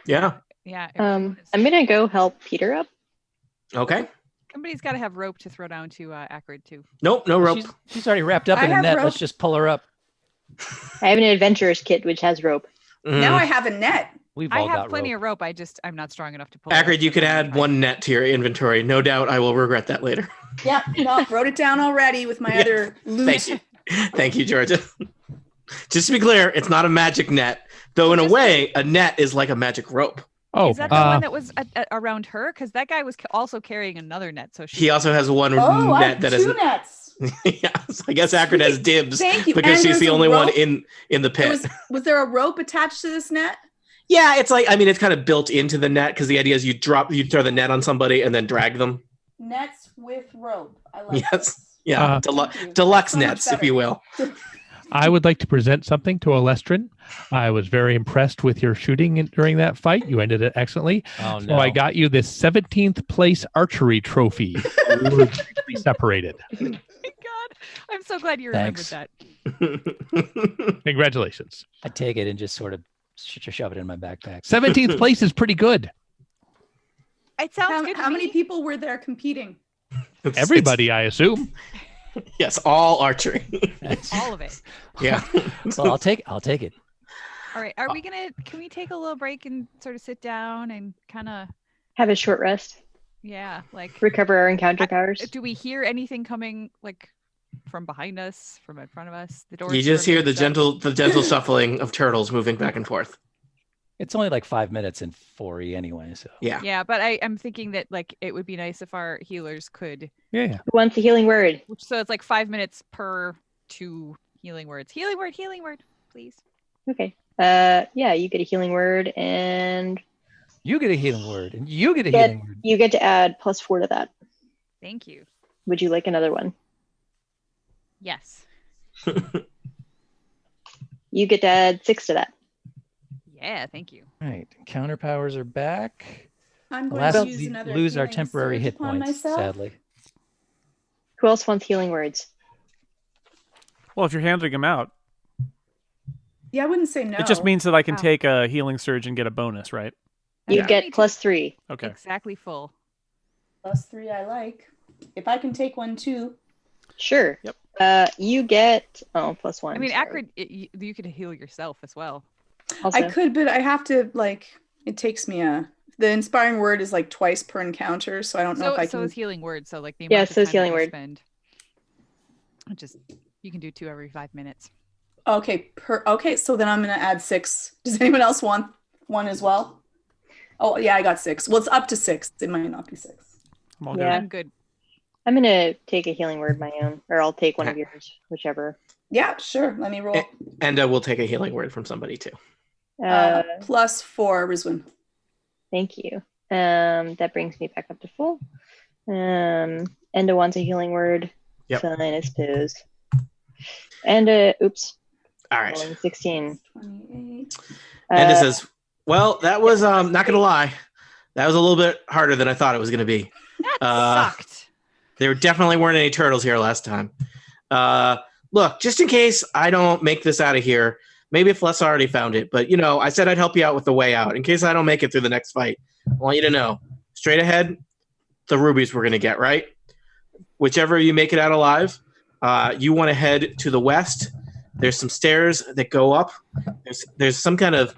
Yeah. Yeah. I'm going to go help Peter up. Okay. Somebody's got to have rope to throw down to Akrid, too. Nope, no rope. She's already wrapped up in a net. Rope. Let's just pull her up. I have an adventurer's kit, which has rope. Now I have a net. I have plenty of rope. I'm not strong enough to pull. Akrid, you could add 1 net to your inventory. No doubt I will regret that later. Yeah, no, wrote it down already with my other loot. Thank you, Georgia. Just to be clear, it's not a magic net. Though in a way, a net is like a magic rope. Oh, is that the one that was around her? Because that guy was also carrying another net. So he also has one net that two nets. Yeah, so I guess Akron has dibs. Thank you. Because And she's the only one rope. in the pit. Was there a rope attached to this net? Yeah, it's like, I mean, it's kind of built into the net because the idea is you throw the net on somebody and then drag them. Nets with rope. I like Yes. this. Yeah. Deluxe nets, if you will. I would like to present something to Alestrin. I was very impressed with your shooting during that fight. You ended it excellently. Oh, So no. I got you this 17th place archery trophy. We were briefly separated. Oh my God, I'm so glad you remembered Thanks. that. Congratulations. I take it and just sort of shove it in my backpack. 17th place is pretty good. It sounds good. How many people were there competing? Everybody, I assume. Yes, all archery. All of it. Yeah. Well, I'll take it. All right. Can we take a little break and sort of sit down and kind of Have a short rest. Yeah, like recover our encounter powers. Do we hear anything coming like from behind us, from in front of us? The doors. You just hear the gentle shuffling of turtles moving back and forth. It's only like 5 minutes in 4E anyway, so yeah. Yeah, but I'm thinking that like it would be nice if our healers could. Yeah. Who wants a healing word? So it's like 5 minutes per 2 healing words. Healing word, please. Okay. Yeah, you get a healing word, and you get a healing word, and you get a healing word. You get to add +4 to that. Thank you. Would you like another one? Yes. You get to add 6 to that. Yeah, thank you. All right, counter powers are back. I'm going to use another lose our healing temporary surge hit upon points, myself. sadly. Who else wants healing words? Well, if you're handing them out, Yeah, I wouldn't say no. it just means that I can take a healing surge and get a bonus, right? You get +3. Okay. Exactly full. +3 I like. If I can take one too. Sure. Yep. You get +1. I mean, sorry. Akron, you could heal yourself as well. Also. I could, but I have to it takes me the inspiring word is like twice per encounter, so I don't know if I can. So is healing word. So like the Yeah, amount of so is time healing that you word. spend. Just you can do 2 every 5 minutes. Okay, so then I'm gonna add 6. Does anyone else want one as well? Oh yeah, I got 6. Well, it's up to 6. It might not be 6. I'm all Yeah. I'm good. I'm gonna take a healing word my own, or I'll take one of yours, whichever. Yeah, sure. Let me roll. And we'll take a healing word from somebody too. +4, Rizwin. Thank you. That brings me back up to full. Enda wants a healing word. Yep. Fine, I suppose. And oops. All right. Rolling 16. 28. And it says, well, that was not gonna lie, that was a little bit harder than I thought it was gonna be. That sucked. There definitely weren't any turtles here last time. Look, just in case I don't make this out of here, maybe if Les already found it, but I said I'd help you out with the way out in case I don't make it through the next fight. I want you to know, straight ahead, the rubies we're gonna get, right? Whichever you make it out alive, you want to head to the west. There's some stairs that go up. There's some kind of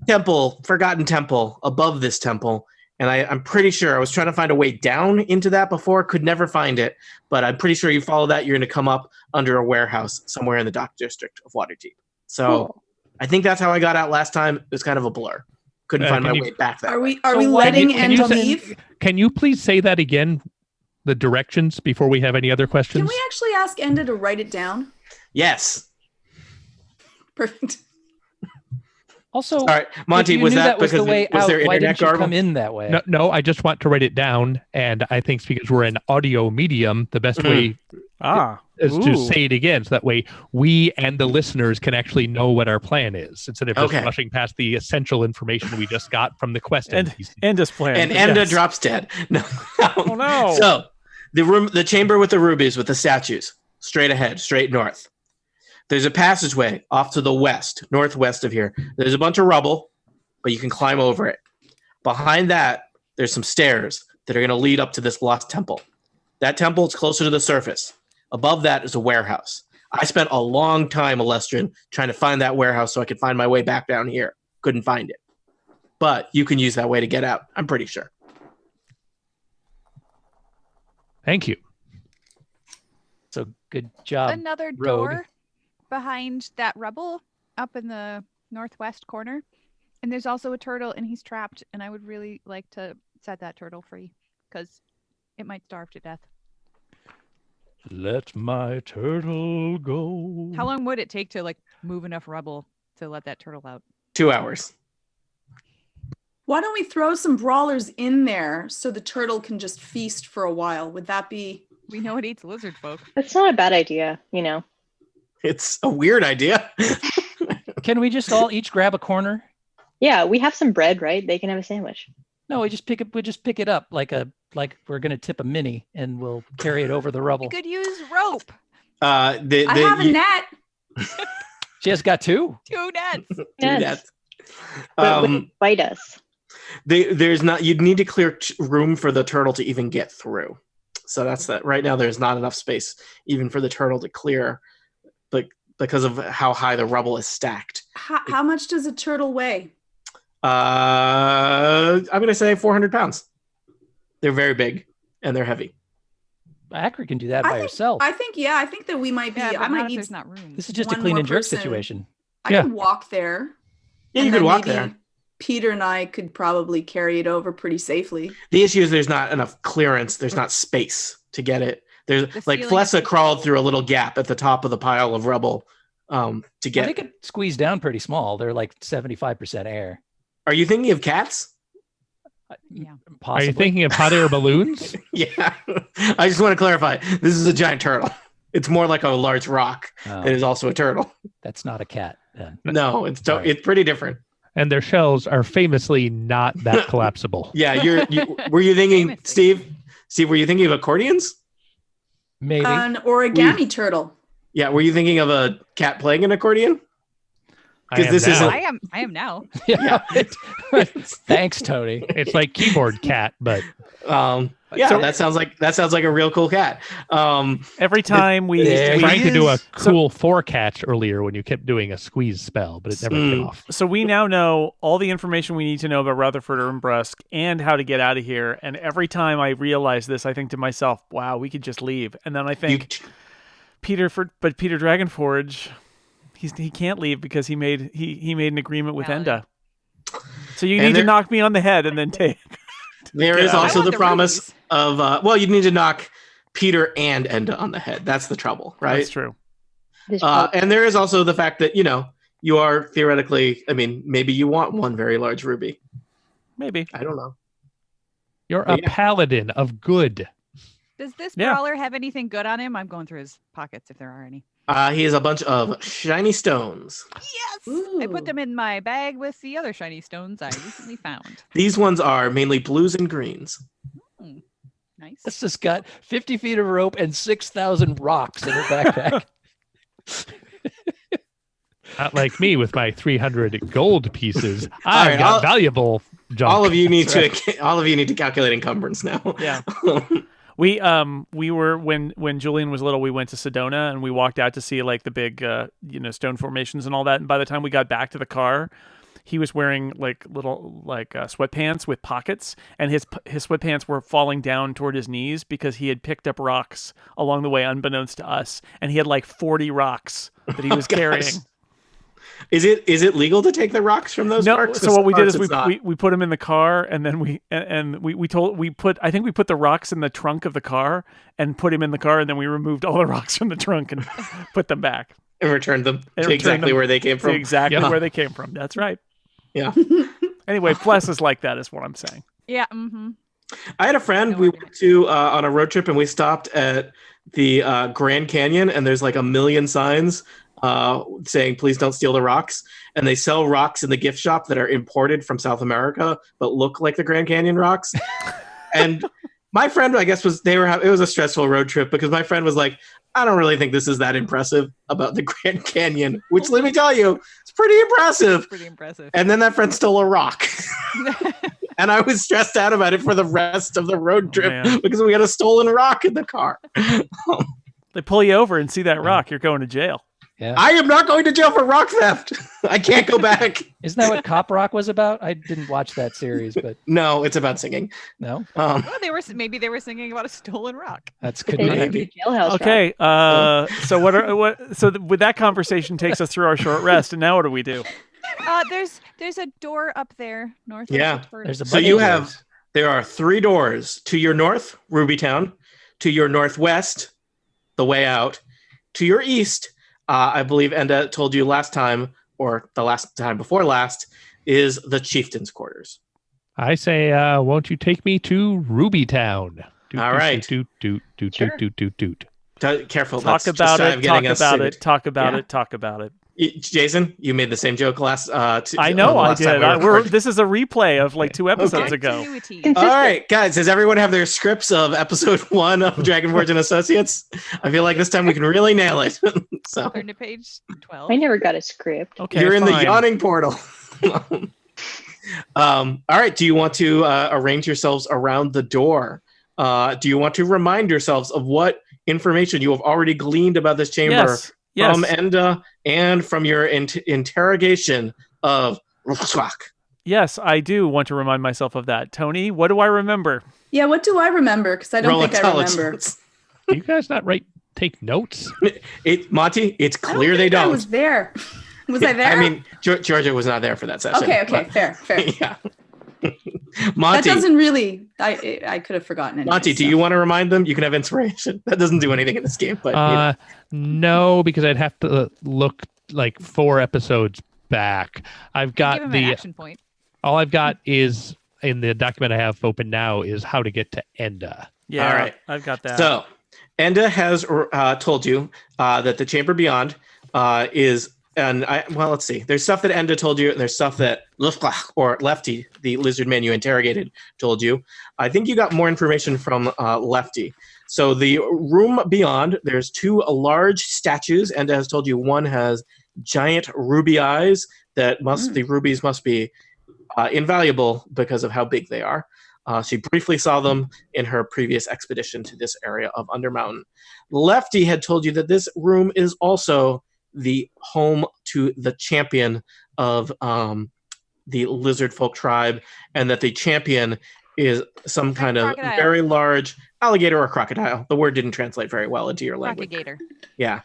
temple, forgotten temple above this temple. And I'm pretty sure I was trying to find a way down into that before, could never find it. But I'm pretty sure you follow that, you're going to come up under a warehouse somewhere in the dock district of Waterdeep. So Cool. I think that's how I got out last time. It was kind of a blur. Couldn't find my way back that way. Are we letting Enda leave? Can you please say that again, the directions, before we have any other questions? Can we actually ask Enda to write it down? Yes. Perfect. Also, all right, Monty, if you was knew that was because the way was out, there why internet didn't you garble? come in that way? No, I just want to write it down, and I think because we're an audio medium, the best way is to say it again, so that way we and the listeners can actually know what our plan is, instead of just rushing past the essential information we just got from the quest. Enda's plan. And Enda drops dead. No. Oh no! So the chamber with the rubies with the statues, straight ahead, straight north. There's a passageway off to the west, northwest of here. There's a bunch of rubble, but you can climb over it. Behind that, there's some stairs that are going to lead up to this lost temple. That temple is closer to the surface. Above that is a warehouse. I spent a long time, Alestrin, trying to find that warehouse so I could find my way back down here. Couldn't find it. But you can use that way to get out, I'm pretty sure. Thank you. So good job. Another Rogue. door behind that rubble up in the northwest corner. And there's also a turtle, and he's trapped, and I would really like to set that turtle free because it might starve to death. Let my turtle go. How long would it take to like move enough rubble to let that turtle out? 2 hours. Why don't we throw some brawlers in there so the turtle can just feast for a while? Would that be? We know it eats lizard folk. That's not a bad idea, It's a weird idea. Can we just all each grab a corner? Yeah, we have some bread, right? They can have a sandwich. No, we just pick it up like we're gonna tip a mini, and we'll carry it over the rubble. You could use rope. I have a net. She has got 2. 2 nets. Two nets. But wouldn't bite us. There's not. You'd need to clear room for the turtle to even get through. So that's that. Right now, there's not enough space even for the turtle to clear, because of how high the rubble is stacked. How much does a turtle weigh? I'm gonna say 400 pounds. They're very big and they're heavy. Akri can do that by herself. I think that we might be. Yeah, I might need. there's not room. This is just a clean and jerk situation. I can walk there. Yeah, you could walk there. Peter and I could probably carry it over pretty safely. The issue is there's not enough clearance. There's not space to get it. There's like Flessa crawled through a little gap at the top of the pile of rubble to get. They could squeeze down pretty small. They're like 75% air. Are you thinking of cats? Yeah. Are Possibly. you thinking of hot air balloons? Yeah. I just want to clarify. This is a giant turtle. It's more like a large rock. It is also a turtle. That's not a cat. Then. No, it's pretty different. And their shells are famously not that collapsible. Yeah, were you thinking, Steve? Steve, were you thinking of accordions? Maybe an origami turtle. Yeah, were you thinking of a cat playing an accordion? Because this is I am now. Yeah. Thanks, Tony. It's like keyboard cat, but that sounds like a real cool cat. Every time we tried to do a cool 4-catch earlier when you kept doing a squeeze spell, but it never came off. So we now know all the information we need to know about Rutherford and Brusk and how to get out of here. And every time I realize this, I think to myself, "Wow, we could just leave." And then I think Peter Dragonforge. He can't leave because he made an agreement with Enda. So you need to knock me on the head and then take. There is also the promise of you need to knock Peter and Enda on the head. That's the trouble, right? That's true. And there is also the fact that you are theoretically. I mean, maybe you want one very large ruby. Maybe, I don't know. You're a paladin of good. Does this brawler have anything good on him? I'm going through his pockets if there are any. He has a bunch of shiny stones. Yes! Ooh. I put them in my bag with the other shiny stones I recently found. These ones are mainly blues and greens. Nice. This has got 50 feet of rope and 6,000 rocks in her backpack. Not like me with my 300 gold pieces. I've got valuable junk. All of you need to calculate encumbrance now. Yeah. We were when Julian was little, we went to Sedona and we walked out to see like the big stone formations and all that. And by the time we got back to the car, he was wearing like little sweatpants with pockets, and his sweatpants were falling down toward his knees because he had picked up rocks along the way, unbeknownst to us, and he had like 40 rocks that he was carrying. Is it legal to take the rocks from those parks? So what we did is we put them in the car, and then we put the rocks in the trunk of the car and put him in the car, and then we removed all the rocks from the trunk and put them back and returned them to exactly where they came from. Exactly where they came from. That's right. Yeah. Anyway, Bless is like that, is what I'm saying. Yeah. Mm-hmm. I had a friend we went to on a road trip, and we stopped at the Grand Canyon, and there's like a million signs saying please don't steal the rocks, and they sell rocks in the gift shop that are imported from South America but look like the Grand Canyon rocks. And my friend, I guess, it was a stressful road trip because my friend was like, I don't really think this is that impressive about the Grand Canyon, which let me tell you, it's pretty impressive. Pretty impressive. And then that friend stole a rock. And I was stressed out about it for the rest of the road trip because we had a stolen rock in the car. They pull you over and see that rock, you're going to jail. Yeah. I am not going to jail for rock theft. I can't go back. Isn't that what Cop Rock was about? I didn't watch that series, but no, it's about singing. No. Well, maybe they were singing about a stolen rock. That's good. Okay. So with that conversation takes us through our short rest, and now what do we do? There's a door up there north. Yeah. There's a So there are 3 doors to your north, Ruby Town, to your northwest, the way out, to your east. I believe Enda told you last time, or the last time before last, is the chieftain's quarters. I say, won't you take me to Ruby Town? All right. Doot. Careful. Talk about it. Talk about it. Jason, you made the same joke last. I know I did. This is a replay of like 2 episodes ago. All right, guys. Does everyone have their scripts of episode 1 of Dragonforge and Associates? I feel like this time we can really nail it. So turn to page 12. I never got a script. Okay, you're in the yawning portal. All right. Do you want to arrange yourselves around the door? Do you want to remind yourselves of what information you have already gleaned about this chamber from Enda and from your interrogation of Rushwak? Yes, I do want to remind myself of that. Tony, what do I remember? Yeah, what do I remember? Because I don't think I remember. Do you guys not take notes? Monty, it's clear they don't. I was there. Was I there? I mean, Georgia was not there for that session. Okay, fair. Yeah. Monty, that doesn't really. I could have forgotten it. Monty, do you want to remind them? You can have inspiration. That doesn't do anything in this game, but no, because I'd have to look like 4 episodes back. I've got the action point. All I've got is in the document I have open now is how to get to Enda. Yeah, all right, I've got that. So Enda has told you that the chamber beyond is. And let's see. There's stuff that Enda told you, and there's stuff that Lefty, the lizard man you interrogated, told you. I think you got more information from Lefty. So the room beyond, there's 2 large statues. Enda has told you one has giant ruby eyes that the rubies must be invaluable because of how big they are. She briefly saw them in her previous expedition to this area of Undermountain. Lefty had told you that this room is also the home to the champion of the lizard folk tribe, and that the champion is some kind of very large alligator or crocodile. The word didn't translate very well into your language. Crocagator. Yeah.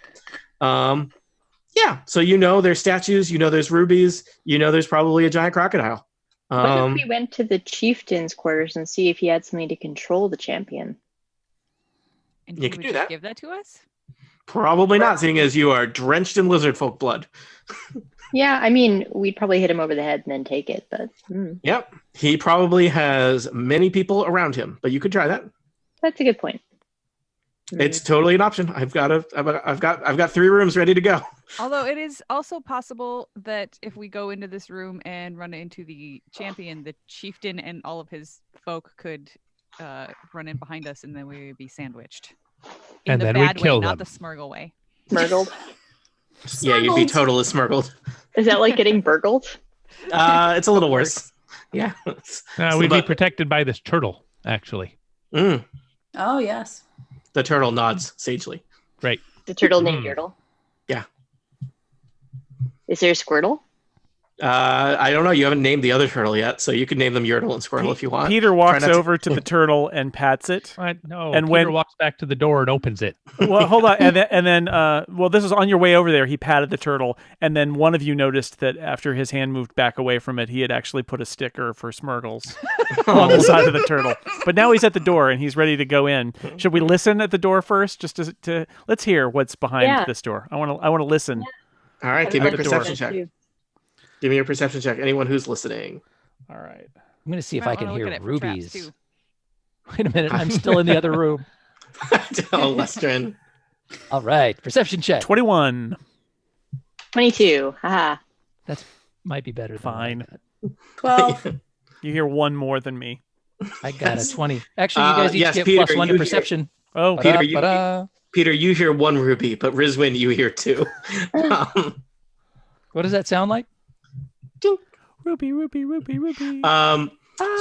So there's statues, there's rubies, there's probably a giant crocodile. What if we went to the chieftain's quarters and see if he had something to control the champion? And you could do that. Give that to us? Probably not, seeing as you are drenched in lizard folk blood. Yeah, I mean, we'd probably hit him over the head and then take it, but Yep. He probably has many people around him, but you could try that. That's a good point. It's totally an option. I've got 3 rooms ready to go. Although it is also possible that if we go into this room and run into the champion, the chieftain and all of his folk could run in behind us, and then we would be sandwiched. And then we'd kill them. Not the smurgle way. Smurgled? Yeah, you'd be totally smurgled. Is that like getting burgled? It's a little worse. Yeah. We'd be protected by this turtle, actually. Mm. Oh, yes. The turtle nods sagely. Right. The turtle named Yertle? Yeah. Is there a Squirtle? I don't know. You haven't named the other turtle yet, so you could name them Yertle and Squirtle if you want. Peter walks over to the turtle and pats it. No, and Peter walks back to the door and opens it. Well, hold on. And then, this is on your way over there. He patted the turtle, and then one of you noticed that after his hand moved back away from it, he had actually put a sticker for Smurgles on the side of the turtle. But now he's at the door, and he's ready to go in. Should we listen at the door first? Just to let's hear what's behind this door. I want to listen. Yeah. All right, give me a perception check. Give me your perception check. Anyone who's listening. All right. I'm going to see if I can hear rubies. Wait a minute. I'm still in the other room. Oh, Lestrin. All right. Perception check. 21. 22. Haha. That might be better. Fine. 12. You hear 1 more than me. I got a 20. Actually, you guys each get Peter, +1 to perception. Oh, Peter, you hear 1 ruby, but Rizwin, you hear 2. What does that sound like? Ruby.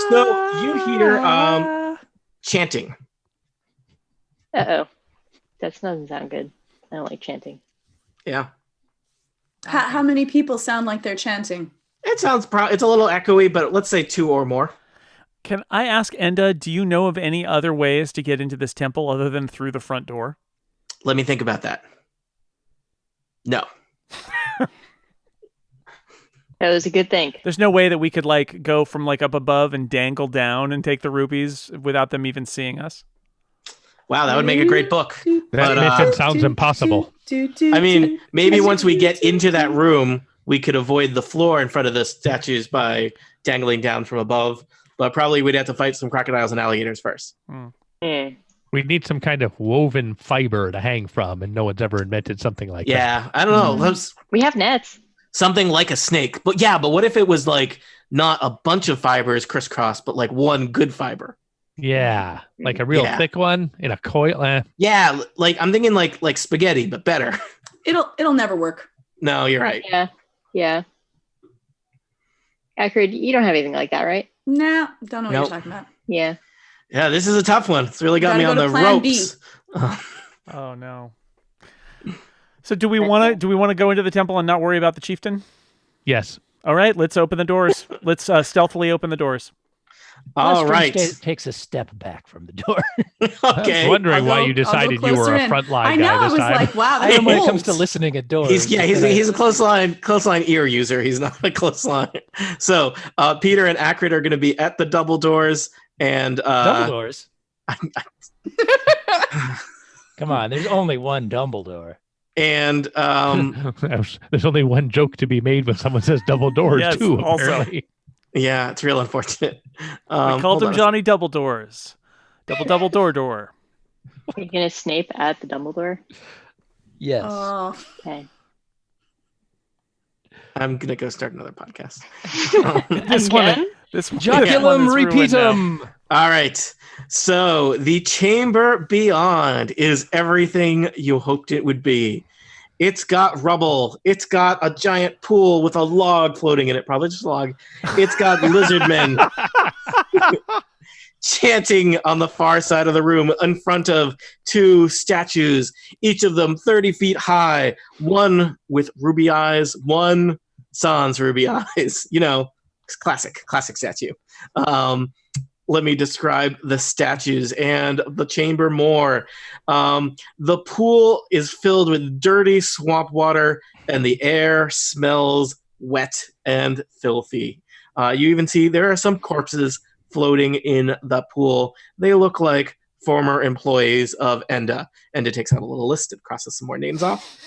So you hear chanting. Uh-oh. That doesn't sound good. I don't like chanting. Yeah. How many people sound like they're chanting? It sounds it's a little echoey, but let's say 2 or more. Can I ask Enda, do you know of any other ways to get into this temple other than through the front door? Let me think about that. No. That was a good thing. There's no way that we could like go from like up above and dangle down and take the rupees without them even seeing us. Wow, that would make a great book. That mission sounds impossible. I mean, maybe once we get into that room, we could avoid the floor in front of the statues by dangling down from above. But probably we'd have to fight some crocodiles and alligators first. We need some kind of woven fiber to hang from, and no one's ever invented something like that. Yeah, I don't know. We have nets. Something like a snake. But yeah, but what if it was like not a bunch of fibers crisscrossed, but like one good fiber? Yeah, like a real thick one in a coil. Yeah, like I'm thinking like spaghetti, but better. It'll never work. No, you're right. Yeah. Acrid, you don't have anything like that, right? Nah, don't know what you're talking about. Yeah. Yeah, this is a tough one. It's really got me on the ropes. Oh no. So do we want to go into the temple and not worry about the chieftain? Yes. All right, let's open the doors. Let's stealthily open the doors. All right. Takes a step back from the door. Okay. I was wondering why you decided you were a frontline guy. I know. I was time. like, wow. I am when it comes to listening at doors. He's a close line ear user. He's not a close line. So Peter and Acrid are going to be at the double doors and double doors. Come on, there's only one Dumbledore. And there's only one joke to be made when someone says double doors too. Also. Apparently. Yeah, it's real unfortunate. We called him Johnny Double Doors. Double door. Are you gonna Snape at the Dumbledore? Yes. Okay. I'm gonna go start another podcast. This one. Joculum repeatum. All right. So the chamber beyond is everything you hoped it would be. It's got rubble. It's got a giant pool with a log floating in it. Probably just a log. It's got lizard men chanting on the far side of the room in front of two statues, each of them 30 feet high, one with ruby eyes, one sans ruby eyes. You know, classic statue. Let me describe the statues and the chamber more. The pool is filled with dirty swamp water, and the air smells wet and filthy. You even see there are some corpses floating in the pool. They look like former employees of Enda. Enda takes out a little list and crosses some more names off.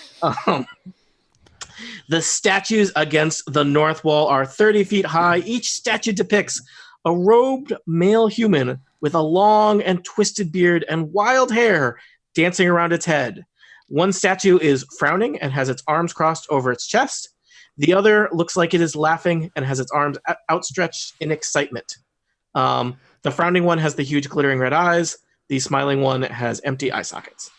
The statues against the north wall are 30 feet high. Each statue depicts a robed male human with a long and twisted beard and wild hair dancing around its head. One statue is frowning and has its arms crossed over its chest. The other looks like it is laughing and has its arms outstretched in excitement. The frowning one has the huge glittering red eyes. The smiling one has empty eye sockets.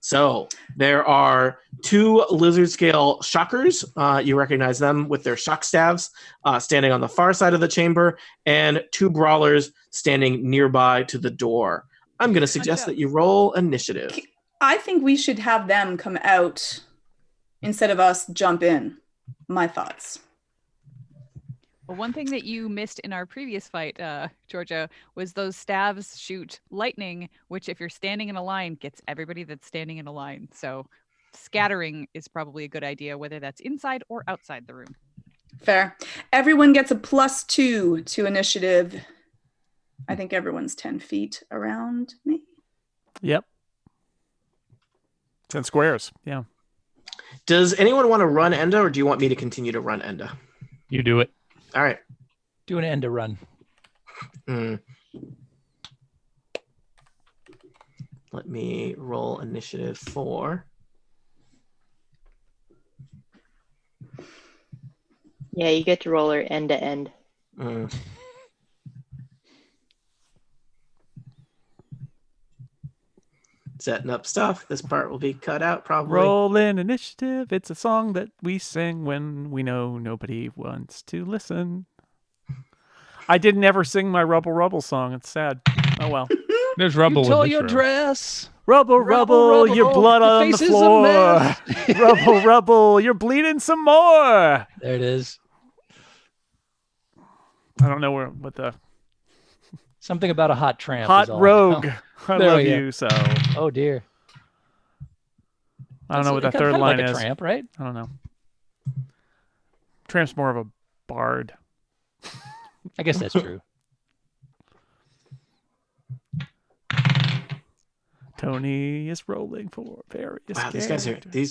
So there are two lizard scale shockers. You recognize them with their shock staves standing on the far side of the chamber, and two brawlers standing nearby to the door. I'm going to suggest that you roll initiative. I think we should have them come out instead of us jump in. My thoughts. Well, one thing that you missed in our previous fight, Georgia, was those staves shoot lightning, which if you're standing in a line, gets everybody that's standing in a line. So scattering is probably a good idea, whether that's inside or outside the room. Fair. Everyone gets a +2 to initiative. I think everyone's 10 feet around me. Yep. 10 squares. Yeah. Does anyone want to run Enda, or do you want me to continue to run Enda? You do it. All right. Do an end to run. Let me roll initiative 4. Yeah, you get to roll her end to end. Setting up stuff. This part will be cut out probably. Rolling initiative. It's a song that we sing when we know nobody wants to listen. I didn't ever sing my Rubble Rubble song. It's sad. Oh well. There's rubble You tore in this your room. dress. Rubble, rubble, your blood Your on the face is a floor. mess. Rubble, rubble, you're bleeding some more. There it is. I don't know what the Something about a hot tramp. hot is all. rogue. I There love we go. you so. Oh dear. I don't know what that Kind of third line like is. a tramp, right? I don't know. Tramp's more of a bard. I guess that's true. Tony is rolling for various. Wow, these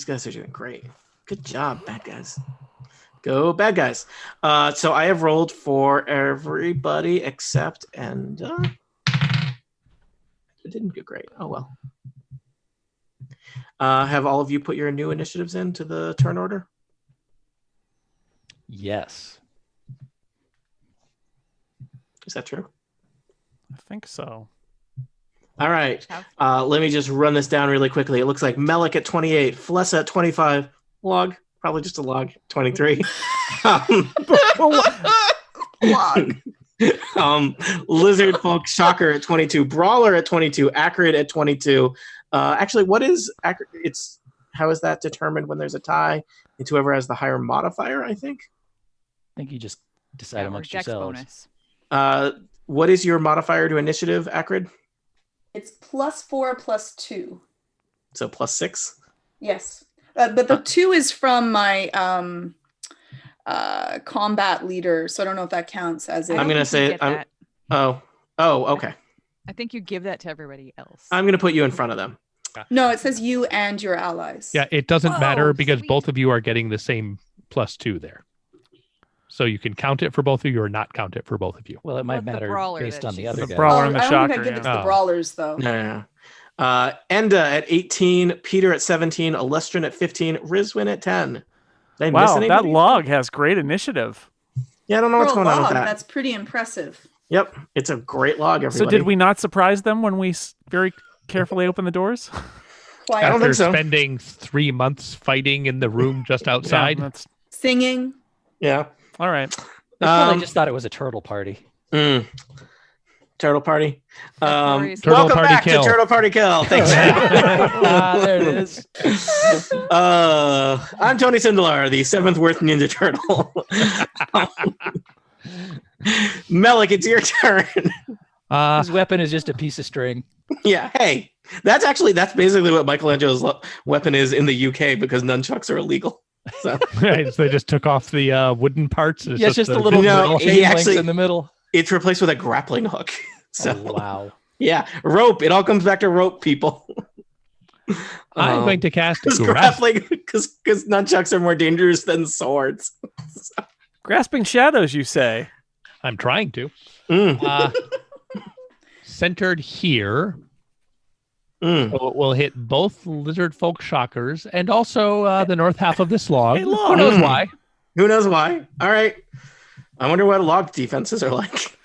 guys are doing great. Good job, bad guys. Go bad guys. So I have rolled for everybody except Enda. It didn't do great. Oh well. Have all of you put your new initiatives into the turn order? Yes. Is that true? I think so. All right. Let me just run this down really quickly. It looks like Melik at 28, Flessa at 25, Log, probably just a log, 23. Log. Lizard Folk Shocker at 22, Brawler at 22, Acrid at 22. Actually, what is Acrid? How is that determined when there's a tie? It's whoever has the higher modifier, I think. I think you just decide amongst yourselves. Bonus. What is your modifier to initiative, Acrid? It's +4 +2. So +6? Yes. But the 2 is from my combat leader, so I don't know if that counts as I'm going to say it. Oh, okay. I think you give that to everybody else. I'm going to put you in front of them. No, it says you and your allies. Yeah, it doesn't matter because both of you are getting the same +2 there. So you can count it for both of you or not count it for both of you. Well, it might matter based on the other guy. Brawler and the I don't shocker. think I give it to the brawlers, though. No. Enda at 18, Peter at 17, Alestrin at 15, Rizwin at 10. Wow, that log has great initiative. Yeah, I don't know what's going on with that. That's pretty impressive. Yep, it's a great log, everybody. So did we not surprise them when we very carefully opened the doors? I don't think so. Spending 3 months fighting in the room just outside. Singing. Yeah. All right. I just thought it was a turtle party. Turtle party. Turtle welcome party back kill. to Turtle Party Kill. Thanks. There it is. I'm Tony Sindelar, the 7th worst Ninja Turtle. Melik, it's your turn. His weapon is just a piece of string. Yeah, hey. That's basically what Michelangelo's weapon is in the UK because nunchucks are illegal. So, right, so they just took off the wooden parts. It's just a little links in the middle. It's replaced with a grappling hook. So, wow. Yeah, rope. It all comes back to rope, people. I'm going to cast grappling because nunchucks are more dangerous than swords. So. Grasping shadows, you say? I'm trying to. Centered here. So it will hit both lizard folk shockers and also the north half of this log. Hey, log. Who knows why? Who knows why? All right. I wonder what log defenses are like.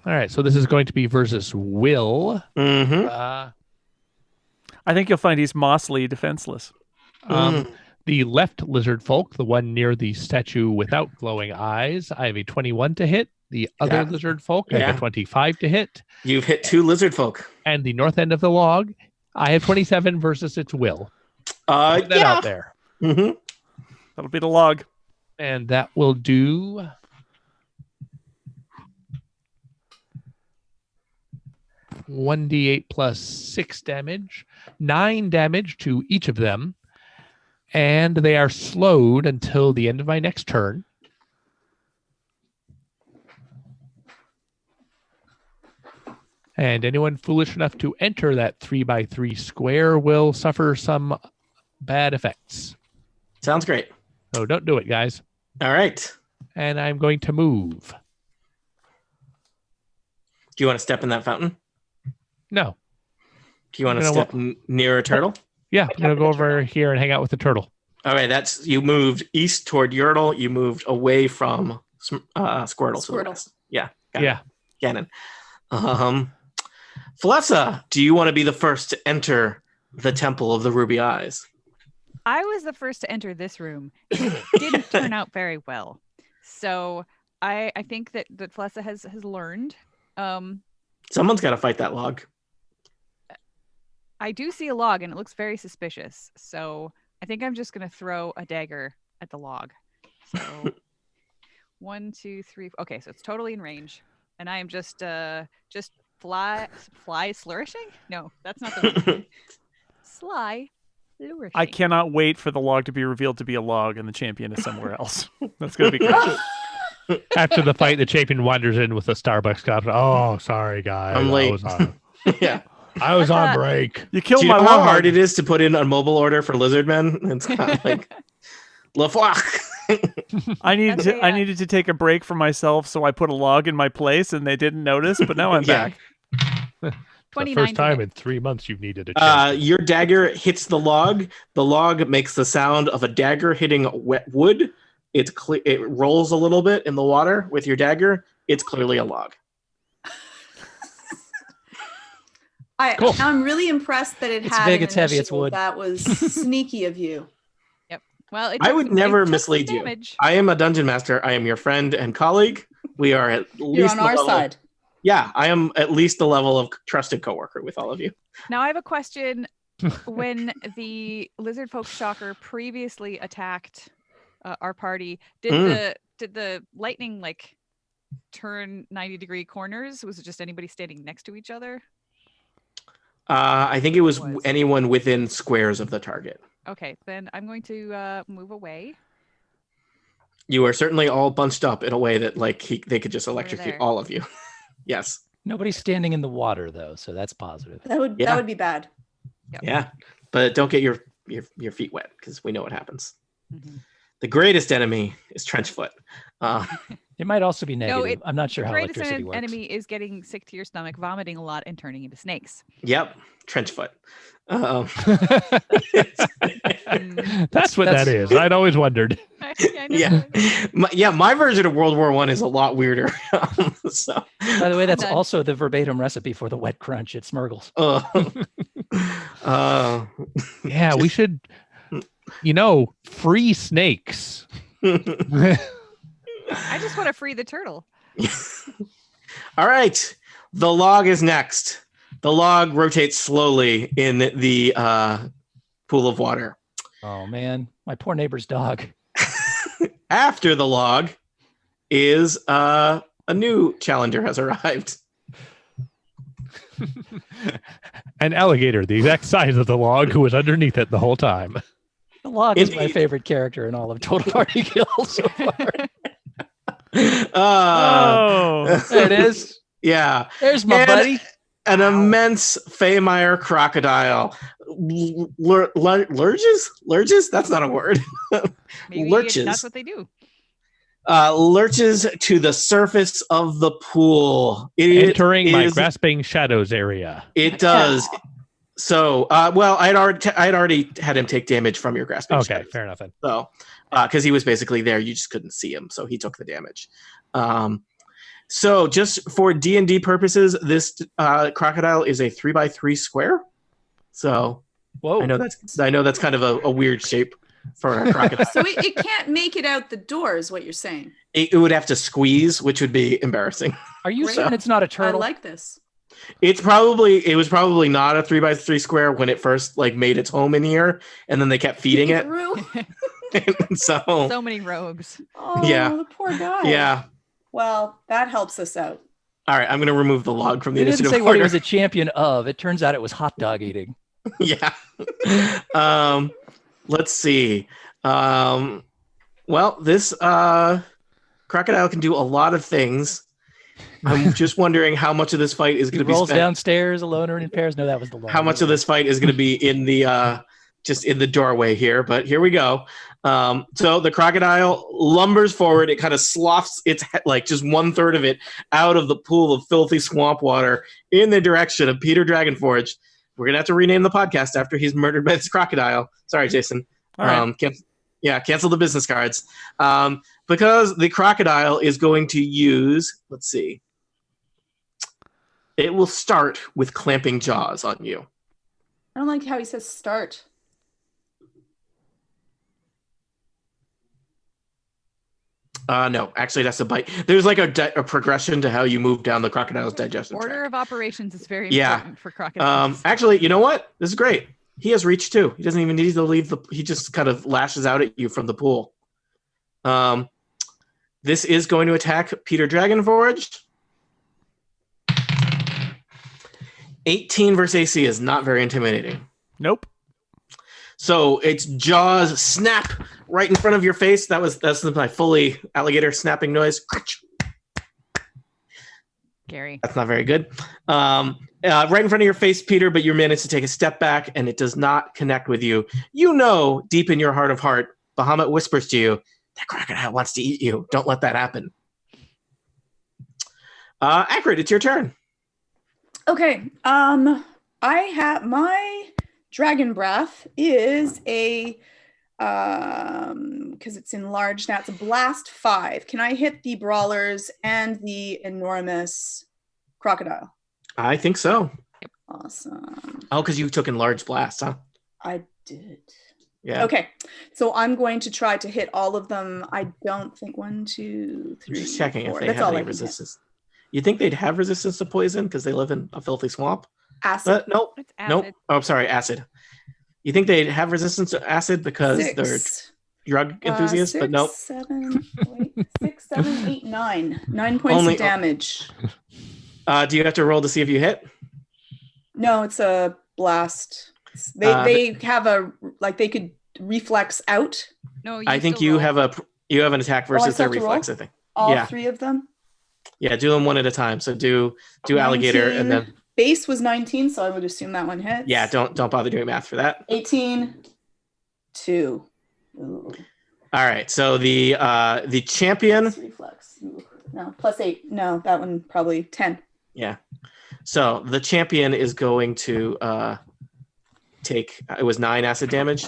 All right. So this is going to be versus Will. Mm-hmm. I think you'll find he's mossly defenseless. The left lizard folk, the one near the statue without glowing eyes, I have a 21 to hit. The other lizard folk, I have a 25 to hit. You've hit 2 lizard folk. And the north end of the log, I have 27 versus its Will. Put that out there. Mm-hmm. That'll be the log. And that will do 1d8 plus 6 damage, 9 damage to each of them. And they are slowed until the end of my next turn. And anyone foolish enough to enter that 3x3 square will suffer some bad effects. Sounds great. So don't do it, guys. All right. And I'm going to move. Do you want to step in that fountain? No. Do you want to step near a turtle? Yeah, I'm going to go over here and hang out with the turtle. All right, you moved east toward Yertle. You moved away from Squirtle. Yeah. Ganon. Flessa, do you want to be the first to enter the Temple of the Ruby Eyes? I was the first to enter this room. It didn't turn out very well. So I think that Flessa has learned. Someone's got to fight that log. I do see a log, and it looks very suspicious. So I think I'm just going to throw a dagger at the log. So 1, 2, 3. Okay, so it's totally in range, and I am just fly flourishing. No, that's not the one. Sly flourishing. I cannot wait for the log to be revealed to be a log and the champion is somewhere else. That's going to be great. After the fight, the champion wanders in with a Starbucks cup. Oh, sorry, guys. I'm late. Yeah. I was on break. You killed Do my you know how log. hard it is to put in a mobile order for Lizardmen? It's kind of like LaFlock. I needed to take a break for myself, so I put a log in my place, and they didn't notice. But now I'm back. The first time in 3 months you've needed a champion. Your dagger hits the log. The log makes the sound of a dagger hitting wet wood. It rolls a little bit in the water with your dagger. It's clearly a log. Cool. I'm really impressed that it's big, it's heavy, it's wood. That was sneaky of you. Yep. Well, I would never mislead you. I am a dungeon master. I am your friend and colleague. We are at least You're on our side. Yeah, I am at least the level of trusted coworker with all of you. Now I have a question. When the lizard folk shocker previously attacked our party, did the lightning like turn 90-degree corners? Was it just anybody standing next to each other? I think it was anyone within squares of the target. Okay, then I'm going to move away. You are certainly all bunched up in a way that they could just electrocute all of you. Yes. Nobody's standing in the water though, so that's positive. That would be bad. Yep. Yeah, but don't get your feet wet because we know what happens. Mm-hmm. The greatest enemy is Trenchfoot. It might also be negative. I'm not sure how electricity works. The greatest enemy is getting sick to your stomach, vomiting a lot, and turning into snakes. Yep, Trenchfoot. That's what that is. I'd always wondered. My version of World War I is a lot weirder. So. By the way, that's also the verbatim recipe for the wet crunch at Smurgles. Yeah, we should, free snakes. I just want to free the turtle. All right. The log is next. The log rotates slowly in the pool of water. Oh, man. My poor neighbor's dog. After the log is a new challenger has arrived. An alligator, the exact size of the log, who was underneath it the whole time. The log is my favorite character in all of Total Party Kill so far. There it is. Yeah. There's my buddy. An immense Faemire crocodile. Lurches? That's not a word. Maybe lurches. That's what they do. Lurches to the surface of the pool. Entering my grasping shadows area. It does. So, I'd already had him take damage from your grasping. Okay, fair enough. Then. So, because he was basically there, you just couldn't see him, so he took the damage. So, just for D&D purposes, this crocodile is a 3x3 square. So, whoa! I know that's kind of a weird shape for a crocodile. So it can't make it out the door, is what you're saying? It would have to squeeze, which would be embarrassing. Are you saying it's not a turtle? I like this. It was probably not a 3x3 square when it first made its home in here, and then they kept feeding it. So many rogues. Oh, yeah, the poor guy. Yeah. Well, that helps us out. All right, I'm going to remove the log from the initiative didn't say order. what he was a champion of. It turns out it was hot dog eating. Yeah. Let's see. This crocodile can do a lot of things. I'm just wondering how much of this fight is going to be rolls spent downstairs alone or in pairs. No, that was the log. How much of this fight is going to be in the just in the doorway here? But here we go. So the crocodile lumbers forward. It kind of sloughs its head, just 1/3 of it out of the pool of filthy swamp water in the direction of Peter Dragonforge. We're gonna have to rename the podcast after he's murdered by this crocodile. Sorry, Jason. All right. Cancel the business cards. Because the crocodile is going to use. Let's see. It will start with clamping jaws on you. I don't like how he says start. No, actually, that's a bite. There's a progression to how you move down the crocodile's digestion Order tract. of operations is very important for crocodiles. Actually, you know what? This is great. He has reach too. He doesn't even need to leave he just kind of lashes out at you from the pool. This is going to attack Peter Dragonforge. 18 versus AC is not very intimidating. Nope. So its jaws snap right in front of your face. That's my fully alligator snapping noise. Gary. That's not very good. Right in front of your face, Peter, but you manage to take a step back and it does not connect with you. You know, deep in your heart of heart, Bahamut whispers to you, that crocodile wants to eat you. Don't let that happen. Acrid, it's your turn. Okay. I have my dragon breath is a because it's enlarged now. It's a blast 5. Can I hit the brawlers and the enormous crocodile? I think so. Awesome. Oh, because you took enlarged blast, huh? I did. Yeah. Okay. So I'm going to try to hit all of them. I don't think 1, 2, 3. Just checking 4. if they That's have all any resistance. You think they'd have resistance to poison because they live in a filthy swamp? Acid. Nope. It's acid. Nope. Oh, I'm sorry, acid. You think they'd have resistance to acid because 6. they're drug enthusiasts? 6, but nope. 7, 6, 7, 8, 9. 9 points of damage. Do you have to roll to see if you hit? No, it's a blast. They have a they could reflex out. No, I think you have an attack versus their reflex. I think all 3 of them. Yeah, do them one at a time. So do 19, alligator and then base was 19, so I would assume that one hits. Yeah, don't bother doing math for that. 18, 2. Ooh. All right, so the champion reflex. Ooh. No, plus 8. No, that one probably 10. Yeah. So the champion is going to take. It was 9 acid damage.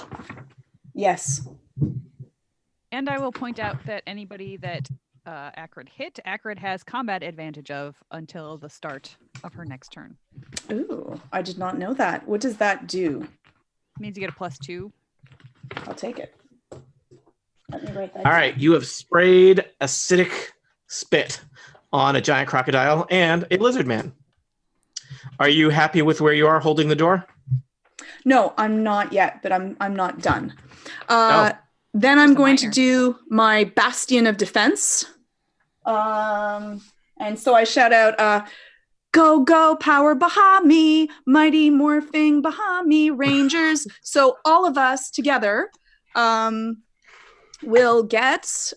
Yes. And I will point out that anybody that Acrid hit, Acrid has combat advantage of until the start of her next turn. Ooh, I did not know that. What does that do? It means you get a +2. I'll take it. Let me write that All down. right, you have sprayed acidic spit on a giant crocodile and a lizard man. Are you happy with where you are holding the door? No, I'm not yet, but I'm not done. Then I'm going to do my Bastion of Defense. And so I shout out, go, go, power Bahami, mighty morphing Bahami Rangers. So all of us together will get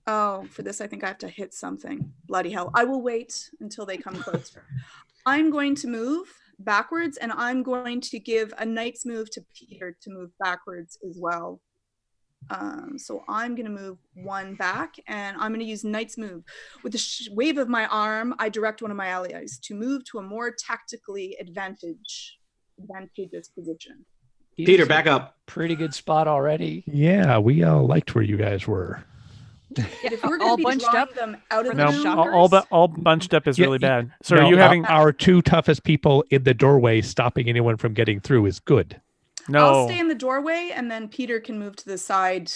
for this, I think I have to hit something. Bloody hell. I will wait until they come closer. I'm going to move backwards, and I'm going to give a knight's move to Peter to move backwards as well. So I'm going to move 1 back, and I'm going to use knight's move. With a wave of my arm, I direct one of my allies to move to a more tactically advantageous position. Peter, back up. Pretty good spot already. Yeah, we all liked where you guys were. If we're going to be bunched drawing up them out of No, the all bunched up is really bad. So no, are you having our 2 toughest people in the doorway stopping anyone from getting through is good. no? I'll stay in the doorway, and then Peter can move to the side,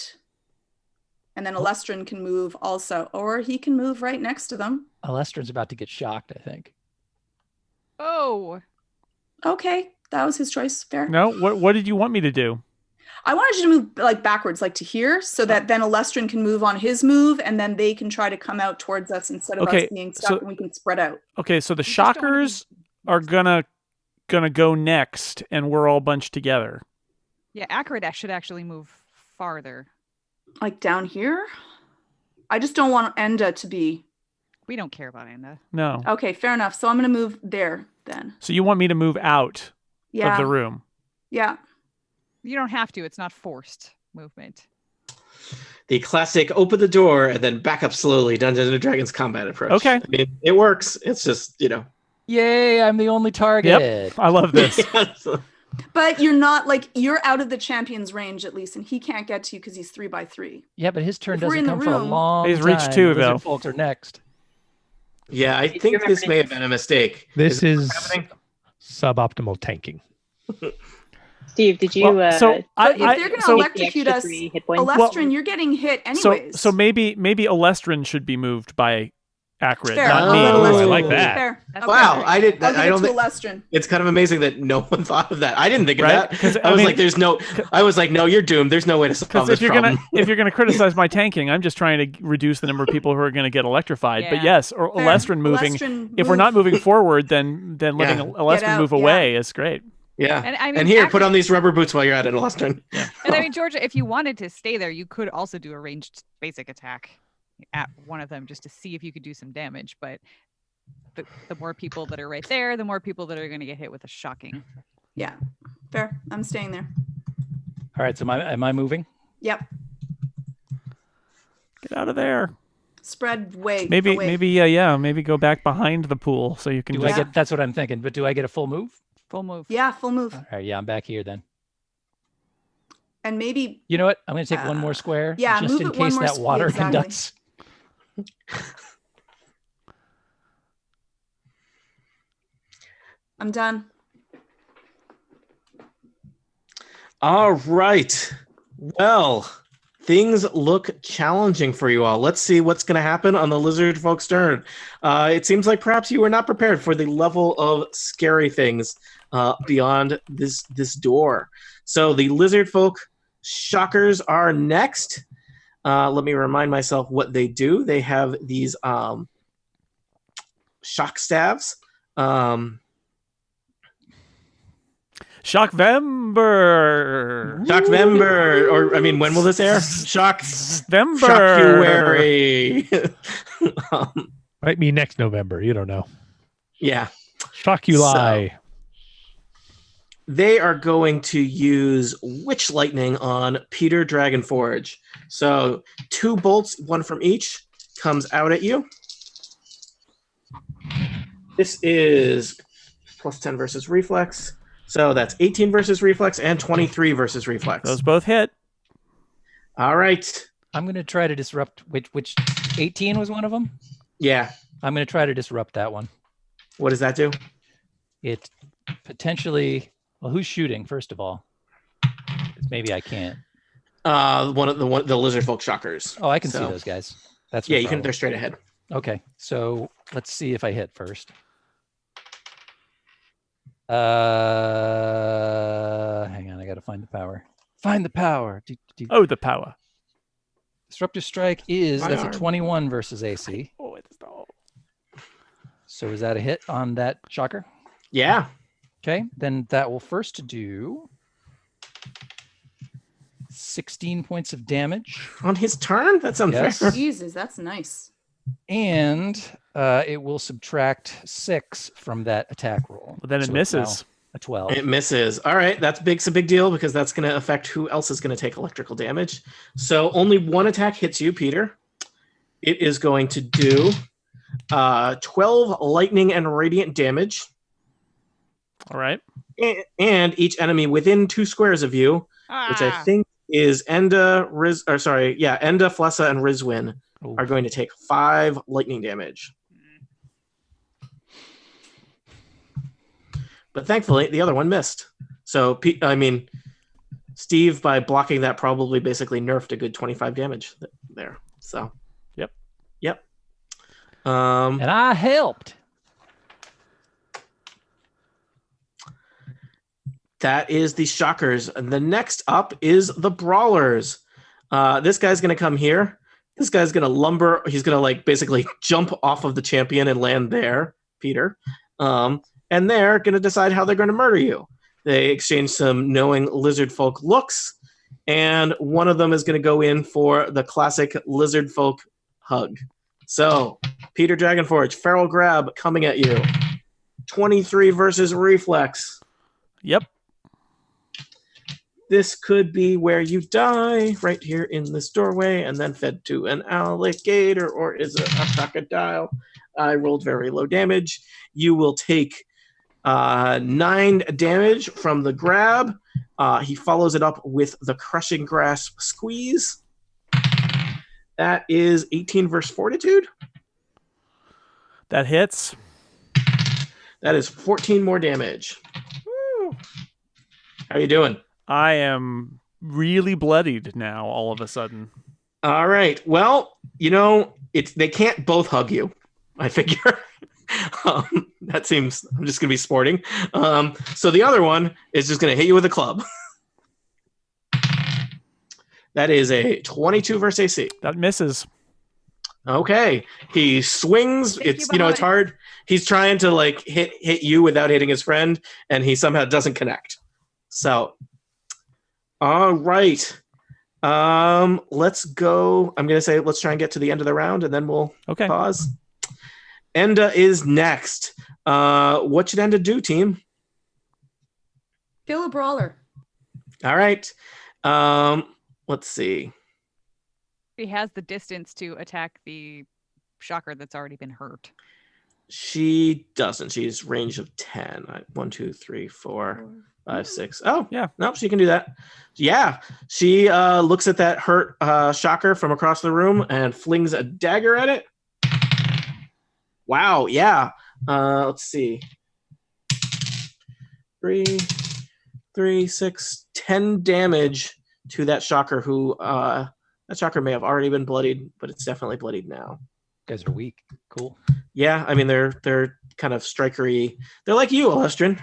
and then Alestrin can move also, or he can move right next to them. Alestrin's about to get shocked, I think. Oh. Okay, that was his choice. Fair. No, what did you want me to do? I wanted you to move backwards, to here, so that then Alestrin can move on his move, and then they can try to come out towards us instead of us being stuck, and we can spread out. Okay, so the shockers are gonna go next, and we're all bunched together. Yeah, Acrid should actually move farther. Like down here? I just don't want Enda to be... We don't care about Enda. No. Okay, fair enough. So I'm going to move there then. So you want me to move out of the room? Yeah. You don't have to. It's not forced movement. The classic open the door and then back up slowly Dungeons and Dragons combat approach. Okay. I mean, it works. It's just, Yay, I'm the only target. Yep, I love this. But you're not you're out of the champion's range at least, and he can't get to you because he's 3x3. Yeah, but his turn doesn't come for a long time. He's reached 2 though. Lizard folks are next. Yeah, I think this may have been a mistake. This is suboptimal tanking. Steve, did you? If they're going to electrocute us, Alestrin, you're getting hit anyways. So maybe Alestrin should be moved by Acrid, Fair. not me. I like that. Fair. Wow, I didn't. I'll give I don't it to think Alestrin. it's kind of amazing that no one thought of that. I didn't think of Right? that. 'Cause, I was like, no, you're doomed. There's no way to solve this problem. If you're gonna criticize my tanking, I'm just trying to reduce the number of people who are gonna get electrified. Yeah. But yes, or Alestrin moving. If we're not moving forward, then letting Alestrin move away is great. Yeah. And I mean, and here, put on these rubber boots while you're at it. Last turn. Yeah. And I mean, Georgia, if you wanted to stay there, you could also do a ranged basic attack at one of them just to see if you could do some damage. But the more people that are right there, the more people that are going to get hit with a shocking. Yeah, fair. I'm staying there. All right. So am I moving? Yep. Get out of there. Spread way. Maybe away. maybe go back behind the pool so you can. Do I get? That's what I'm thinking. But do I get a full move? Full move. Yeah, full move. All right. Yeah, I'm back here then. And maybe. You know what? I'm going to take one more square. Yeah, just move in it one case more that water exactly. conducts. I'm done. All right. Well, things look challenging for you all. Let's see what's going to happen on the lizard folk's turn. It seems like perhaps you were not prepared for the level of scary things beyond this door. So the lizard folk shockers are next. Let me remind myself what they do. They have these shock staves. Shockvember. Shockvember, or I mean, when will this air? Shockvember. Might be next November. You don't know. Yeah. Shockuli. So, they are going to use Witch Lightning on Peter Dragonforge. So 2 bolts, 1 from each, comes out at you. This is plus 10 versus reflex. So that's 18 versus reflex and 23 versus reflex. Those both hit. All right. I'm going to try to disrupt which 18 was one of them? Yeah. I'm going to try to disrupt that one. What does that do? It potentially, well, who's shooting first of all? Maybe I can't. The lizard folk shockers. Oh, I can see those guys. That's yeah, you can. They're straight ahead. Okay, so let's see if I hit first. Hang on, I got to find the power. Find the power. Oh, the power. Disruptive strike that's a 21 versus AC. Oh, it's not. So is that a hit on that shocker? Yeah. Okay, then that will first do 16 points of damage. On his turn? That's unfair. Yes. Jesus, that's nice. And it will subtract 6 from that attack roll. But then it misses. A 12. It misses. All right, that's a big deal because that's going to affect who else is going to take electrical damage. So only 1 attack hits you, Peter. It is going to do 12 lightning and radiant damage. All right. And each enemy within 2 squares of you, which I think is Enda, Flessa, and Rizwin, are going to take 5 lightning damage. But thankfully, the other one missed. So, Steve, by blocking that, probably basically nerfed a good 25 damage there. So, yep. And I helped. That is the shockers. And the next up is the brawlers. This guy's going to come here. This guy's going to lumber. He's going to basically jump off of the champion and land there, Peter. And they're going to decide how they're going to murder you. They exchange some knowing lizard folk looks. And one of them is going to go in for the classic lizard folk hug. So, Peter Dragonforge, feral grab coming at you. 23 versus reflex. Yep. This could be where you die, right here in this doorway, and then fed to an alligator, or is it a crocodile? I rolled very low damage. You will take 9 damage from the grab. He follows it up with the crushing grasp squeeze. That is 18 versus fortitude. That hits. That is 14 more damage. Woo. How are you doing? I am really bloodied now, all of a sudden. All right. Well, they can't both hug you, I figure. That seems, I'm just going to be sporting. So the other one is just going to hit you with a club. That is a 22 versus AC. That misses. Okay. He swings. It's hard. He's trying to like hit you without hitting his friend, and he somehow doesn't connect. So, all right. Let's go. I'm gonna say let's try and get to the end of the round, and then we'll pause. Enda is next. What should Enda do, team? Kill a brawler. All right. Let's see. He has the distance to attack the shocker that's already been hurt. She doesn't. She's range of 10. 1, 2, 3, 4, 5, 6. Oh, yeah. Nope, she can do that. Yeah. She looks at that hurt shocker from across the room and flings a dagger at it. Wow. Yeah. Let's see. 3, 6, 10 damage to that shocker who that shocker may have already been bloodied, but it's definitely bloodied now. You guys are weak. Cool. Yeah, I mean they're kind of strikery. They're like you, Alestrin.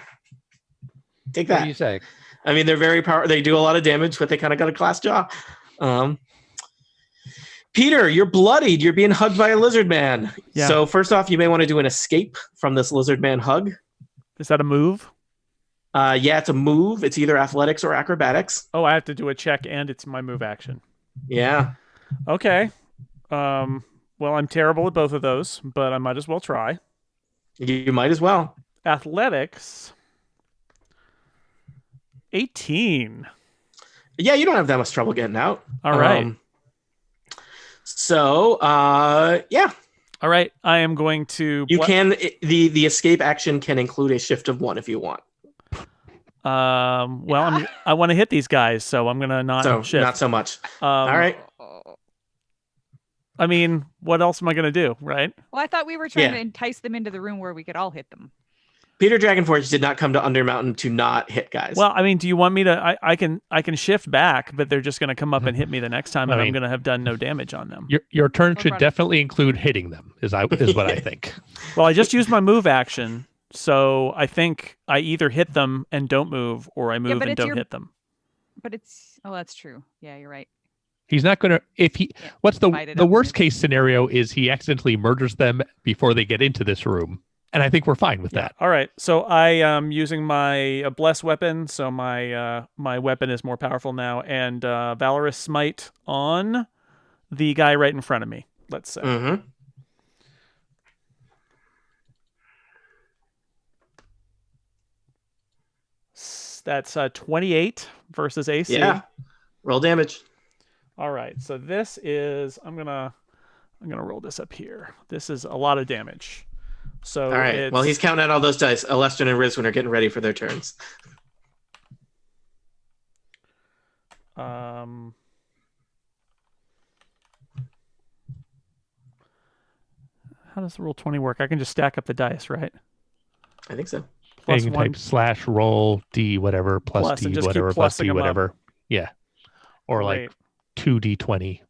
Take that. What do you say? I mean they're very powerful. They do a lot of damage, but they kind of got a glass jaw. Peter, you're bloodied. You're being hugged by a lizard man. Yeah. So first off, you may want to do an escape from this lizard man hug. Is that a move? Yeah, it's a move. It's either athletics or acrobatics. Oh, I have to do a check, and it's my move action. Yeah. Okay. Well, I'm terrible at both of those, but I might as well try. You might as well. Athletics. 18. Yeah, you don't have that much trouble getting out. All right. Yeah. All right. I am going to. You can. The escape action can include a shift of 1 if you want. Well, I want to hit these guys, so I'm gonna not shift. Not so much. All right. I mean, what else am I gonna do, right? Well, I thought we were trying to entice them into the room where we could all hit them. Peter Dragonforge did not come to Undermountain to not hit guys. Well, I mean, do you want me to? I can shift back, but they're just gonna come up and hit me the next time, and I'm gonna have done no damage on them. Your turn should definitely include hitting them. Is what I think. Well, I just used my move action. So I think I either hit them and don't move, or I move and don't hit them. But that's true. Yeah, you're right. He's not going to, what's the worst case scenario is he accidentally murders them before they get into this room. And I think we're fine with that. All right. So I am using my bless weapon. So my weapon is more powerful now. And Valorous Smite on the guy right in front of me, let's say. Mm-hmm. That's 28 versus AC. Yeah. Roll damage. All right. So this is I'm gonna roll this up here. This is a lot of damage. So all right. Well, he's counting out all those dice. Alestrin and Rizwin are getting ready for their turns. How does the roll 20 work? I can just stack up the dice, right? I think so. Plus you can type / roll D whatever plus D whatever plus D whatever. Yeah. Or like 2D20.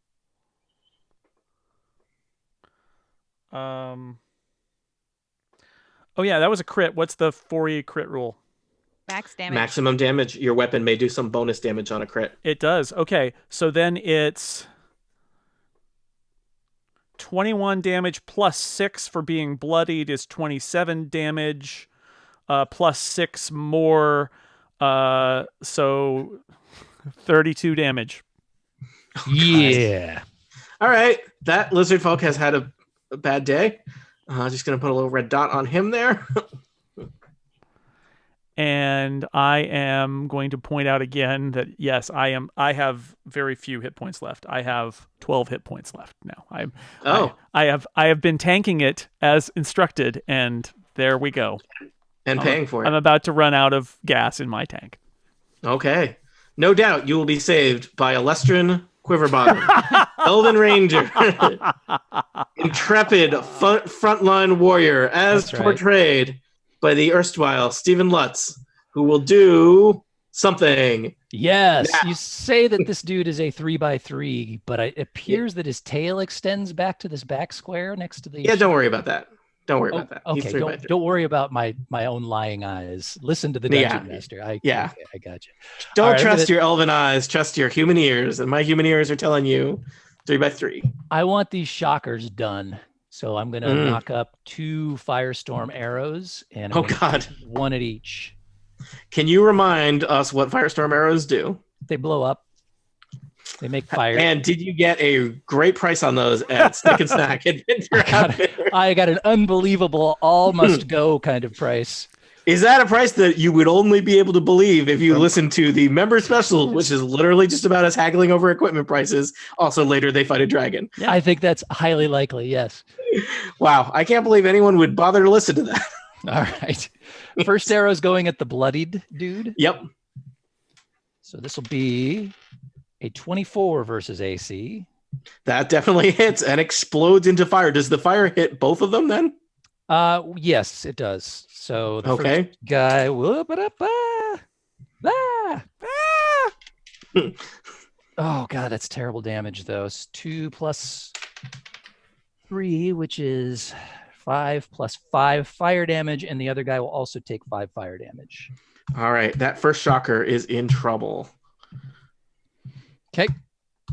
Oh yeah, that was a crit. What's the 4E crit rule? Max damage. Maximum damage. Your weapon may do some bonus damage on a crit. It does. Okay. So then it's 21 damage plus 6 for being bloodied is 27 damage. Plus 6 more, so 32 damage. Yeah. All right. That lizard folk has had a bad day. Just going to put a little red dot on him there. And I am going to point out again that, yes, I have very few hit points left. I have 12 hit points left now. I have been tanking it as instructed, and there we go. And paying for it. I'm about to run out of gas in my tank. Okay. No doubt you will be saved by Alestrin Quiverbottom, Elven Ranger, intrepid frontline warrior, as portrayed by the erstwhile Stephen Lutz, who will do something. Yes, you say that this dude is a 3x3, but it appears that his tail extends back to this back square next to the... Yeah, don't worry about that. Don't worry about that. Okay, don't worry about my own lying eyes. Listen to the Dungeon Master. I got you. Don't trust your elven eyes. Trust your human ears. And my human ears are telling you 3x3. I want these shockers done. So I'm going to knock up 2 firestorm arrows, and I'm God, one at each. Can you remind us what firestorm arrows do? They blow up. They make fire. And did you get a great price on those at Stick and Snack Adventure Outfitters? I got an unbelievable all must go kind of price. Is that a price that you would only be able to believe if you listen to the member special, which is literally just about us haggling over equipment prices? Also, later they fight a dragon. Yeah. I think that's highly likely, yes. Wow, I can't believe anyone would bother to listen to that. All right. First arrow's going at the bloodied dude. Yep. So this will be a 24 versus AC. That definitely hits and explodes into fire. Does the fire hit both of them then? Yes, it does. So the first guy, oh god, that's terrible damage though. It's 2 plus 3, which is 5 plus 5 fire damage, and the other guy will also take 5 fire damage. All right, that first shocker is in trouble. Okay,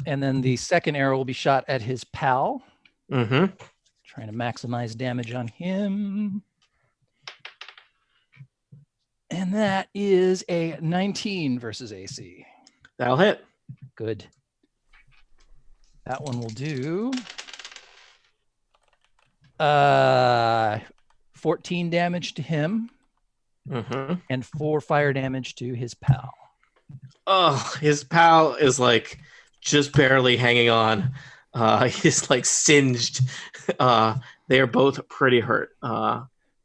and then the second arrow will be shot at his pal. Mm-hmm. Trying to maximize damage on him. And that is a 19 versus AC. That'll hit. Good. That one will do 14 damage to him, and 4 fire damage to his pal. Oh, his pal is like just barely hanging on. He's like singed. They are both pretty hurt.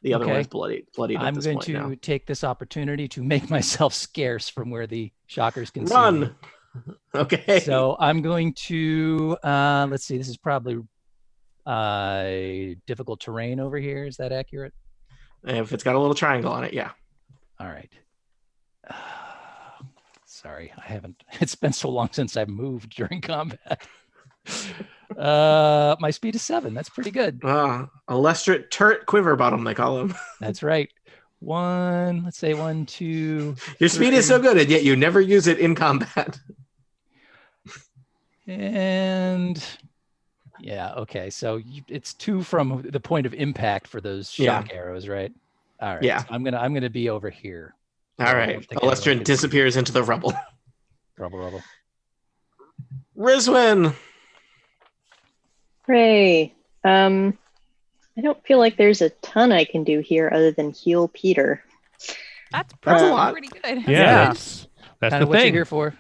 The other one is bloodied. I'm going to take this opportunity to make myself scarce from where the shockers can run. See me. Okay. So I'm going to let's see. This is probably difficult terrain over here. Is that accurate? If it's got a little triangle on it, yeah. All right. Sorry, I haven't. It's been so long since I've moved during combat. My speed is 7. That's pretty good. A Lestrade Turt Quiver Bottom, they call him. That's right. 1, let's say 1, 2. Your speed is so good, and yet you never use it in combat. And yeah, okay. So it's 2 from the point of impact for those shock arrows, right? All right. Yeah. So I'm gonna be over here. All right. Lestrade disappears into the rubble. Rubble. Rizwin. Hooray. I don't feel like there's a ton I can do here other than heal Peter. That's a lot. pretty good. Yeah, that's kind the of what thing. you're here for.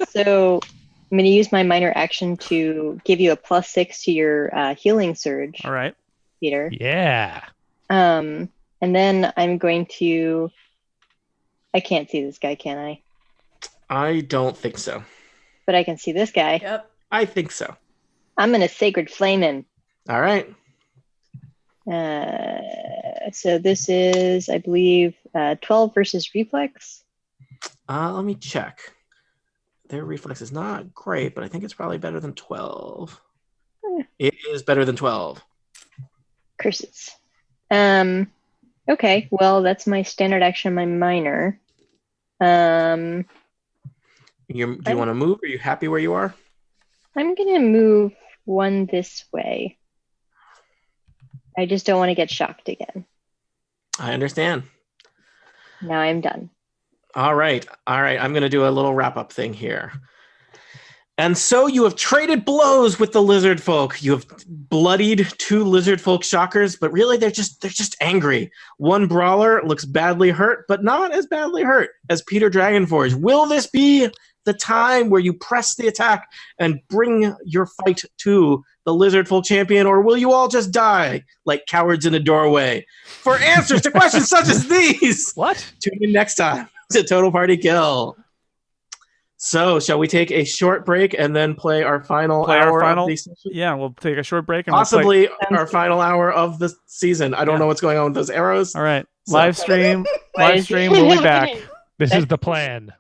So I'm going to use my minor action to give you a +6 to your healing surge. All right, Peter. Yeah. And then I'm going to. I can't see this guy, can I? I don't think so. But I can see this guy. Yep. I think so. I'm going to Sacred Flame him. All right. So this is, I believe, 12 versus reflex. Let me check. Their reflex is not great, but I think it's probably better than 12. It is better than 12. Curses. Okay, well, that's my standard action, my minor. Do you want to move? Are you happy where you are? I'm going to move 1 this way. I just don't want to get shocked again. I understand. Now I'm done. All right. I'm going to do a little wrap-up thing here. And so you have traded blows with the lizard folk. You have bloodied 2 lizard folk shockers, but really they're just angry. One brawler looks badly hurt, but not as badly hurt as Peter Dragonforge. Will this be the time where you press the attack and bring your fight to the lizard folk champion, or will you all just die like cowards in a doorway? For answers to questions such as these, tune in next time to Total Party Kill. So, shall we take a short break and then play our final hour of the season? Yeah, we'll take a short break and possibly our final hour of the season. I don't know what's going on with those arrows. All right, live stream. We'll be back. This is the plan.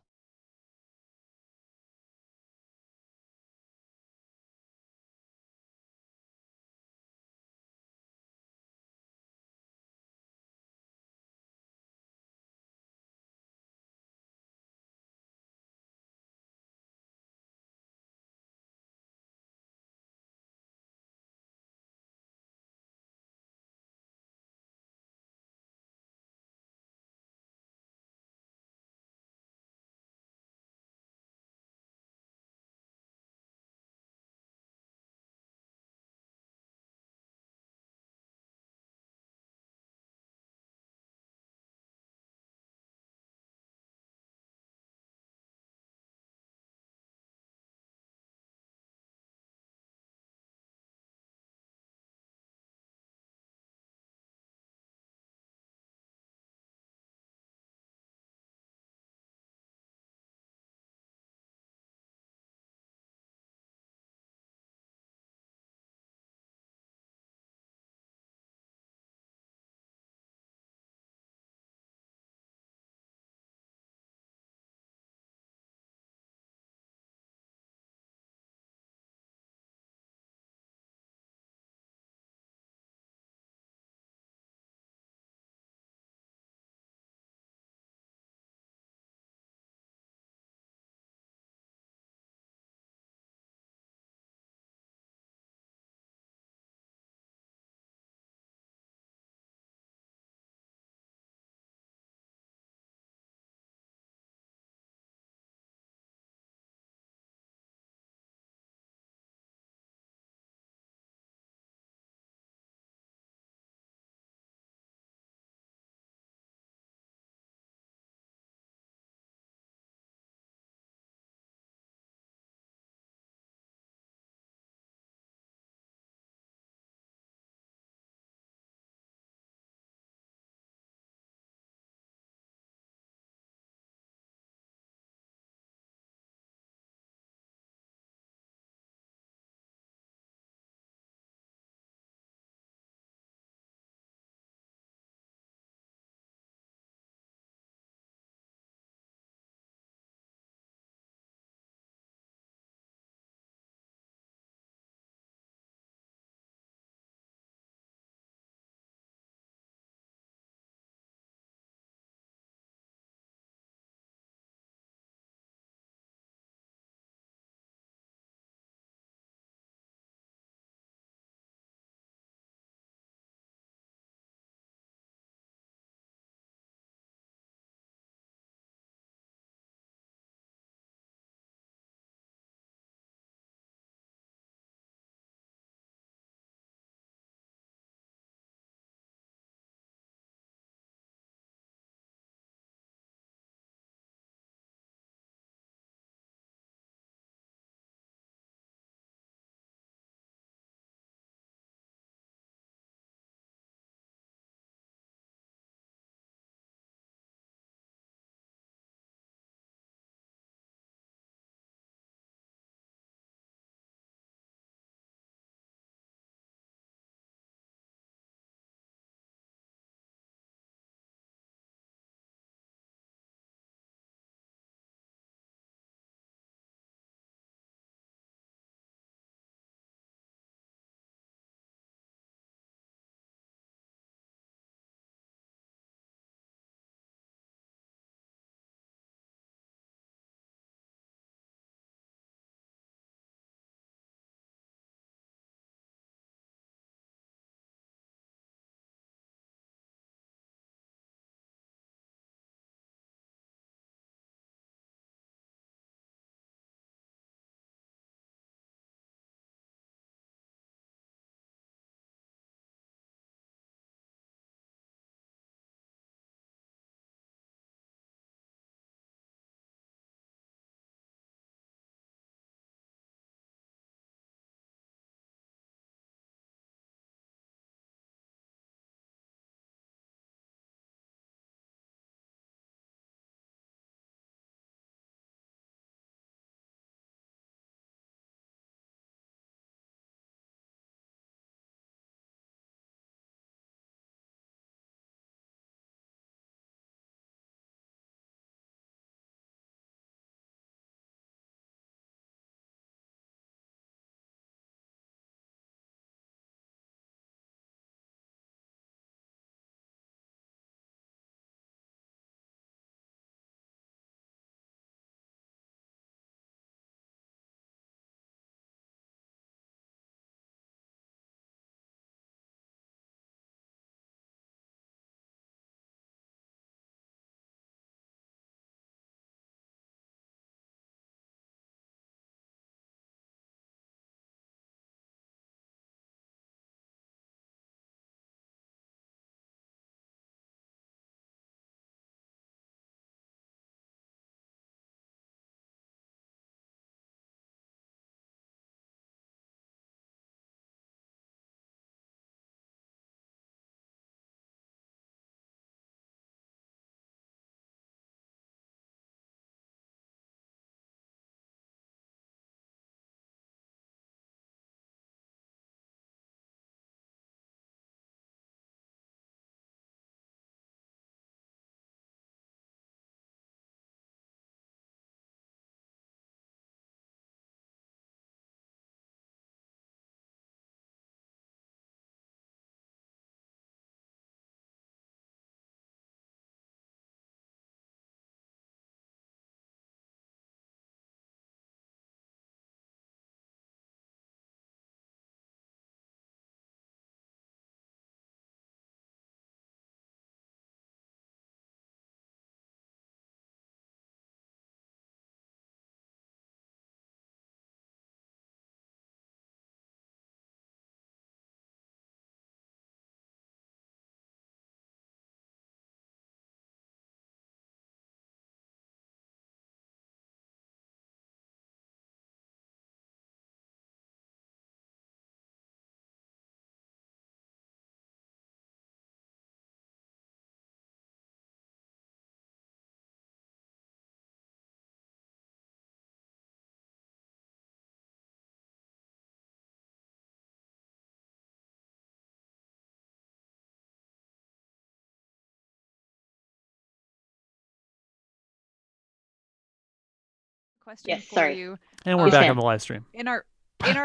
Question for sorry. you. And we're back on the live stream. In our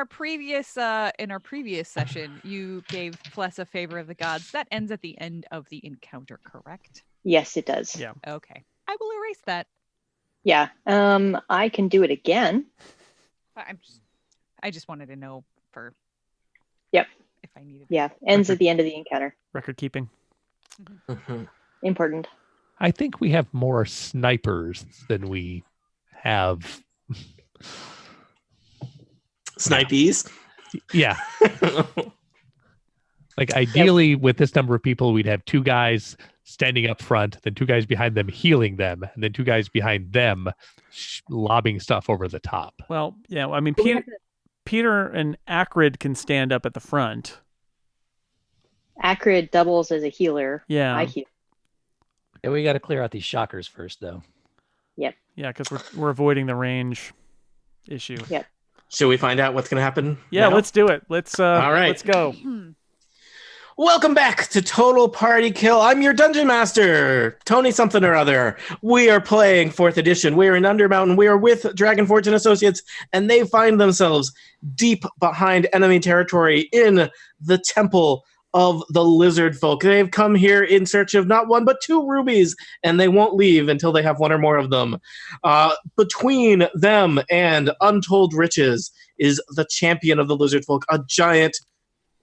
previous session, you gave Fless a favor of the gods. That ends at the end of the encounter, correct? Yes, it does. Yeah. Okay. I will erase that. Yeah. I can do it again. I just wanted to know for. Yep. If I needed. Yeah. Ends at the end of the encounter. Record keeping. Mm-hmm. Important. I think we have more snipers than we have. Snipies. Yeah. Like ideally, with this number of people, we'd have 2 guys standing up front, then 2 guys behind them healing them, and then 2 guys behind them lobbing stuff over the top. Well, yeah. I mean, Peter and Acrid can stand up at the front. Acrid doubles as a healer. Yeah. I heal. Yeah, we got to clear out these shockers first, though. Yep. Yeah, because we're avoiding the range issue. Yep. Should we find out what's going to happen? Yeah, now? let's do it. All right. Let's go. Welcome back to Total Party Kill. I'm your Dungeon Master, Tony something or other. We are playing 4th edition. We are in Undermountain. We are with Dragonforge and Associates, and they find themselves deep behind enemy territory in the Temple of the Lizard Folk. They've come here in search of not 1, but 2 rubies, and they won't leave until they have 1 or more of them. Between them and Untold Riches is the champion of the Lizard Folk, a giant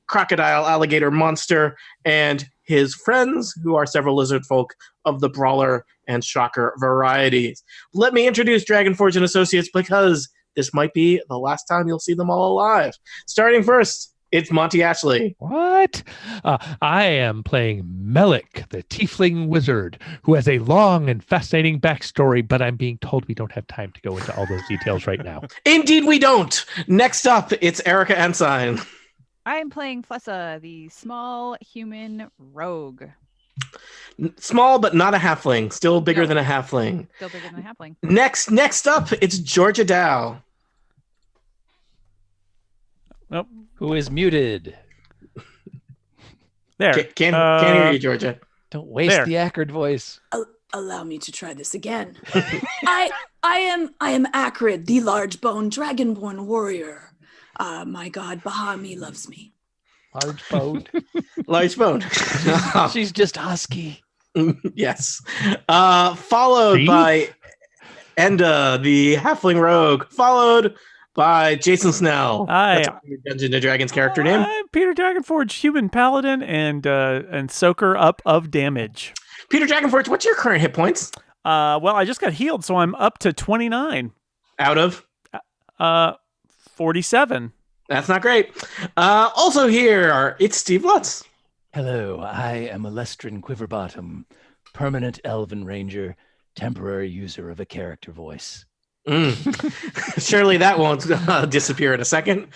crocodile alligator monster, and his friends, who are several lizard folk of the brawler and shocker varieties. Let me introduce Dragonforge and Associates, because this might be the last time you'll see them all alive. Starting first, it's Monty Ashley. What? I am playing Melik, the tiefling wizard, who has a long and fascinating backstory, but I'm being told we don't have time to go into all those details right now. Indeed we don't. Next up, it's Erica Ensign. I am playing Flessa, the small human rogue. Small, but not a halfling. Still bigger than a halfling. Still bigger than a halfling. Next up, it's Georgia Dow. Nope. Who is muted? There. Can't hear you, Georgia. Don't waste the Acrid voice. Allow me to try this again. I am Acrid, the large-boned dragonborn warrior. My god, Bahami loves me. Large boned. Large bone. She's just husky. Yes. Followed by Enda, the halfling rogue. Followed by Jason Snell. Hi. That's your Dungeons & Dragons character name. I'm Peter Dragonforge, human paladin and soaker up of damage. Peter Dragonforge, what's your current hit points? Well, I just got healed, so I'm up to 29. Out of? 47. That's not great. Also here, it's Steve Lutz. Hello, I am Alestrin Quiverbottom, permanent elven ranger, temporary user of a character voice. Surely that won't disappear in a second.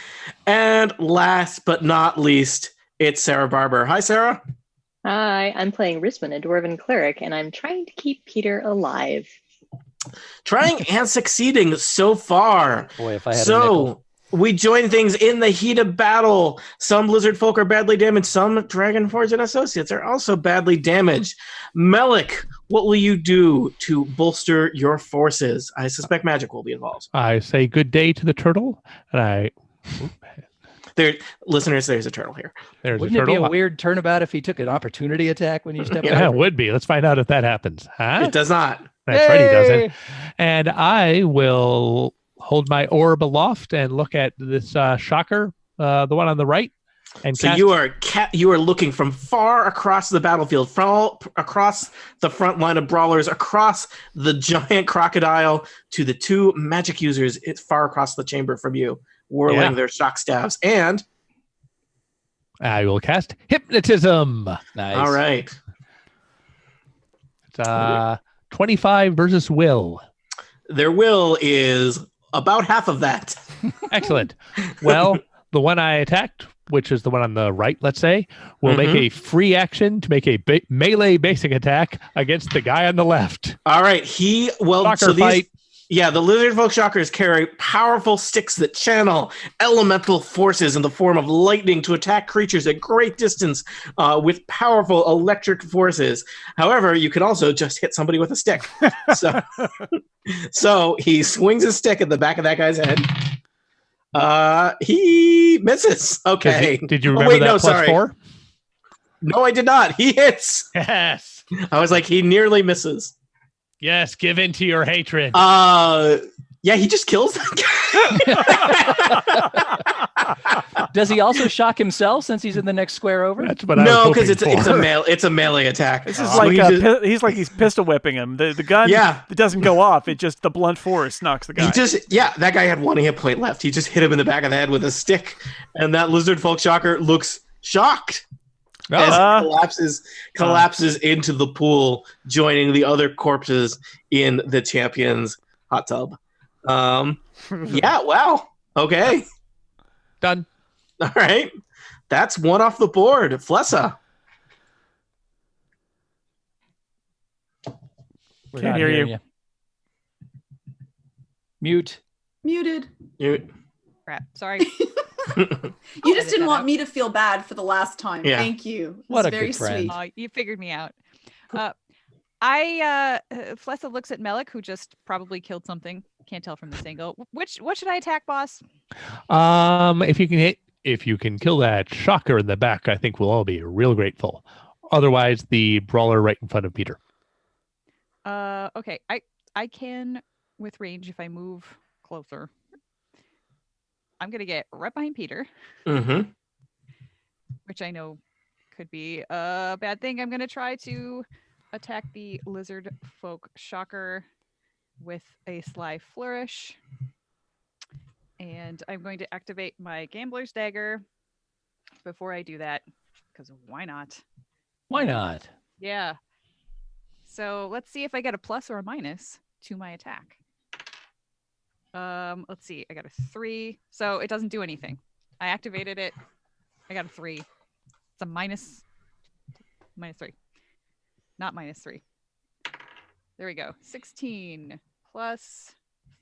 And last but not least, it's Sarah Barber. Hi, Sarah. Hi, I'm playing Risman, a dwarven cleric, and I'm trying to keep Peter alive. Trying and succeeding so far. Boy, if I had a nickel. We join things in the heat of battle. Some lizard folk are badly damaged. Some Dragonforge and Associates are also badly damaged. Melik, what will you do to bolster your forces? I suspect magic will be involved. I say good day to the turtle, and Listeners, there's a turtle here. Wouldn't it be a weird turnabout if he took an opportunity attack when you step out? Yeah, it would be. Let's find out if that happens. Huh? It does not. That's right, he doesn't. And I will hold my orb aloft and look at this shocker, the one on the right. And so you are looking from far across the battlefield, across the front line of brawlers, across the giant crocodile to the 2 magic users far across the chamber from you, whirling their shock staffs. And I will cast Hypnotism. Nice. All right. It's 25 versus will. Their will is about half of that. Excellent. Well, the one I attacked, which is the one on the right, let's say, will make a free action to make a melee basic attack against the guy on the left. All right. Fight. The lizard folk shockers carry powerful sticks that channel elemental forces in the form of lightning to attack creatures at great distance with powerful electric forces. However, you can also just hit somebody with a stick. So So he swings his stick at the back of that guy's head. He misses. Okay. Did you remember that plus 4? No, I did not. He hits. Yes. I was like, he nearly misses. Yes, give in to your hatred. Yeah, he just kills that guy. Does he also shock himself since he's in the next square over? That's what I was hoping because it's a melee attack. This is like he's pistol whipping him. The gun it doesn't go off. It just the blunt force knocks the guy. That guy had 1 hit point left. He just hit him in the back of the head with a stick, and that lizard folk shocker looks shocked. As he collapses into the pool, joining the other corpses in the champion's hot tub. Yeah, wow. Okay. Done. All right. That's 1 off the board. Flessa. Can't hear you. Mute. Muted. Crap. Sorry. You just didn't want me to feel bad for the last time. Yeah. Thank you. What a very good friend. sweet. You figured me out. Flessa looks at Melik, who just probably killed something. Can't tell from this angle. What should I attack, boss? If you can kill that shocker in the back, I think we'll all be real grateful. Otherwise, the brawler right in front of Peter. Okay. I can with range if I move closer. I'm gonna get right behind Peter. Mm-hmm. Which I know could be a bad thing. I'm gonna try to attack the lizard folk shocker with a sly flourish. And I'm going to activate my gambler's dagger before I do that, because why not? Why not? Yeah. So let's see if I get a plus or a minus to my attack. Let's see. I got a 3, so it doesn't do anything. I activated it. I got a 3. It's a minus 3. Not minus 3. There we go. 16 plus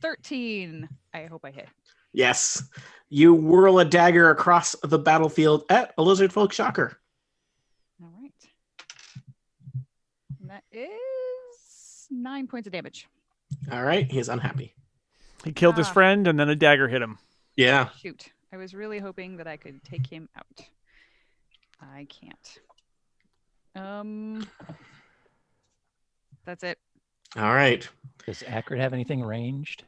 13. I hope I hit. Yes. You whirl a dagger across the battlefield at a lizard folk shocker. All right. And that is 9 points of damage. All right. He's unhappy. He killed his friend, and then a dagger hit him. Yeah. Shoot. I was really hoping that I could take him out. I can't. That's it. All right. Does Akron have anything ranged?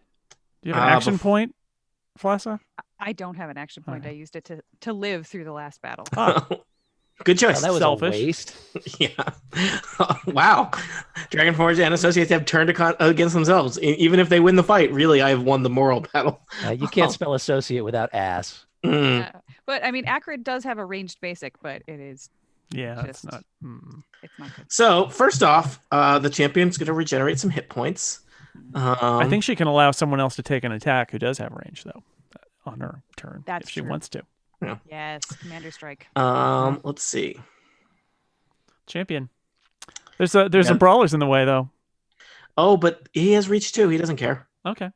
Do you have an action point, Flassa? I don't have an action point. Okay. I used it to live through the last battle. Good choice. Oh, that was selfish. a waste. Yeah. Wow. Dragonforge and Associates have turned against themselves. Even if they win the fight, really, I have won the moral battle. You can't spell associate without ass. But I mean, Acrid does have a ranged basic, but it is. Yeah, it's not. It's not good. So first off, the champion's going to regenerate some hit points. I think she can allow someone else to take an attack who does have range, though, on her turn if she wants to. Yeah. Yes, Commander Strike. Let's see. Champion. There's a brawlers in the way, though. Oh, but he has reach too. He doesn't care. Okay.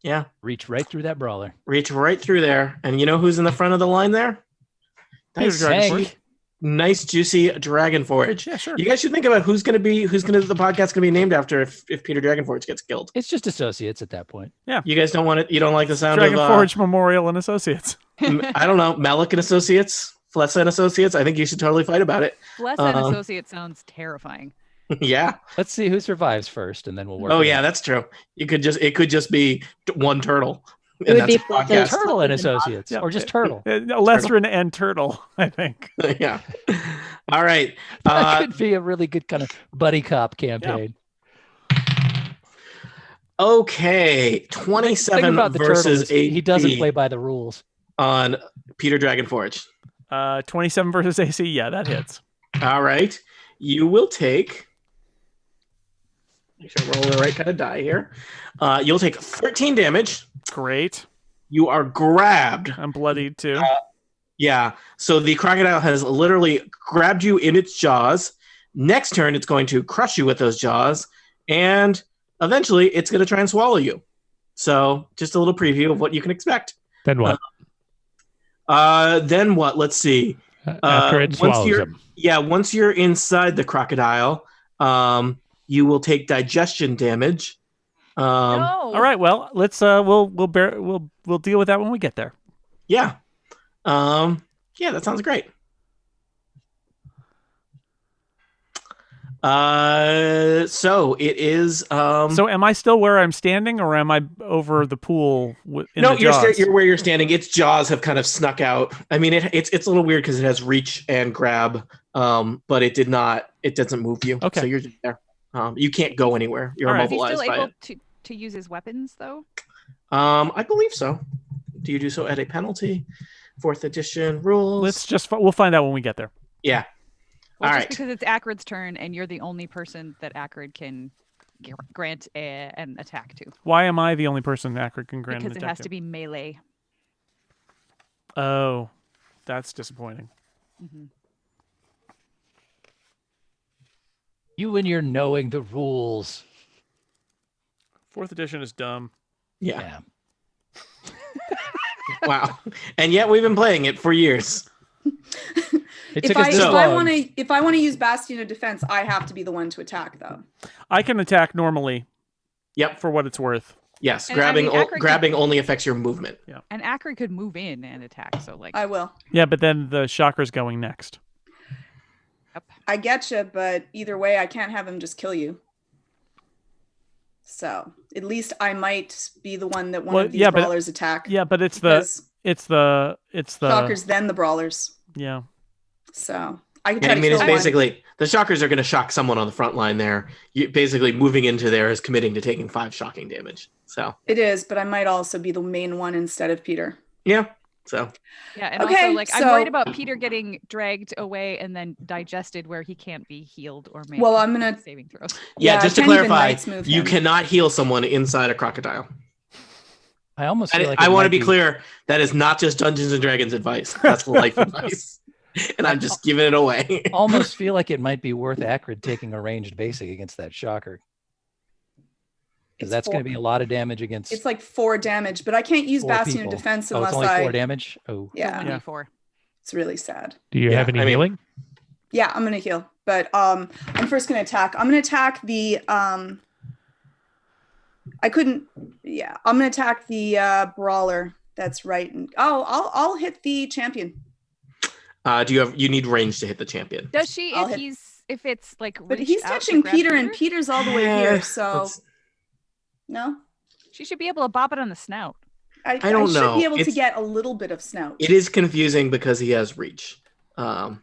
Yeah. Reach right through that brawler. Reach right through there. And you know who's in the front of the line there? Nice juicy Dragonforge. Yeah, sure. You guys should think about the podcast gonna be named after if Peter Dragonforge gets killed. It's just associates at that point. Yeah. You guys don't want it. You don't like the sound Dragonforge Memorial and Associates. I don't know, Melik and Associates, Flessa and Associates. I think you should totally fight about it. Flessa and Associates sounds terrifying. Yeah. Let's see who survives first, and then we'll work. Oh yeah, that's true. It could just be one turtle. It would be Flessa, Turtle and Associates, or just Turtle. Lestrin and Turtle, I think. Yeah. All right. That could be a really good kind of buddy cop campaign. Yeah. Okay, 27 versus 8. He doesn't play by the rules. On Peter Dragonforge. 27 versus AC. Yeah, that hits. All right. You will take. Make sure I roll the right kind of die here. You'll take 13 damage. Great. You are grabbed. I'm bloodied too. Yeah. So the crocodile has literally grabbed you in its jaws. Next turn, it's going to crush you with those jaws. And eventually, it's going to try and swallow you. So just a little preview of what you can expect. Then what? Then what? Let's see. After it swallows him. Yeah, once you're inside the crocodile, you will take digestion damage. No. All right. Well, let's we'll deal with that when we get there. Yeah. Yeah, that sounds great. So it is. So am I still where I'm standing, or am I over the pool? No, you're where you're standing. Its jaws have kind of snuck out. I mean, it's a little weird because it has reach and grab, but it doesn't move you. Okay. So you're just there. You can't go anywhere. You're immobilized. Is he still by able to use his weapons though? I believe so. Do you do so at a penalty? 4th edition rules. We'll find out when we get there. Yeah. Well, all just right. because it's Acrid's turn and you're the only person that Acrid can grant an attack to. Why am I the only person Acrid can grant an attack to? Because it has to be melee. Oh, that's disappointing. Mm-hmm. You and your knowing the rules. 4th edition is dumb. Yeah. Wow. And yet we've been playing it for years. If I want to use Bastion of Defense, I have to be the one to attack, though. I can attack normally. Yep. For what it's worth. Yes, grabbing only affects your movement. Yeah. And Acrid could move in and attack, so like I will. Yeah, but then the shocker's going next. Yep. I getcha, but either way, I can't have him just kill you. So at least I might be the one that of these brawlers attack. Yeah, but it's the shockers, then the brawlers. Yeah. So I can try to kill it's basically the shockers are going to shock someone on the front line there. You basically moving into there is committing to taking 5 shocking damage. So it is, but I might also be the main one instead of Peter. Yeah. So yeah, and also like I'm worried about Peter getting dragged away and then digested where he can't be healed or make I'm gonna saving throws. Yeah, just to clarify, you cannot heal someone inside a crocodile. I almost feel like I want to be clear, that is not just Dungeons and Dragons advice. That's life advice. And I'm just giving it away. Almost feel like it might be worth Acrid taking a ranged basic against that shocker. Because that's going to be a lot of damage against. It's like 4 damage, but I can't use Bastion of Defense unless it's only 4 damage? Oh. Yeah. 4. It's really sad. Do you have any healing? Yeah, I'm going to heal. But I'm first going to attack. I'm going to attack the... I'm going to attack the brawler that's right. I'll hit the champion. You need range to hit the champion? Does she if it's like but he's touching Peter and Peter's all the way here, so no. She should be able to bop it on the snout. I don't know. Should be able to get a little bit of snout. It is confusing because he has reach. But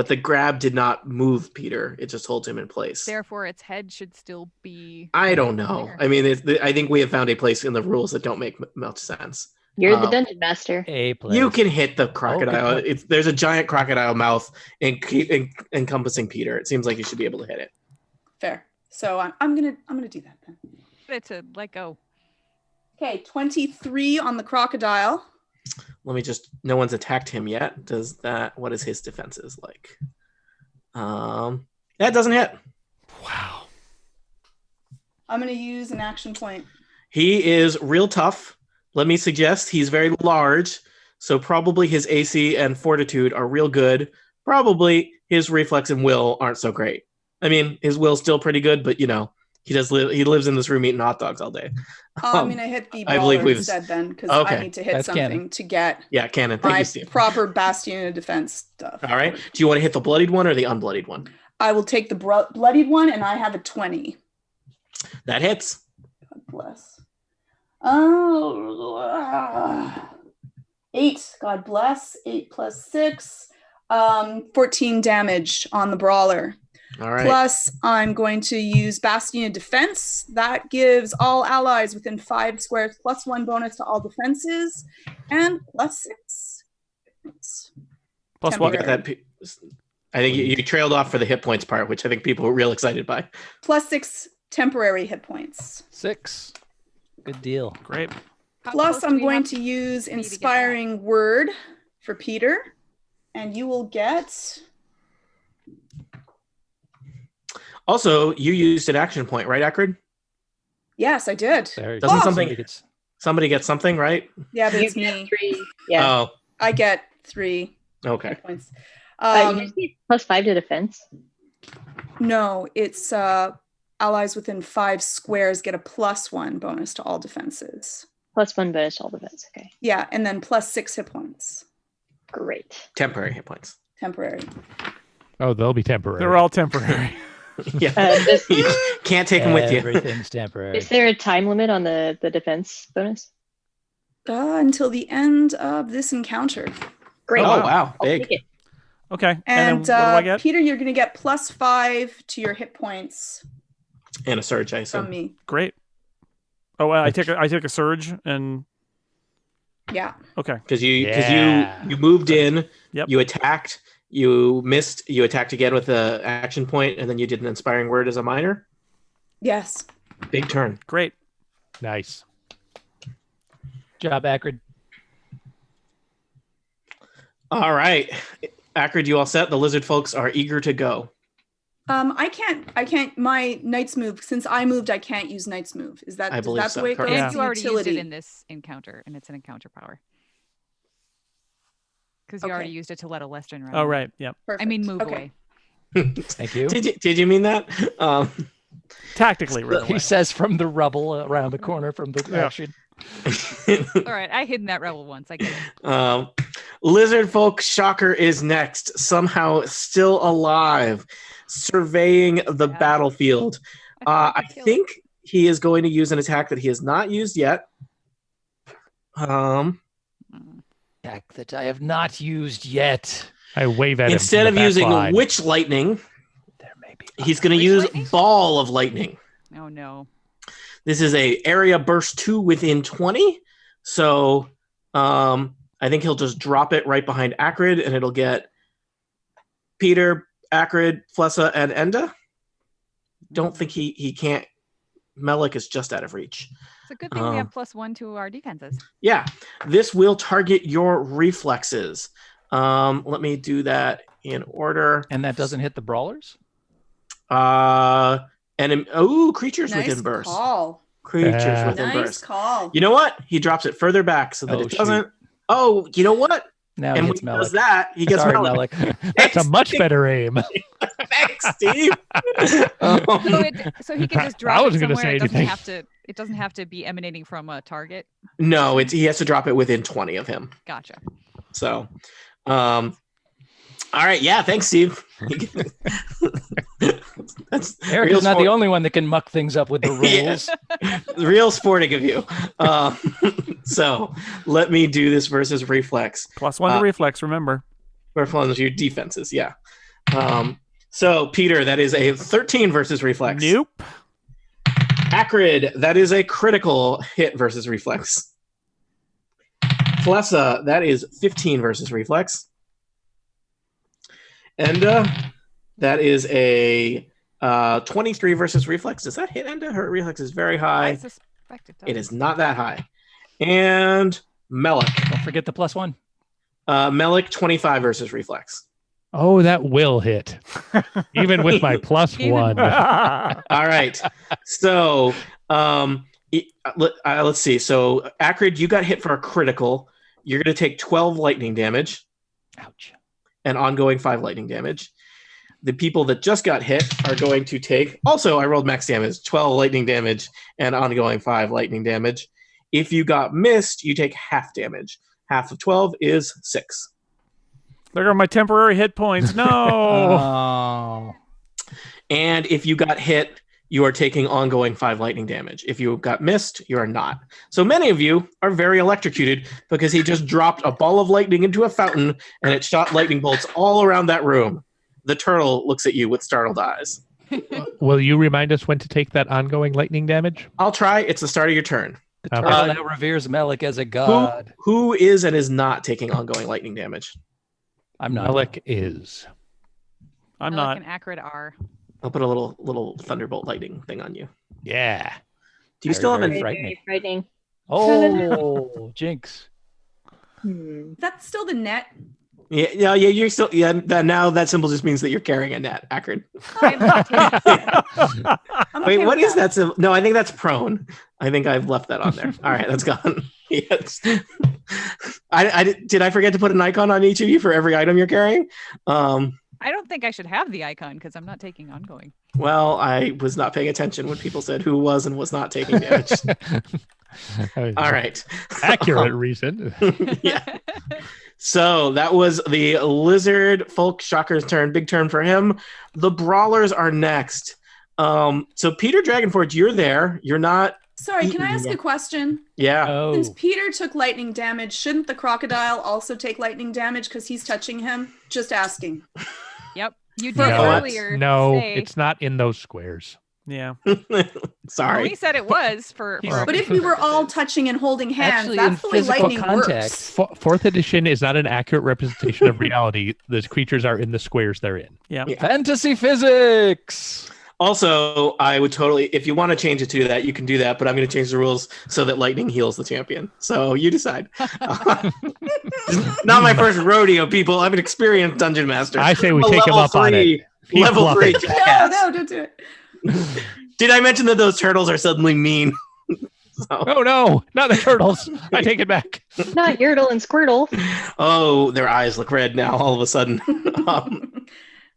the grab did not move Peter. It just holds him in place. Therefore, its head should still be... I don't know. There. I mean, I think we have found a place in the rules that don't make much sense. You're the dungeon master. You can hit the crocodile. There's a giant crocodile mouth encompassing Peter. It seems like you should be able to hit it. Fair. So I'm gonna do that then. To let go. Okay, 23 on the crocodile. Let me just. No one's attacked him yet. What is his defenses like? That doesn't hit. Wow. I'm gonna use an action point. He is real tough. Let me suggest he's very large, so probably his AC and fortitude are real good. Probably his reflex and will aren't so great. I mean, his will's still pretty good, but he lives in this room eating hot dogs all day. I'm going to hit the brawler instead then, because I need to hit something to get Cannon. Thank my you, Steve. proper Bastion of Defense stuff. All right. Do you want to hit the bloodied one or the unbloodied one? I will take the bloodied one, and I have a 20. That hits. God bless. 8. God bless. 8 plus 6. 14 damage on the brawler. All right. Plus, I'm going to use Bastion of Defense. That gives all allies within 5 squares +1 bonus to all defenses, and +6. Plus what? I think you trailed off for the hit points part, which I think people were real excited by. +6 temporary hit points. 6. Good deal. Great. Plus, I'm going to use Inspiring Word for Peter, and you will get... Also, you used an action point, right, Acrid? Yes, I did. Doesn't somebody get something, right? Yeah, but it's me. 3. Yeah. Oh. I get 3 okay. points. You just need +5 to defense. No, it's allies within 5 squares get a +1 bonus to all defenses. +1 bonus to all defense. Okay. Yeah, and then +6 hit points. Great. Temporary hit points. Temporary. Oh, they'll be temporary. They're all temporary. Yeah. You can't take them with you. Everything's temporary. Is there a time limit on the defense bonus? Until the end of this encounter. Great. Oh, wow. I'll Big. take it. Okay. And then what do I get? Peter, you're going to get +5 to your hit points And a surge, I assume. from me. Great. Oh, I take a surge and Yeah. okay. Because you moved in, Yep. you attacked, you missed, you attacked again with the action point, and then you did an inspiring word as a minor. Yes. Big turn. Great. Nice. Job, Akrid. All right. Akrid, you all set? The lizard folks are eager to go. I can't my knight's move, since I moved, I can't use knight's move. Is that I believe that's so, the way it goes? correct. And It's you already used utility. it in this encounter, and it's an encounter power. Because you already Okay. used it to let a Lestrin run. Oh, right. Yep. Perfect. I mean, move Okay. away. Thank you. Did you mean that? Tactically, run He away. says from the rubble around the corner from the Yeah. action. All right, I hid in that rebel once. I get it. Lizard folk shocker is next, somehow still alive, surveying the Yeah. battlefield. I tried to kill it. think he is going to use an attack that he has not used yet. Attack that I have not used yet. I wave at him. Instead from of the back using line. witch lightning, There may be. he's going to Witch use lightning? ball of lightning. Oh no. This is a area burst 2 within 20. So I think he'll just drop it right behind Akrid, and it'll get Peter, Akrid, Flessa, and Enda. Don't think he can't. Melik is just out of reach. It's a good thing we have +1 to our defenses. Yeah, this will target your reflexes. Let me do that in order. And that doesn't hit the brawlers? Creatures Nice within burst. call. Creatures Yeah. within Nice burst. call. You know what? He drops it further back so that Oh, it shoot. doesn't. Oh, you know what? Now And he when hits he Melik. does that, he gets Sorry, Melik. Melik. That's a much better aim. Thanks, Steve. So he can just drop I it wasn't gonna somewhere. say It doesn't anything. have to. It doesn't have to be emanating from a target. No, he has to drop it within 20 of him. Gotcha. So, all right. Yeah. Thanks, Steve. That's Eric is not the only one that can muck things up with the rules. real sporting of you. So let me do this versus reflex. +1 to reflex, remember. Reflex your defenses. Yeah. So Peter, that is a 13 versus reflex. Nope. Akrid, that is a critical hit versus reflex. Flessa, that is 15 versus reflex. Enda, that is a 23 versus reflex. Does that hit Enda? Her reflex is very I high. suspect it does. It is not that high. And Melik. Don't forget the +1. Melik, 25 versus reflex. Oh, that will hit. Even with my +1. All right. So let's see. So Akrid, you got hit for a critical. You're going to take 12 lightning damage. Ouch. And ongoing 5 lightning damage. The people that just got hit are going to take, also I rolled max damage, 12 lightning damage and ongoing 5 lightning damage. If you got missed, you take half damage. Half of 12 is 6. There are my temporary hit points. No. Oh. And if you got hit, you are taking ongoing 5 lightning damage. If you got missed, you are not. So many of you are very electrocuted because he just dropped a ball of lightning into a fountain and it shot lightning bolts all around that room. The turtle looks at you with startled eyes. Will you remind us when to take that ongoing lightning damage? I'll try. It's the start of your turn. The turtle now reveres Melik as a god. Who is and is not taking ongoing lightning damage? I'm not. Melik is. I'm Melik not. and Akrid are. I'll put a little thunderbolt lightning thing on you. Yeah. Do you still have Very an frightening. Frightening. Oh, jinx. That's still the net. Yeah, you're still now that symbol just means that you're carrying a net, Akrid. I'm Wait, okay what with is that symbol? No, I think that's prone. I think I've left that on there. All right, that's gone. Yes. Did I forget to put an icon on each of you for every item you're carrying? I don't think I should have the icon because I'm not taking ongoing. Well, I was not paying attention when people said who was and was not taking damage. All right. Accurate reason. Yeah. So that was the Lizard Folk Shocker's turn. Big turn for him. The Brawlers are next. So Peter Dragonforge, you're there. You're not. Sorry, can I ask a question? Yeah. Oh. Since Peter took lightning damage, shouldn't the crocodile also take lightning damage because he's touching him? Just asking. Yep. You did No, earlier. No, say- it's not in those squares. Yeah. Sorry. Well, he said it was for. But if we were all touching and holding hands, Actually, that's in the way physical lightning context- works. Fourth edition is not an accurate representation of reality. Those creatures are in the squares they're in. Yeah. Fantasy physics. Also, I would totally, if you want to change it to that, you can do that, but I'm going to change the rules so that lightning heals the champion. So you decide. Not my first rodeo, people. I'm an experienced dungeon master. I say we I'm a take him level up on it. He's Level 3 bluffing. jackass. No, don't do it. Did I mention that those turtles are suddenly mean? Oh no, not the turtles. I take it back. Not Yertle and Squirtle. Oh, their eyes look red now all of a sudden.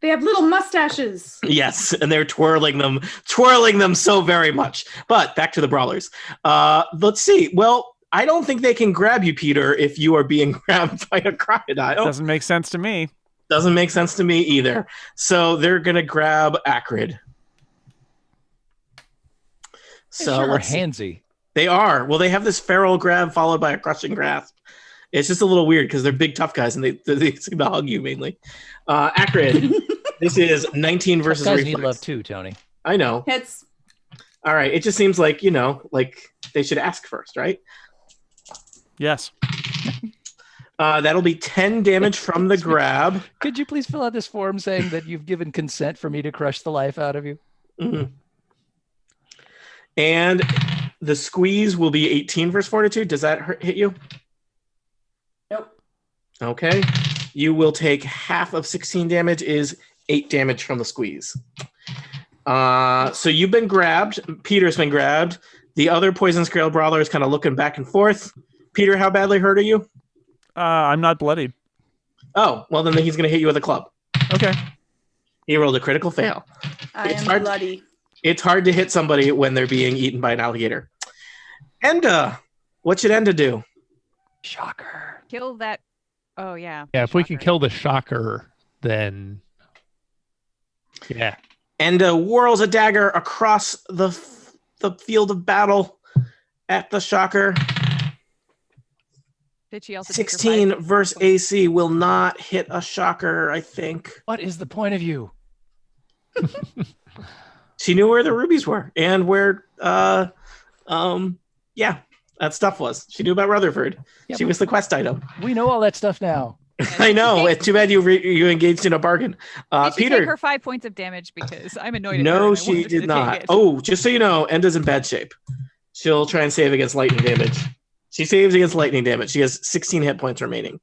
They have little mustaches. Yes, and they're twirling them so very much. But back to the Brawlers. Let's see. Well, I don't think they can grab you, Peter, if you are being grabbed by a crocodile. Doesn't make sense to me. Doesn't make sense to me either. So they're going to grab Acrid. So Sure, let's see. handsy. They are. Well, they have this feral grab followed by a crushing grasp. It's just a little weird because they're big, tough guys, and they seem to hug you mainly. Acrid, this is 19 versus Guys reflex. need love too, Tony. I know. Hits. All right. It just seems like, like they should ask first, right? Yes. That'll be 10 damage from the grab. Could you please fill out this form saying that you've given consent for me to crush the life out of you? Mm-hmm. And the squeeze will be 18 versus fortitude. Does that hit you? Nope. Okay. You will take half of 16 damage is 8 damage from the squeeze. So you've been grabbed. Peter's been grabbed. The other Poison Scale Brawler is kind of looking back and forth. Peter, how badly hurt are you? I'm not bloodied. Oh, well, then he's going to hit you with a club. Okay. He rolled a critical fail. I It's am hard- bloody. It's hard to hit somebody when they're being eaten by an alligator. Enda, what should Enda do? Shocker. Kill that. Oh yeah. Yeah, if we can shocker. kill the shocker, then yeah. Enda whirls a dagger across the field of battle at the shocker. Did she also take her 16 5 versus AC will not hit a shocker, I think. What is the point of you? She knew where the rubies were and where that stuff was. She knew about Rutherford. Yeah, She was the quest item. We know all that stuff now. I know. It's too bad you engaged in a bargain. Did she Peter. take her 5 points of damage because I'm annoyed at her No, and I she wanted her did to not. take it. Oh, just so you know, Enda's in bad shape. She'll try and save against lightning damage. She saves against lightning damage. She has 16 hit points remaining.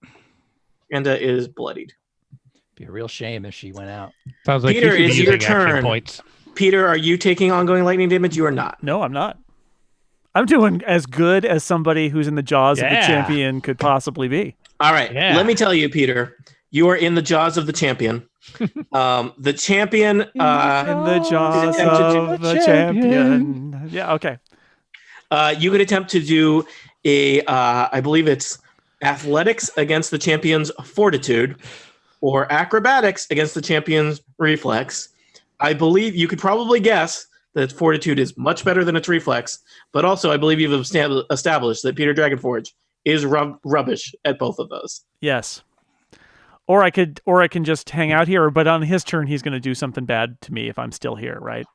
Enda is bloodied. Be a real shame if she went out. Sounds like Peter, you should be it's your using action turn. points. Peter, are you taking ongoing lightning damage? You are not. No, I'm not. I'm doing as good as somebody who's in the jaws of the Yeah. champion could possibly be. All right. Yeah. Let me tell you, Peter, you are in the jaws of the champion. The champion. In the jaws attempt to do of the champion. Yeah, okay. You could attempt to do I believe it's athletics against the champion's fortitude or acrobatics against the champion's reflex. I believe you could probably guess that fortitude is much better than its reflex, but also I believe you've established that Peter Dragonforge is rubbish at both of those. Yes. Or I can just hang out here, but on his turn he's going to do something bad to me if I'm still here, right?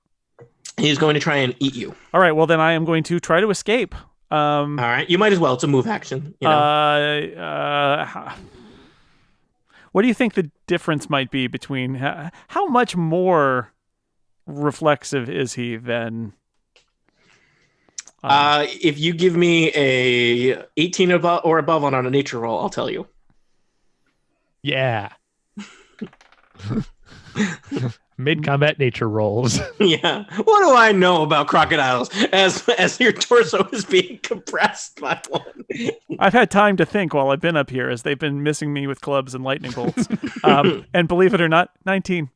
He's going to try and eat you. All right, well then I am going to try to escape. All right, you might as well. It's a move action. You know? What do you think the difference might be between how much more reflexive is he than? If you give me a 18 or above on a nature roll, I'll tell you. Yeah. Mid-combat nature rolls. Yeah. What do I know about crocodiles as your torso is being compressed by one? I've had time to think while I've been up here as they've been missing me with clubs and lightning bolts. And believe it or not, 19.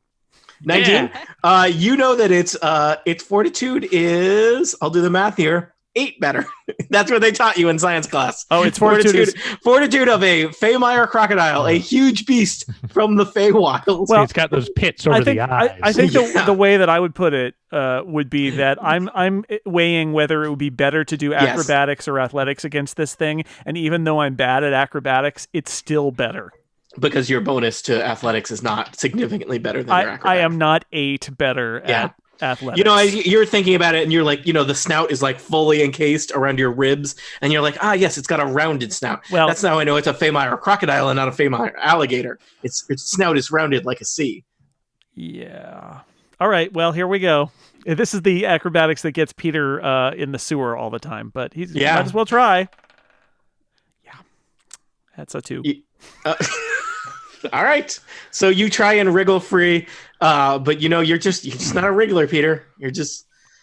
19? Yeah. You know that its fortitude is, I'll do the math here, 8 better. That's what they taught you in science class. Oh, it's fortitude of a Feymire crocodile, a huge beast from the Feywild. Well, it's got those pits over the eyes. I think the way that I would put it would be that I'm weighing whether it would be better to do acrobatics or athletics against this thing, and even though I'm bad at acrobatics, it's still better. Because your bonus to athletics is not significantly better than your acrobatics. I am not 8 better at athletics. You know, you're thinking about it and you're like, the snout is like fully encased around your ribs and you're like, yes, it's got a rounded snout. Well, that's how I know it's a Feymire crocodile and not a Feymire alligator. Its snout is rounded like a C. Yeah. All right. Well, here we go. This is the acrobatics that gets Peter in the sewer all the time, but he might as well try. Yeah. That's a 2. All right. So you try and wriggle free, but you're just not a wriggler, Peter.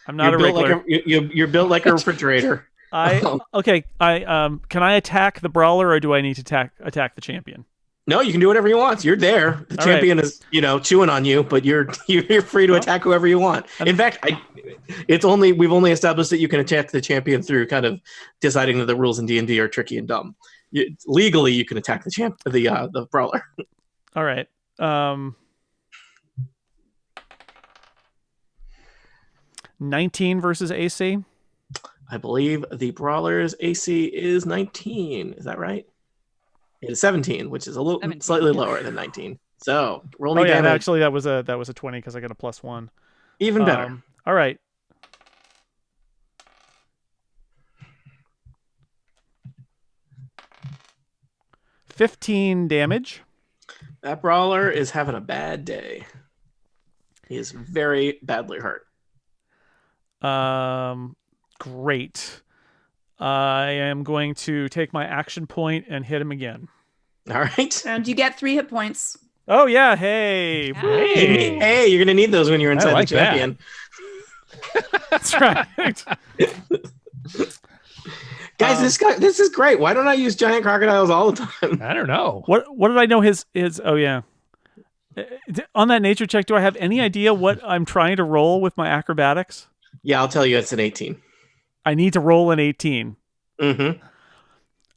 I'm not a wriggler. You're built like a refrigerator. Okay. Can I attack the brawler or do I need to attack the champion? No, you can do whatever you want. You're there. The champion is, chewing on you, but you're free to attack whoever you want. In fact, we've only established that you can attack the champion through kind of deciding that the rules in D&D are tricky and dumb. Legally, you can attack the brawler. All right. 19 versus AC. I believe the brawler's AC is 19. Is that right? It is 17, which is slightly lower than 19. So roll me damage. Actually, that was a 20 because I got a +1. Even better. All right. $15 damage. That brawler is having a bad day. He is very badly hurt. Great. I am going to take my action point and hit him again. All right. And you get 3 hit points. Oh, yeah. Hey. Hey, you're going to need those when you're inside the champion. That's right. Guys, this is great. Why don't I use giant crocodiles all the time? I don't know. What did I know his oh yeah. On that nature check, do I have any idea what I'm trying to roll with my acrobatics? Yeah, I'll tell you it's an 18. I need to roll an 18. Mm-hmm.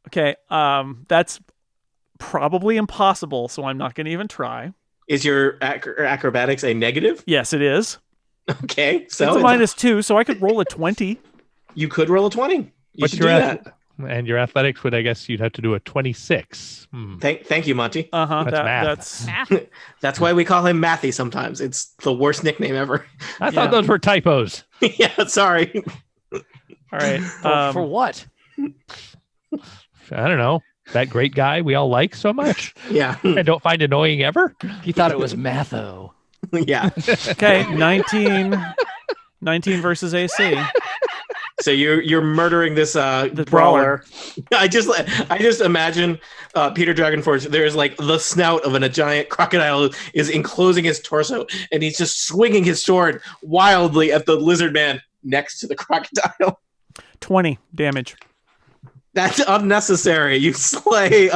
Okay, that's probably impossible, so I'm not going to even try. Is your acrobatics a negative? Yes, it is. Okay, so it's a -2, so I could roll a 20. You could roll a 20. What's your and your athletics would, I guess, you'd have to do a 26. Thank you, Monty. That's math. That's why we call him Mathy sometimes. It's the worst nickname ever. I thought those were typos. Yeah, sorry. All right. For what? I don't know. That great guy we all like so much. Yeah. And don't find annoying ever. He thought it was Matho. Yeah. Okay, 19 versus AC. So you're murdering this brawler. I just imagine Peter Dragonforge. There's like the snout of a giant crocodile is enclosing his torso, and he's just swinging his sword wildly at the lizard man next to the crocodile. 20 damage. That's unnecessary. You slay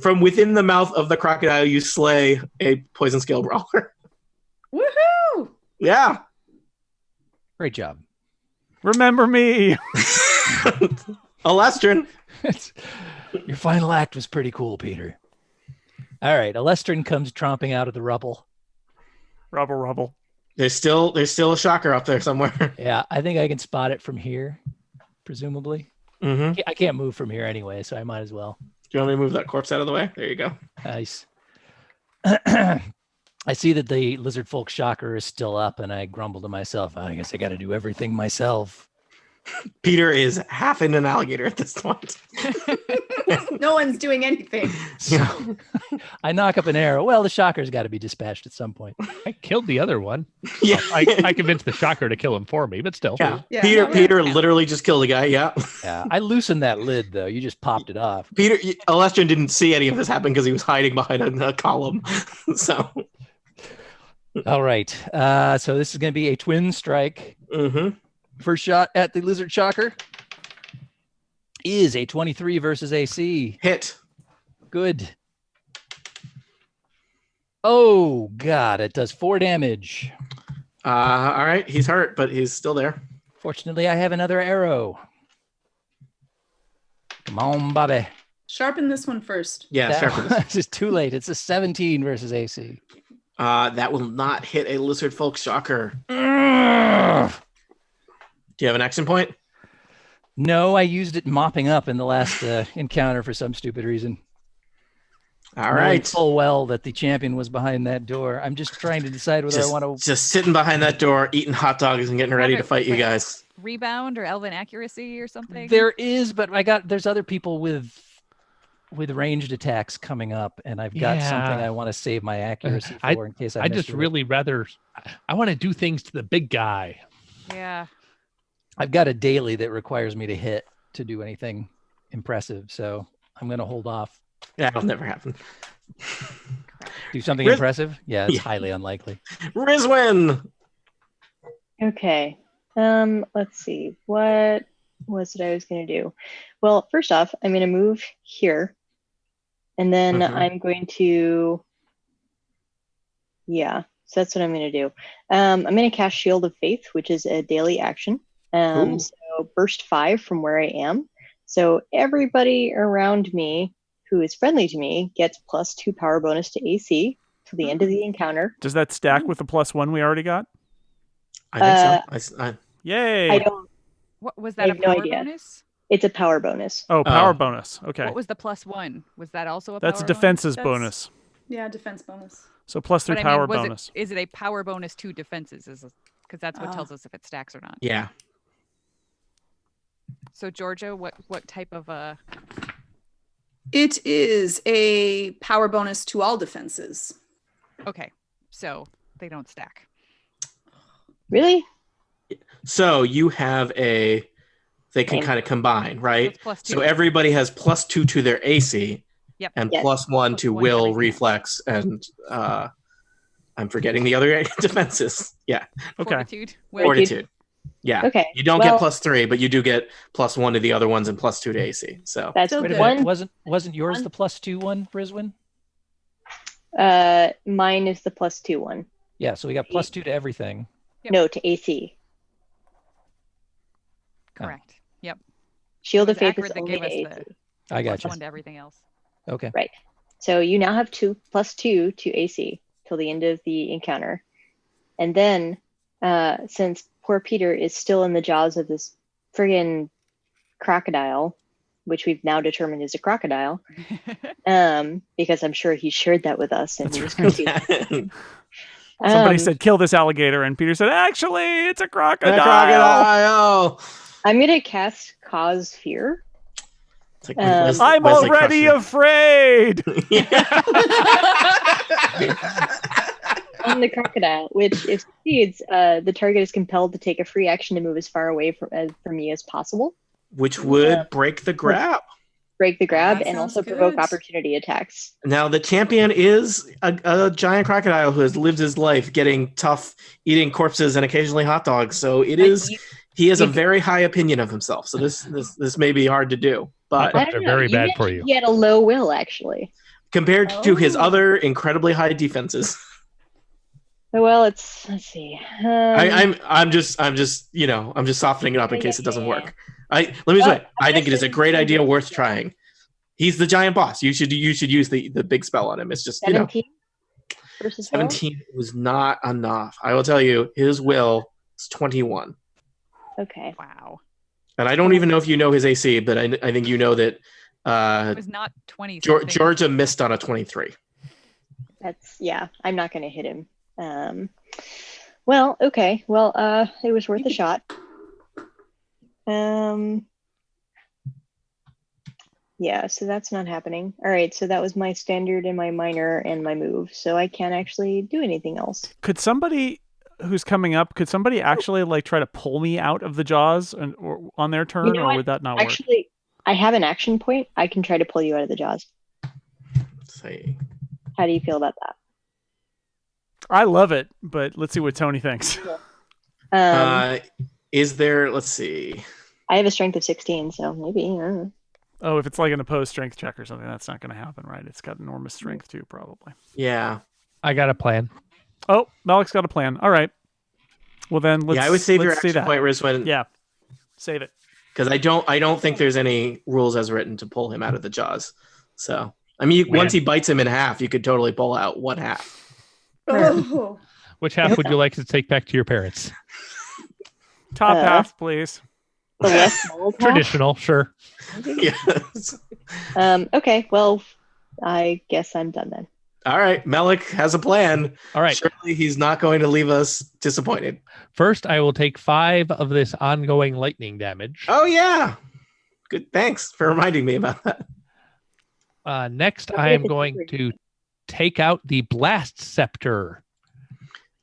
from within the mouth of the crocodile. You slay a poison scale brawler. Woohoo! Yeah. Great job. Remember me. Alestrin. Your final act was pretty cool, Peter. All right. Alestrin comes tromping out of the rubble. Rubble. There's still a shocker up there somewhere. Yeah, I think I can spot it from here, presumably. Mm-hmm. I can't move from here anyway, so I might as well. Do you want me to move that corpse out of the way? There you go. Nice. I see that the lizard folk shocker is still up, and I grumble to myself, I guess I got to do everything myself. Peter is half in an alligator at this point. No one's doing anything. So I knock up an arrow. Well, the shocker's got to be dispatched at some point. I killed the other one. Yeah. I convinced the shocker to kill him for me, but still. Yeah. Peter literally just killed a guy. Yeah. Yeah. I loosened that lid, though. You just popped it off. Alestrin didn't see any of this happen because he was hiding behind a column. So. All right. So this is going to be a twin strike. Mm-hmm. First shot at the lizard shocker is a 23 versus AC. Hit. Good. Oh, God. It does 4 damage. All right. He's hurt, but he's still there. Fortunately, I have another arrow. Come on, Bobby. Sharpen this one first. Yeah, sharpen this. This is too late. It's a 17 versus AC. That will not hit a lizard folk shocker. Ugh. Do you have an action point? No, I used it mopping up in the last encounter for some stupid reason. All right. Full well that the champion was behind that door. I'm just trying to decide whether I want to. Just sitting behind that door, eating hot dogs and getting ready to fight you guys. Rebound or elven accuracy or something? There is, but there's other people with ranged attacks coming up, and I've got something I want to save my accuracy for in case I just really rather. I want to do things to the big guy. Yeah. I've got a daily that requires me to hit to do anything impressive, so I'm going to hold off. Yeah, it'll never happen. Do something impressive? Yeah, it's highly unlikely. Rizwin! Okay. Let's see. What was it I was going to do? Well, first off, I'm going to move here. And then I'm going to... Yeah, so that's what I'm going to do. I'm going to cast Shield of Faith, which is a daily action. So burst 5 from where I am. So everybody around me who is friendly to me gets +2 power bonus to AC till the end of the encounter. Does that stack with the +1 we already got? I think so. Yay! I don't. What was that? A power bonus? It's a power bonus. Oh, power bonus. Okay. What was the +1? Was that also a? That's power defenses bonus? Yeah, defense bonus. So +3 power bonus. Is it a power bonus to defenses? Because that's what tells us if it stacks or not. Yeah. So Georgia, what type of It is a power bonus to all defenses. Okay, so they don't stack. Really? So you have they can kind of combine, right? So everybody has +2 to their AC. Yep. And +1 to will, reflex, and I'm forgetting the other defenses. Yeah. Okay. Fortitude. Yeah. Okay. You don't get +3, but you do get +1 to the other ones and +2 to AC. So that's one. Wasn't yours the +2 one, Briswin? Mine is the +2 one. Yeah, so we got +2 to everything. Yep. No, to AC. Correct. Yep. Shield of Faith is only to AC. I got you. +1 to everything else. Okay. Right. So you now have +2 to AC till the end of the encounter. And then since poor Peter is still in the jaws of this friggin' crocodile, which we've now determined is a crocodile, because I'm sure he shared that with us. And somebody said, kill this alligator. And Peter said, actually, it's a crocodile. I'm going to cast Cause Fear. Like I'm already afraid. On the crocodile, which if succeeds, the target is compelled to take a free action to move as far away from me as possible. Which would break the grab. Break the grab and also provoke opportunity attacks. Now, the champion is a giant crocodile who has lived his life getting tough, eating corpses and occasionally hot dogs. So he has a very high opinion of himself. So this may be hard to do. But they're very bad for you. He had a low will, actually. Compared to his other incredibly high defenses. Well, let's see. I'm just softening it up in case it doesn't work. Let me say, I think it is a great idea, worth trying. He's the giant boss. You should use the big spell on him. It's just 17 versus 17 was not enough. I will tell you, his will is 21. Okay. Wow. And I don't even know if you know his AC, but I think you know that it was not 20. Georgia missed on a 23. I'm not going to hit him. Well, okay. Well, it was worth a shot. Yeah, so that's not happening. All right, so that was my standard and my minor and my move. So I can't actually do anything else. Could somebody who's coming up, actually try to pull me out of the jaws or on their turn, or would that not work? Actually, I have an action point. I can try to pull you out of the jaws. Let's see. How do you feel about that? I love it, but let's see what Tony thinks. Is there? Let's see. I have a strength of 16, so maybe. I don't know. Oh, if it's like an opposed strength check or something, that's not going to happen, right? It's got enormous strength too, probably. Yeah. I got a plan. Oh, Malik's got a plan. All right. Well, then let's. Yeah, I would save your see action that. point, Rizwin. Yeah, save it. Because I don't think there's any rules as written to pull him out of the jaws. So I mean, once he bites him in half, you could totally pull out one half. Oh. Which half would you like to take back to your parents? Top half, please. The less mold half? Traditional, sure. Yes. Okay, well, I guess I'm done then. All right, Melik has a plan. All right. Surely he's not going to leave us disappointed. First, I will take 5 of this ongoing lightning damage. Oh yeah. Good. Thanks for reminding me about that. Next, I am going to take out the blast scepter.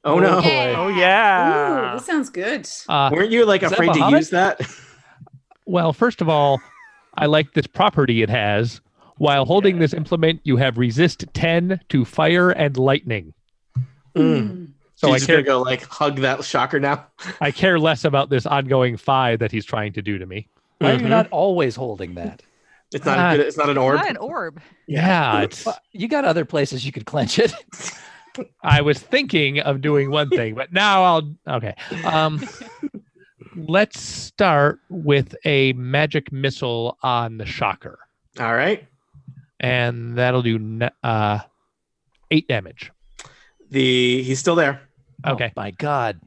Oh no. Yeah. Oh yeah. Ooh, that sounds good. Weren't you like is that afraid to Bahamut? use that? Well, first of all, I like this property it has. While holding this implement, you have resist 10 to fire and lightning. Mm. So You're I just care, gonna go like hug that shocker now. I care less about this ongoing 5 that he's trying to do to me. Why are you not always holding that? It's not a good, it's not an orb. Not an orb. Yeah, it's. Well, you got other places you could clench it. I was thinking of doing one thing, but now I'll. Okay. Let's start with a magic missile on the shocker, All right. and that'll do 8 damage. He's still there. Okay. Oh, my God.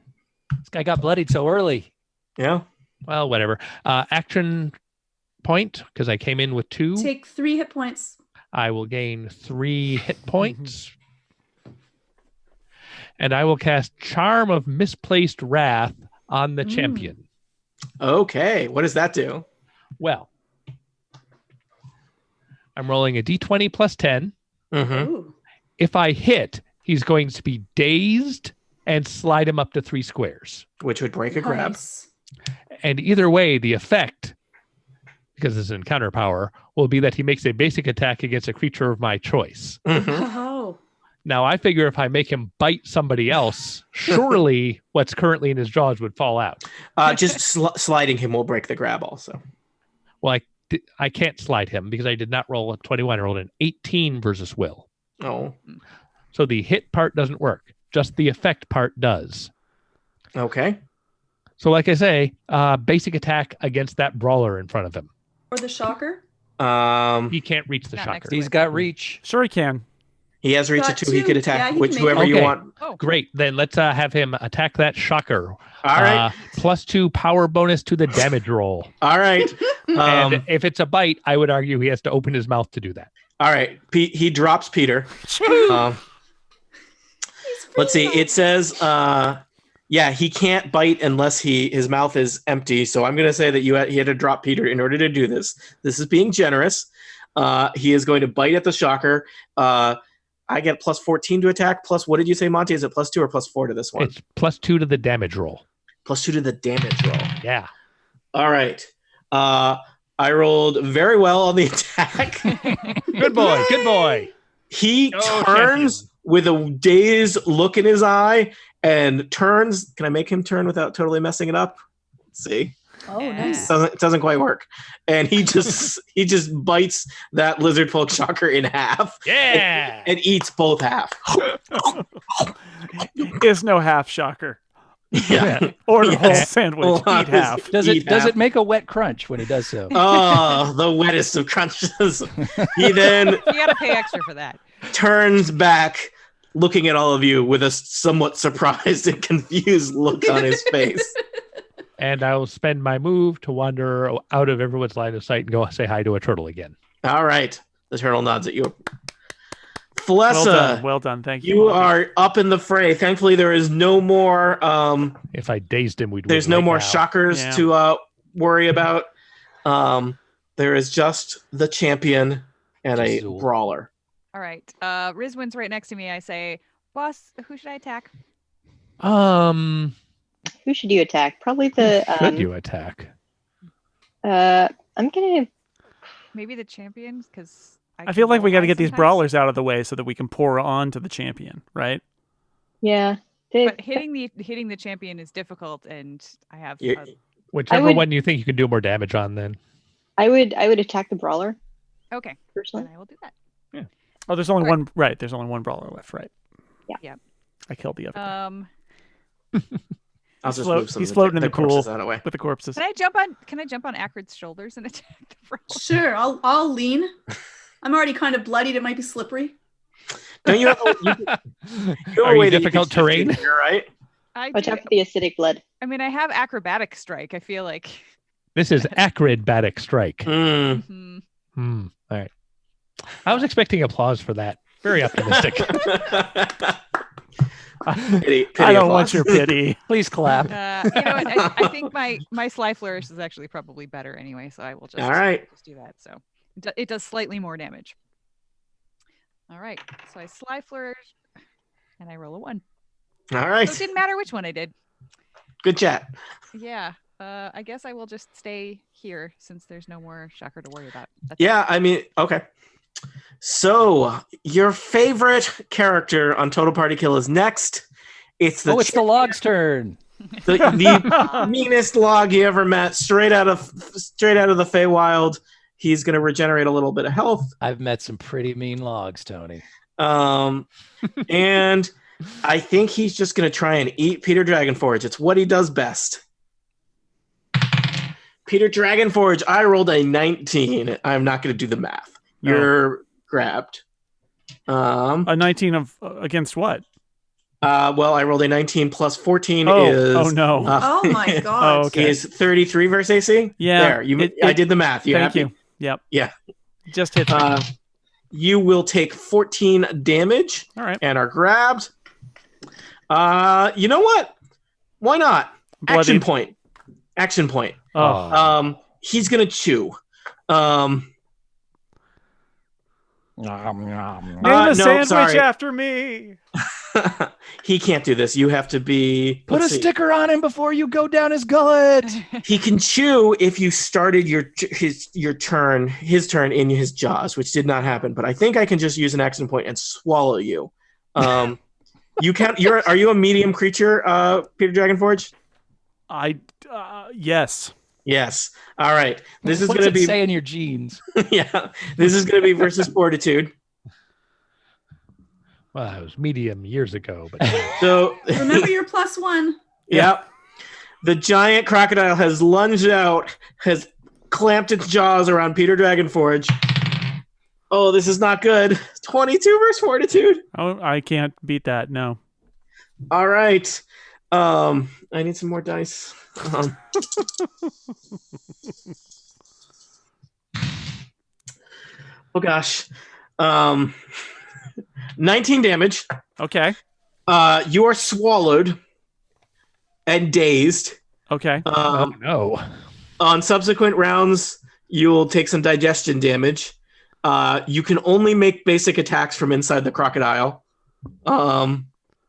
This guy got bloodied so early. Yeah. Well, whatever. Action point, because I came in with 2. Take 3 hit points. I will gain 3 hit points. And I will cast Charm of Misplaced Wrath on the champion. Okay. What does that do? Well, I'm rolling a d20 plus 10. Mm-hmm. Ooh. If I hit, he's going to be dazed and slide him up to 3 squares. Which would break a grab. Nice. And either way, the effect, because it's encounter power, will be that he makes a basic attack against a creature of my choice. Mm-hmm. Oh. Now, I figure if I make him bite somebody else, surely what's currently in his jaws would fall out. Just sliding him will break the grab also. Well, I can't slide him because I did not roll a 21. I rolled an 18 versus will. Oh. So the hit part doesn't work. Just the effect part does. Okay. So like I say, basic attack against that brawler in front of him. Or the shocker? He can't reach the Not shocker. next to He's got reach. Sure, he can. He has reach Got of 2. He 2. could attack Yeah, he which can make whoever it. you Okay. want. Oh, Great. Then let's have him attack that shocker. All right. +2 power bonus to the damage roll. All right. And if it's a bite, I would argue he has to open his mouth to do that. All right. He drops Peter. Let's see. It says, he can't bite unless his mouth is empty. So I'm going to say that he had to drop Peter in order to do this. This is being generous. He is going to bite at the shocker. I get +14 to attack. Plus, what did you say, Monty? Is it +2 or +4 to this one? It's +2 to the damage roll. +2 to the damage roll. Yeah. All right. I rolled very well on the attack. Good boy. Good boy. He Oh, turns champion. with a dazed look in his eye and turns. Can I make him turn without totally messing it up? Let's see. Oh, Yeah. nice. It doesn't quite work. And he just bites that lizard folk shocker in half. Yeah. And eats both half. Is no half shocker. Yeah. Or the whole Yes. sandwich. Well, Eat half. Does Eat it half. make a wet crunch when he does so? Oh, the wettest of crunches. He then you got to pay extra for that. turns back, looking at all of you with a somewhat surprised and confused look on his face. And I will spend my move to wander out of everyone's line of sight and go say hi to a turtle again. All right. The turtle nods at you. Flessa, Well done. Thank you. you Monty. are up in the fray. Thankfully, there is no more. If I dazed him, we'd There's win no right more now. shockers Yeah. to worry about. There is just the champion and a Zool. brawler. All right. Rizwin's right next to me. I say, boss, who should I attack? Who should you attack? Probably the. Should you attack? I'm gonna. Maybe the champions, because I feel like we got to get these brawlers out of the way so that we can pour on to the champion, right? Yeah. But hitting the champion is difficult, and I have whichever one you think you can do more damage on. Then I would attack the brawler. Okay, personally, then I will do that. Yeah. Oh, there's only one. Right, there's only one brawler left. Right. Yeah. I killed the other. I'll just move he's floating in the pool out of the way. with the corpses. Can I jump on Akrid's shoulders and attack the brawler? Sure, I'll lean. I'm already kind of bloodied. It might be slippery. Don't you have Are you difficult terrain? Here, right? Watch out for the acidic blood. I mean, I have acrobatic strike. I feel like this is acrobatic strike. Mm-hmm. All right. I was expecting applause for that. Very optimistic. Pity I don't want your pity. Please clap. You know what? I think my Sly Flourish is actually probably better anyway, so I will just, just do that. So it does slightly more damage. All right. So I Sly Flourish, and I roll a 1. All right. So it didn't matter which one I did. Good chat. Yeah. I guess I will just stay here since there's no more shocker to worry about. I mean, okay. So your favorite character on Total Party Kill is next. It's the log's turn. The meanest log you ever met, straight out of the Feywild. He's going to regenerate a little bit of health. I've met some pretty mean logs, Tony. And I think he's just going to try and eat Peter Dragonforge. It's what he does best. Peter Dragonforge, I rolled a 19. I'm not going to do the math. You're grabbed. A 19 of against what? Well, I rolled a 19 plus 14 is... Oh, no. Oh, my God. Okay. Is 33 versus AC? Yeah. There. I did the math. Thank you. Yep. Yeah. Just hit. You will take 14 damage. All right. And are grabbed. You know what? Why not? Bloodied. Action point. Oh. He's going to chew. Name a sandwich after me. He can't do this. You have to be... Put a sticker on him before you go down his gullet. He can chew if you started his turn in his jaws, which did not happen. But I think I can just use an action point and swallow you. You can. Are you a medium creature, Peter Dragonforge? Yes. Yes. All right. This is going to be say in your genes. Yeah. This is going to be versus Fortitude. Well, I was medium years ago, but so remember your +1. Yeah. The giant crocodile has lunged out, has clamped its jaws around Peter Dragonforge. Oh, this is not good. 22 versus Fortitude. Oh, I can't beat that. No. All right. I need some more dice. Oh gosh. 19 damage. Okay. You are swallowed and dazed. Okay. Oh no. On subsequent rounds, you'll take some digestion damage. You can only make basic attacks from inside the crocodile.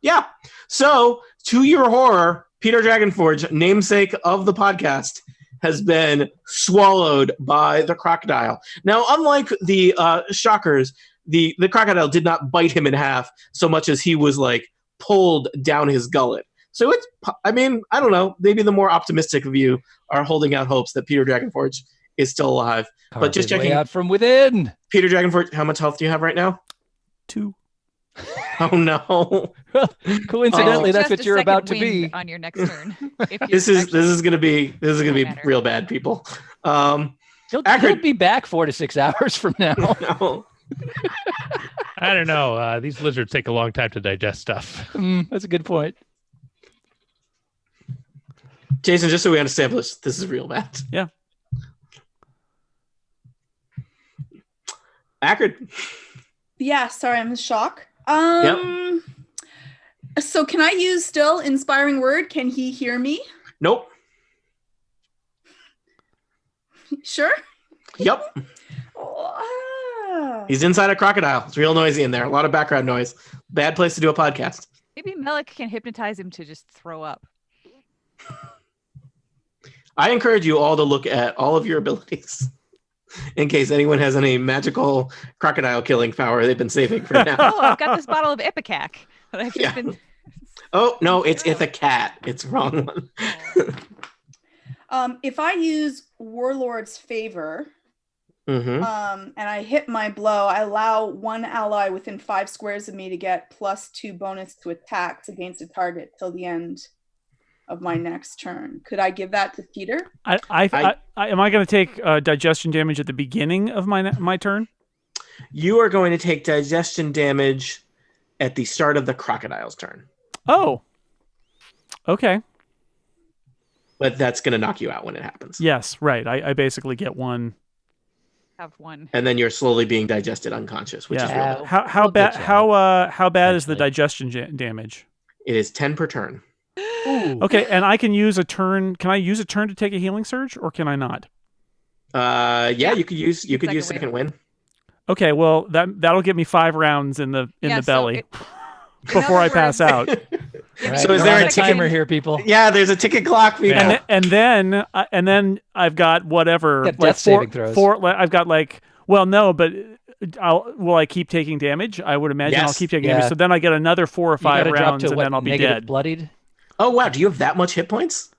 Yeah. So, to your horror, Peter Dragonforge, namesake of the podcast, has been swallowed by the crocodile. Now, unlike the shockers, the crocodile did not bite him in half so much as he was like pulled down his gullet. So it's, I mean, I don't know. Maybe the more optimistic of you are holding out hopes that Peter Dragonforge is still alive. But just checking out from within. Peter Dragonforge, how much health do you have right now? 2. Oh no! Coincidentally, that's what you're about to be on your next turn. This is gonna be real bad, people. He'll be back 4 to 6 hours from now. No. I don't know. These lizards take a long time to digest stuff. That's a good point. Jason, just so we understand this is real bad. Yeah. Akrid. Yeah, sorry, I'm in shock. Yep. So can I use still inspiring word? Can he hear me? Nope. Sure? Yep. He's inside a crocodile. It's real noisy in there. A lot of background noise. Bad place to do a podcast. Maybe Melik can hypnotize him to just throw up. I encourage you all to look at all of your abilities in case anyone has any magical crocodile killing power they've been saving for now. Oh, I've got this bottle of Ipecac that I've just been Oh no, it's a cat. It's the wrong one. If I use Warlord's Favor, Mm-hmm. and I hit my blow, I allow one ally within 5 squares of me to get +2 bonus to attacks against a target till the end of my next turn. Could I give that to Peter? Am I going to take digestion damage at the beginning of my turn? You are going to take digestion damage at the start of the crocodile's turn. Oh. Okay. But that's going to knock you out when it happens. Yes, right. I basically get one. Have one. And then you're slowly being digested unconscious, which is real bad. How bad is the digestion damage? It is 10 per turn. Ooh. Okay, and I can use a turn. Can I use a turn to take a healing surge, or can I not? You could use second wind. Okay, well that'll give me 5 rounds in the belly before I pass out. Right, so is there a timer here, people? Yeah, there's a ticket clock. Yeah. And then I've got whatever death saving throws. I've got will I keep taking damage? I would imagine I'll keep taking damage. So then I get another 4 or 5 rounds, and then I'll be dead. Bloodied. Oh wow! Do you have that much hit points?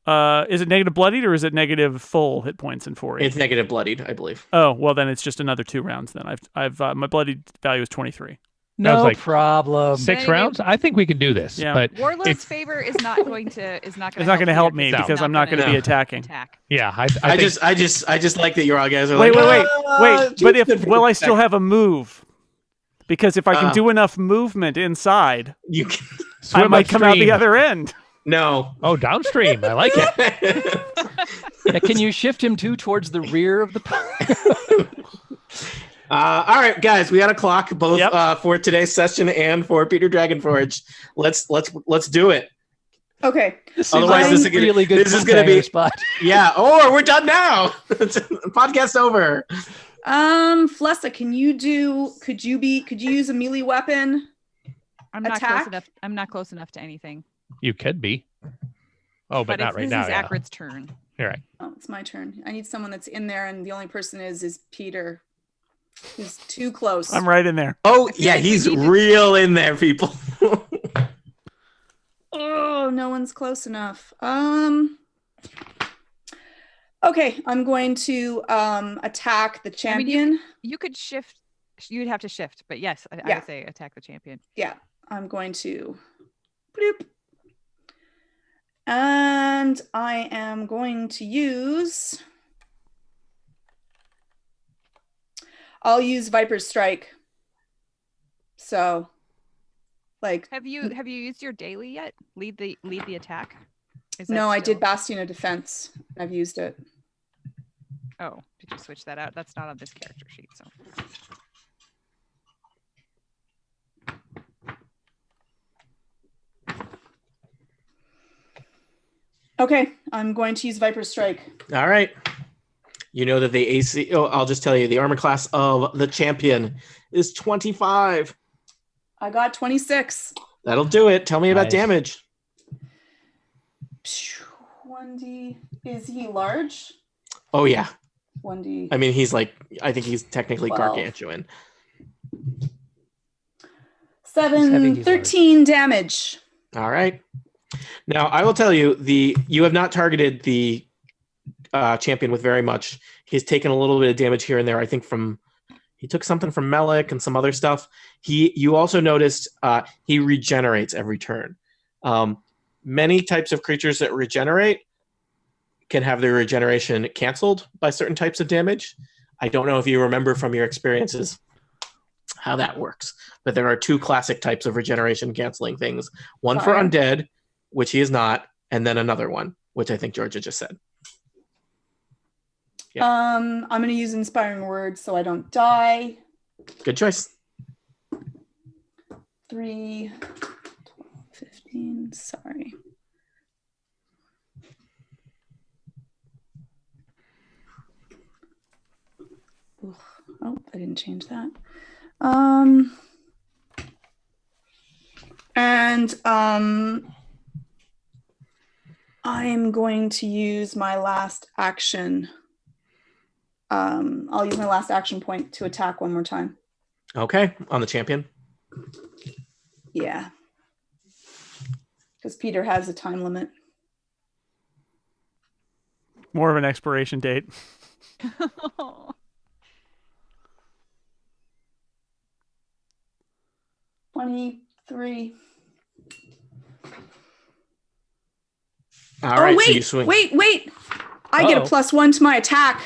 Is it negative bloodied or is it negative full hit points in 4? It's negative bloodied, I believe. Oh well, then it's just another 2 rounds. Then I've my bloodied value is 23. No problem. 6 rounds. I think we can do this. Yeah. But Warlord's Favor is not going to help me because I'm not going to be attacking. Yeah, I just like that you're all guys are wait. But will I still have a move? Because if I can do enough movement inside, you can I might come out the other end. No. Oh, downstream. I like it. Can you shift him towards the rear of the? All right, guys, we got a clock both for today's session and for Peter Dragonforge. Let's do it. Okay. Otherwise, this is really good. This is going to be spot. Yeah. Oh, we're done now. Podcast over. Flessa, could you use a melee weapon? I'm not close enough. I'm not close enough to anything. You could be. Oh, but not right now. This is Akrid's turn. You're right. Oh, it's my turn. I need someone that's in there, and the only person is Peter. He's too close. I'm right in there. Oh, yeah, he's real in there, people. Oh, no one's close enough. Okay, I'm going to attack the champion. I mean, you could shift. You'd have to shift, but yes, I would say attack the champion. Yeah, I'm going to. Bloop. And I am going to use. I'll use Viper's Strike. So, have you used your daily yet? Lead the attack. No, I did Bastion of Defense. I've used it. Oh, did you switch that out? That's not on this character sheet. So. Okay, I'm going to use Viper's Strike. All right. You know that the AC. Oh, I'll just tell you, the armor class of the champion is 25. I got 26. That'll do it. Tell me about damage. 1d. Is he large? Oh yeah. 1d. I mean, I think he's technically 12. Gargantuan. 13 damage. All right. Now I will tell you, you have not targeted the champion with very much. He's taken a little bit of damage here and there. I think he took something from Melik and some other stuff. You also noticed he regenerates every turn. Many types of creatures that regenerate can have their regeneration canceled by certain types of damage. I don't know if you remember from your experiences how that works, but there are 2 classic types of regeneration canceling things. One for undead, which he is not, and then another one, which I think Georgia just said. Yeah. I'm going to use Inspiring Words so I don't die. Good choice. 3, 12, 15, sorry. Oh, I didn't change that. I'm going to use my last action. I'll use my last action point to attack one more time. Okay, on the champion. Yeah. Because Peter has a time limit. More of an expiration date. 23. All right, wait, so you swing. wait. I get a +1 to my attack.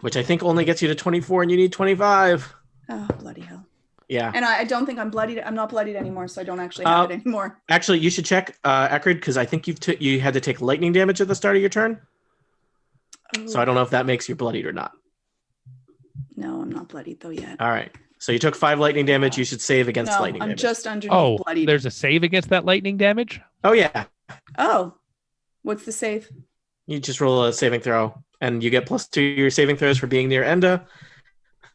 Which I think only gets you to 24 and you need 25. Oh, bloody hell. Yeah. And I don't think I'm bloodied. I'm not bloodied anymore, so I don't actually have it anymore. Actually, you should check, Akrid, because I think you had to take lightning damage at the start of your turn. Oh. So I don't know if that makes you bloodied or not. No, I'm not bloodied though yet. All right. So you took 5 lightning damage. You should save against lightning damage. I'm just underneath bloodied. There's a save against that lightning damage? Oh, yeah. Oh. What's the save? You just roll a saving throw, and you get +2 to your saving throws for being near Enda,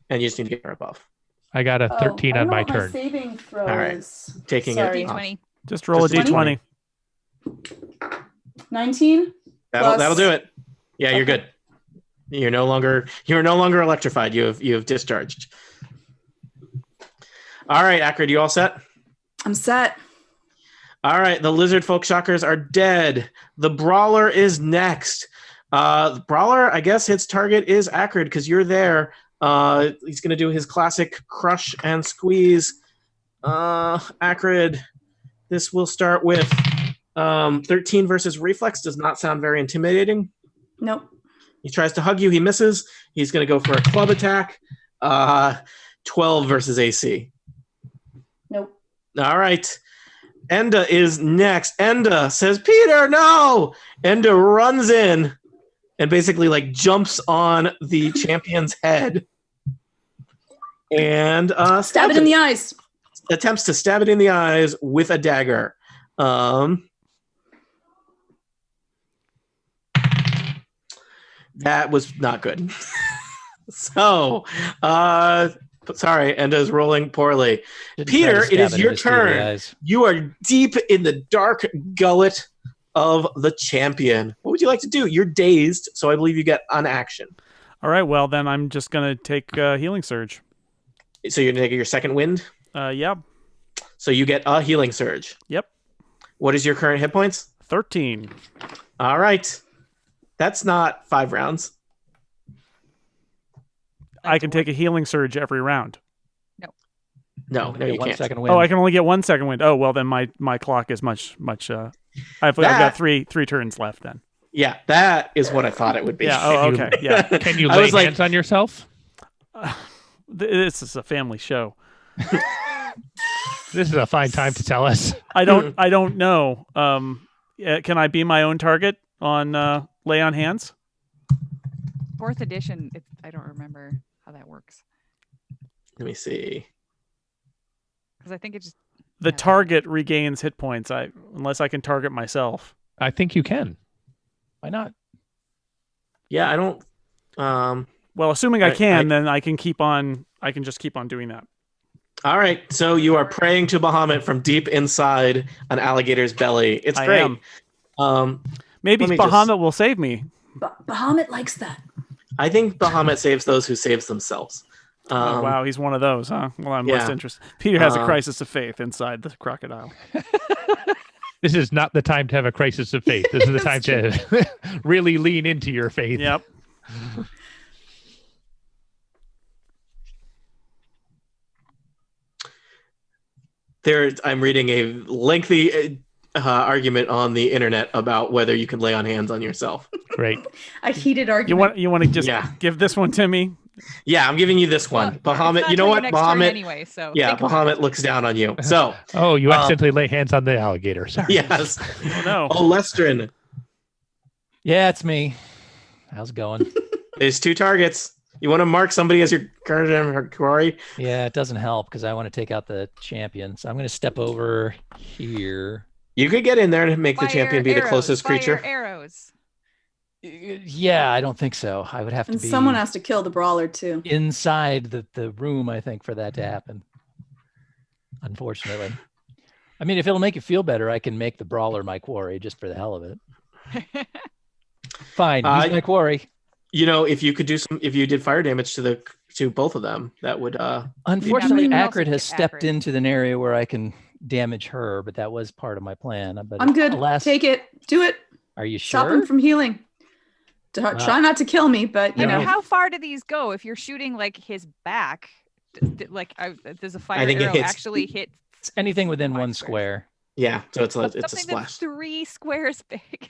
and you just need to get her above. I got a 13 on my turn. My saving throw all right. is. Taking Sorry. it. D20. Just roll a D20. 19? That'll do it. Yeah, you're good. You're no longer electrified. You have discharged. All right, Akrid, you all set? I'm set. All right, the lizard folk shockers are dead. The brawler is next. The brawler, I guess its target is Akrid because you're there. He's going to do his classic crush and squeeze. Akrid, this will start with 13 versus reflex. Does not sound very intimidating. Nope. He tries to hug you. He misses. He's going to go for a club attack. 12 versus AC. Nope. All right. Enda is next. Enda says, Peter, no! Enda runs in and basically jumps on the champion's head and stab it in the eyes. Attempts to stab it in the eyes with a dagger. That was not good. So, sorry, Enda's rolling poorly. Peter, it is your turn. You are deep in the dark gullet of the champion. What would you like to do? You're dazed, so I believe you get an action. All right, well, then I'm just going to take Healing Surge. So you're going to take your second wind? Yep. So you get a Healing Surge. Yep. What is your current hit points? 13. All right. That's not 5 rounds. I can take a Healing Surge every round. No, you can't. Second wind. Oh, I can only get 1 second wind. Oh, well, then my clock is much. I've got three turns left then. Yeah, that is what I thought it would be. Yeah. Oh, okay. Yeah. Can you lay hands on yourself? This is a family show. This is a fine time to tell us. I don't know. Can I be my own target on Lay on Hands? 4th edition. I don't remember how that works. Let me see. Because I think it just the target regains hit points. Unless I can target myself. I think you can. Why not? Yeah, I don't. Well, assuming I can, then I can keep on. I can just keep on doing that. All right. So you are praying to Bahamut from deep inside an alligator's belly. It's great. Maybe Bahamut will save me. Bahamut likes that. I think Bahamut saves those who saves themselves. Oh, wow, he's one of those, huh? Well, I'm less interested. Peter has a crisis of faith inside the crocodile. This is not the time to have a crisis of faith. This is the time to really lean into your faith. Yep. I'm reading a lengthy argument on the internet about whether you can lay on hands on yourself. Great. A heated argument. You want to just give this one to me? Yeah, I'm giving you this one. Bahamut, you know what? Bahamut anyway, so Bahamut looks down on you. So you accidentally lay hands on the alligator. Sorry. Yes. Oh no. Lestrin. Yeah, it's me. How's it going? There's 2 targets. You want to mark somebody as your current quarry? Yeah, it doesn't help because I want to take out the champion. So I'm going to step over here. You could get in there and make the champion be the closest creature. Arrows. Yeah, I don't think so. I would have to be. Someone has to kill the brawler too. Inside the room, I think, for that to happen. Unfortunately. I mean, if it'll make you feel better, I can make the brawler my quarry just for the hell of it. Fine, he's my quarry. if you could if you did fire damage to both of them, that would. Unfortunately, Acrid has stepped into an area where I can damage her, but that was part of my plan. But I'm good. Take it. Do it. Are you sure? Stop him from healing. Try not to kill me, but you know. How far do these go? If you're shooting like his back, does a fire arrow actually hit anything within 1 square? Yeah, so it's a splash. That's 3 squares big.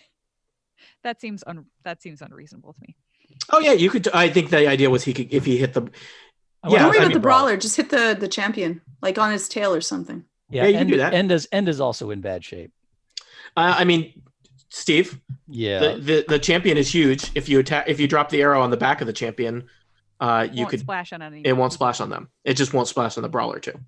That seems unreasonable to me. Oh yeah, you could. I think the idea was if he hit the. Yeah, don't worry about the brawler. Just hit the champion, like on his tail or something. Yeah, you can do that. End is also in bad shape. Steve. Yeah. The champion is huge. If you drop the arrow on the back of the champion, you could splash on anything. It won't splash on them. It just won't splash on the brawler too.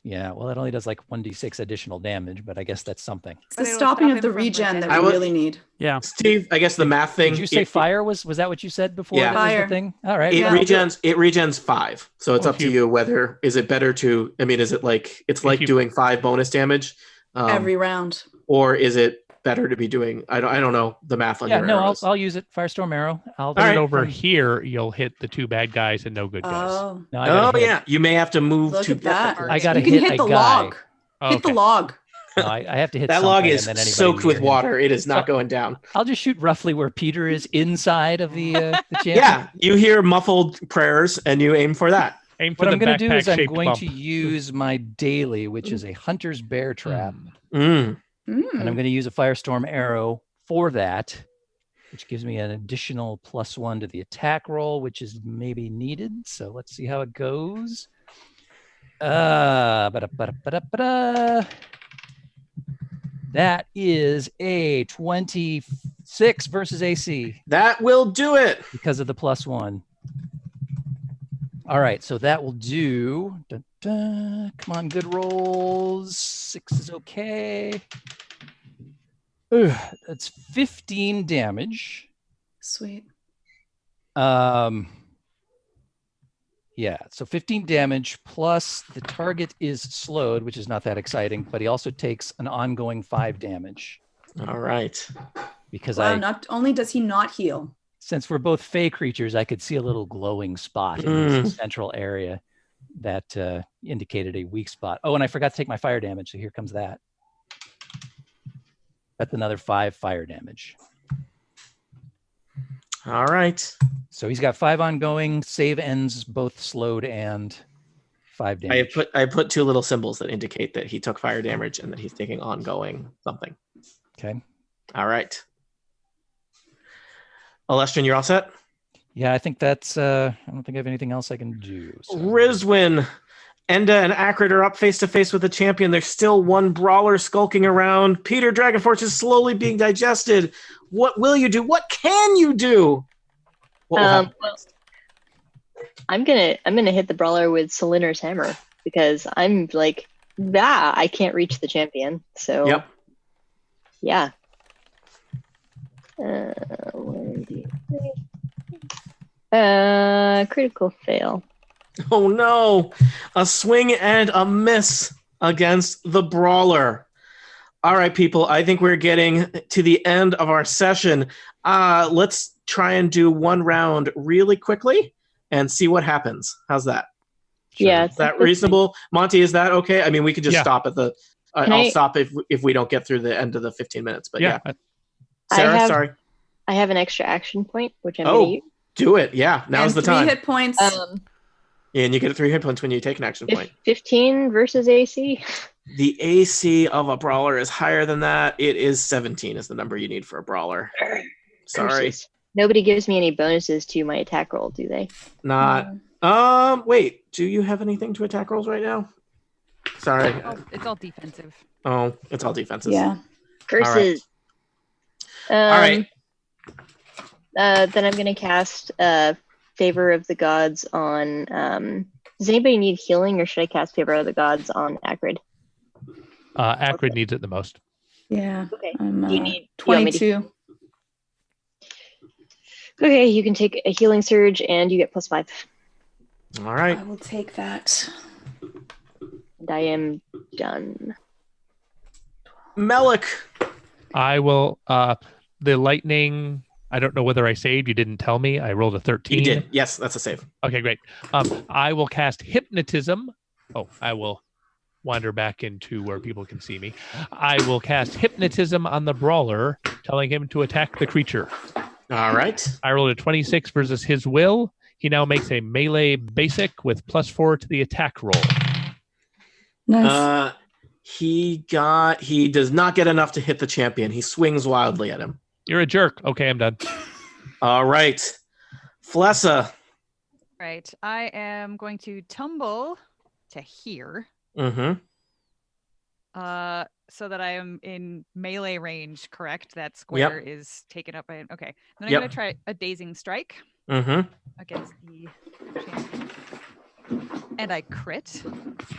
Yeah, well, it only does like 1d6 additional damage, but I guess that's something. It's the stopping of the regen that we really need. Yeah, Steve. I guess the math thing. Did you say fire was that what you said before? Yeah, fire. The thing. All right. It regens 5, so it's up to you whether is it better to. I mean, is it like doing 5 bonus damage every round, or is it better to be doing? I don't know the math on your arrows. I'll use it. Firestorm arrow. I'll do it over here. You'll hit the 2 bad guys and no good guys. Oh, yeah. You may have to move to that. I got to hit the log. Oh, hit the log. No, I have to hit that log is soaked with water. It is not going down. I'll just shoot roughly where Peter is inside of the champion. Yeah, you hear muffled prayers and you aim for that. What I'm going to do is I'm going to use my daily, which is a hunter's bear trap. And I'm going to use a firestorm arrow for that, which gives me an additional +1 to the attack roll, which is maybe needed. So let's see how it goes. That is a 26 versus AC. That will do it. Because of the +1. All right, so that will do. Come on, good rolls. 6 is okay. That's 15 damage. Sweet. Yeah, so 15 damage plus the target is slowed, which is not that exciting, but he also takes an ongoing 5 damage. All right. Because not only does he not heal. Since we're both fey creatures, I could see a little glowing spot in this central area that indicated a weak spot. Oh, and I forgot to take my fire damage, so here comes that. That's another 5 fire damage. All right. So he's got 5 ongoing, save ends both slowed and 5 damage. I put 2 little symbols that indicate that he took fire damage and that he's taking ongoing something. Okay. All right. Alestrin, you're all set? Yeah, I think that's I don't think I have anything else I can do. So. Rizwin, Enda and Acrid are up face to face with the champion. There's still 1 brawler skulking around. Peter Dragonforge is slowly being digested. What will you do? What can you do? What will happen next? I'm gonna hit the brawler with Selinner's hammer because I'm like, I can't reach the champion. So yep. Yeah. Critical fail. Oh no, a swing and a miss against the brawler. All right, people, I think we're getting to the end of our session. Let's try and do 1 round really quickly and see what happens. How's that? Sure. Yeah. Is that reasonable? Monty, is that okay? I mean, we could just stop at the... I'll stop if we don't get through the end of the 15 minutes, but yeah. Sarah, sorry. I have an extra action point, which I'm going to use. Do it. Yeah, now's the time. 3 hit points. And you get 3 hit points when you take an action point. 15 versus AC. The AC of a brawler is higher than that. It is 17 is the number you need for a brawler. Sorry. Nobody gives me any bonuses to my attack roll, do they? Not. Wait, do you have anything to attack rolls right now? Sorry. It's all defensive. Oh, it's all defenses. Yeah. Curses. All right. Then I'm going to cast Favor of the Gods on... does anybody need healing, or should I cast Favor of the Gods on Acrid? Acrid needs it the most. Yeah. Okay. You need 22. Okay, you can take a healing surge and you get +5. All right. I will take that. And I am done. Melik. I will the lightning I don't know whether I saved. You didn't tell me. I rolled a 13. You did. Yes, that's a save. Okay, great. I will cast Hypnotism. Oh, I will wander back into where people can see me. I will cast Hypnotism on the brawler, telling him to attack the creature. All right. I rolled a 26 versus his will. He now makes a melee basic with +4 to the attack roll. Nice. He does not get enough to hit the champion. He swings wildly at him. You're a jerk. Okay, I'm done. All right. Flessa. Right. I am going to tumble to here. Mm-hmm. So that I am in melee range, correct? That square is taken up by... Okay. Then I'm going to try a dazing strike against the champion. And I crit.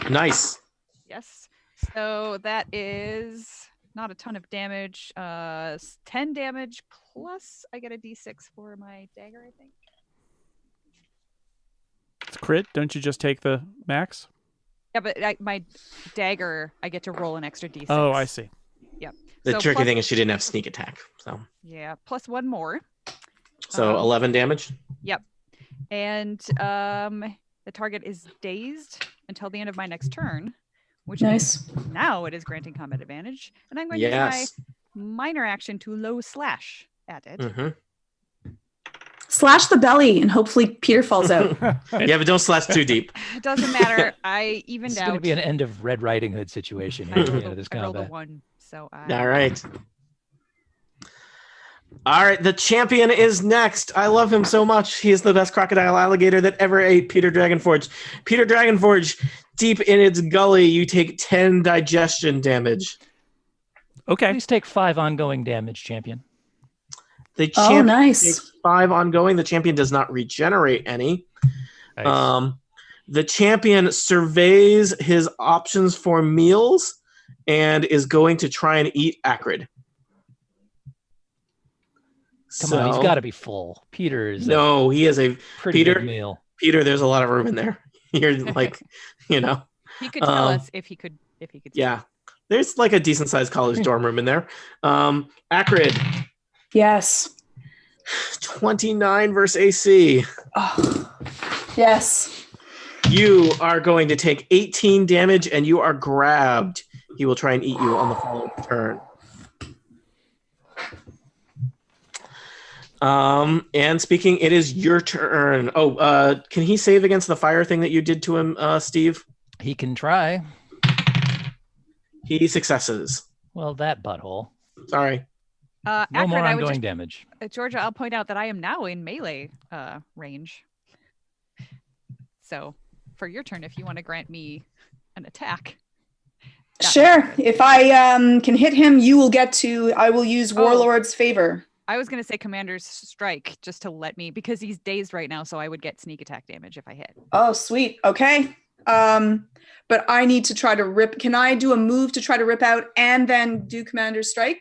Nice. Yes. So that is not a ton of damage. 10 damage plus I get a d6 for my dagger, I think. It's crit. Don't you just take the max? Yeah, but my dagger, I get to roll an extra d6. Oh, I see. Yep. The tricky thing is she didn't have sneak attack. So yeah, plus one more. So 11 damage? Yep. And the target is dazed until the end of my next turn, which means now it is granting combat advantage. And I'm going to use my minor action to low slash at it. Mm-hmm. Slash the belly and hopefully Peter falls out. Yeah, but don't slash too deep. It doesn't matter. I evened It's out. going to be an end of Red Riding Hood situation here at the end of this I rolled a combat. 1, so All right. All right, the champion is next. I love him so much. He is the best crocodile alligator that ever ate Peter Dragonforge. Peter Dragonforge, deep in its gully, you take 10 digestion damage. Okay. Please take 5 ongoing damage, champion. The champion nice. takes 5 ongoing. The champion does not regenerate any. Nice. The champion surveys his options for meals and is going to try and eat acrid. Come on, he's got to be full. Peter is he is a pretty good meal. Peter, there's a lot of room in there. You're like, he could tell us if he could. Yeah, there's like a decent sized college dorm room in there. Acrid. Yes. 29 versus AC. Oh. Yes. You are going to take 18 damage and you are grabbed. He will try and eat you on the following turn. And speaking, it is your turn. Oh, can he save against the fire thing that you did to him, Steve? He can try. He successes. Well, that butthole. Sorry. No more ongoing damage. Georgia, I'll point out that I am now in melee range. So, for your turn, if you want to grant me an attack. Sure. If I can hit him, I will use Warlord's favor. I was going to say Commander's Strike just to let me, because he's dazed right now, so I would get sneak attack damage if I hit. Oh, sweet. Okay. But I need to try to rip. Can I do a move to try to rip out and then do Commander's Strike?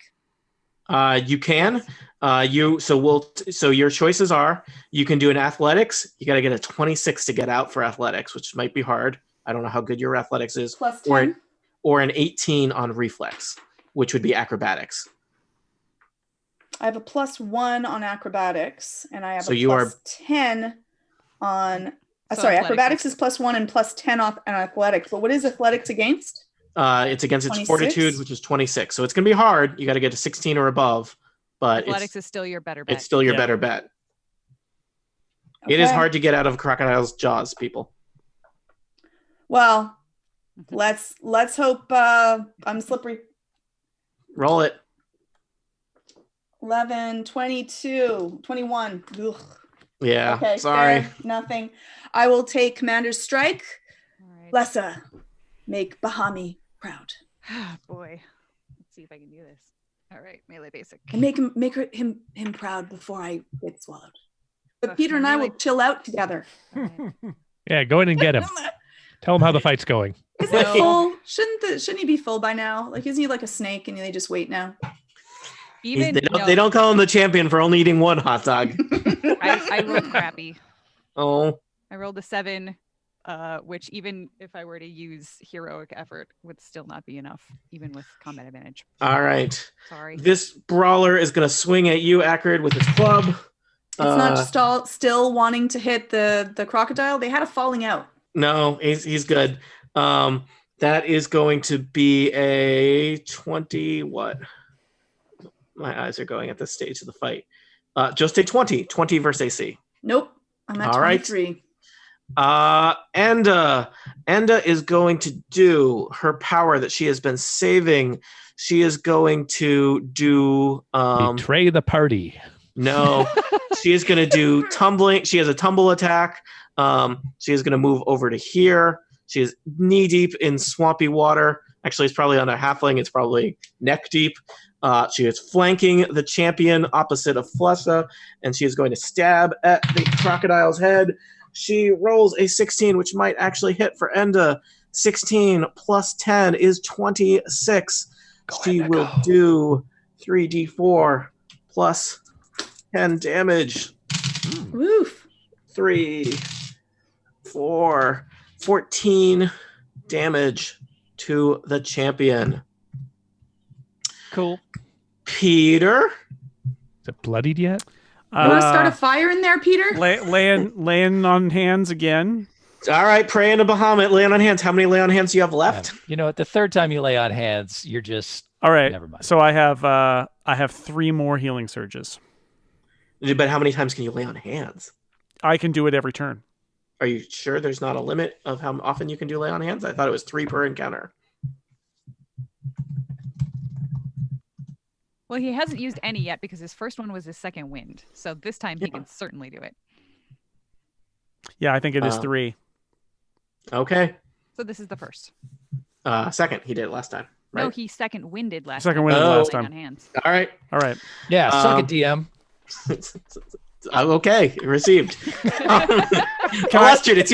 You can. So your choices are: you can do an athletics. You got to get a 26 to get out for athletics, which might be hard. I don't know how good your athletics is. Plus 10. Or an 18 on reflex, which would be acrobatics. I have a +1 on acrobatics, and I have So a you plus 10 on. Sorry, acrobatics is +1 and +10 off on athletics. But what is athletics against? It's against 26? Its fortitude, which is 26. So it's going to be hard. You got to get a 16 or above. But athletics is still your better bet. It's still your better bet. Okay. It is hard to get out of a crocodile's jaws, people. Well, let's hope I'm slippery. Roll it. 11, 22, 21. Ugh. Yeah, okay, sorry. Fair, nothing. I will take Commander's Strike. All right. Lessa, make Bahami proud. Boy, let's see if I can do this. All right, melee basic. And make him proud before I get swallowed. But Peter and I will chill out together. Right. Yeah, go in and get him. Tell him how the fight's going. Is it full? Shouldn't he be full by now? Like, isn't he like a snake and they just wait now? They don't call him the champion for only eating one hot dog. I rolled crappy. Oh. I rolled a 7. which even if I were to use heroic effort would still not be enough, even with combat advantage. All right. Sorry. This brawler is going to swing at you, Acrid, with his club. It's not just still wanting to hit the crocodile. They had a falling out. No, he's good. That is going to be a 20. What? My eyes are going at this stage of the fight. Just a 20 versus AC. Nope. I'm at 23. Enda is going to do her power that she has been saving. She is going to do betray the party. No, she is going to do tumbling. She has a tumble attack. She is going to move over to here. She is knee deep in swampy water. Actually, it's probably on a halfling. It's probably neck deep. She is flanking the champion opposite of Flessa, and she is going to stab at the crocodile's head. She rolls a 16, which might actually hit for Enda. 16 plus 10 is 26. She will do 3d4 plus 10 damage. Woof. 3, 4, 14 damage to the champion. Cool. Peter? Is it bloodied yet? You want to start a fire in there, Peter? Laying on hands again. All right, pray into Bahamut. Lay on hands. How many lay on hands do you have left? You know, the third time you lay on hands, you're just all right. Never mind. So I have 3 more healing surges. But how many times can you lay on hands? I can do it every turn. Are you sure there's not a limit of how often you can do lay on hands? I thought it was 3 per encounter. Well, he hasn't used any yet because his first one was his second wind. So this time he can certainly do it. Yeah, I think it is 3. Okay. So this is the first. Second, he did it last time. Right? No, he second winded last second time. Winded last time. On hands. All right. Yeah, suck it, DM. Okay, received. It's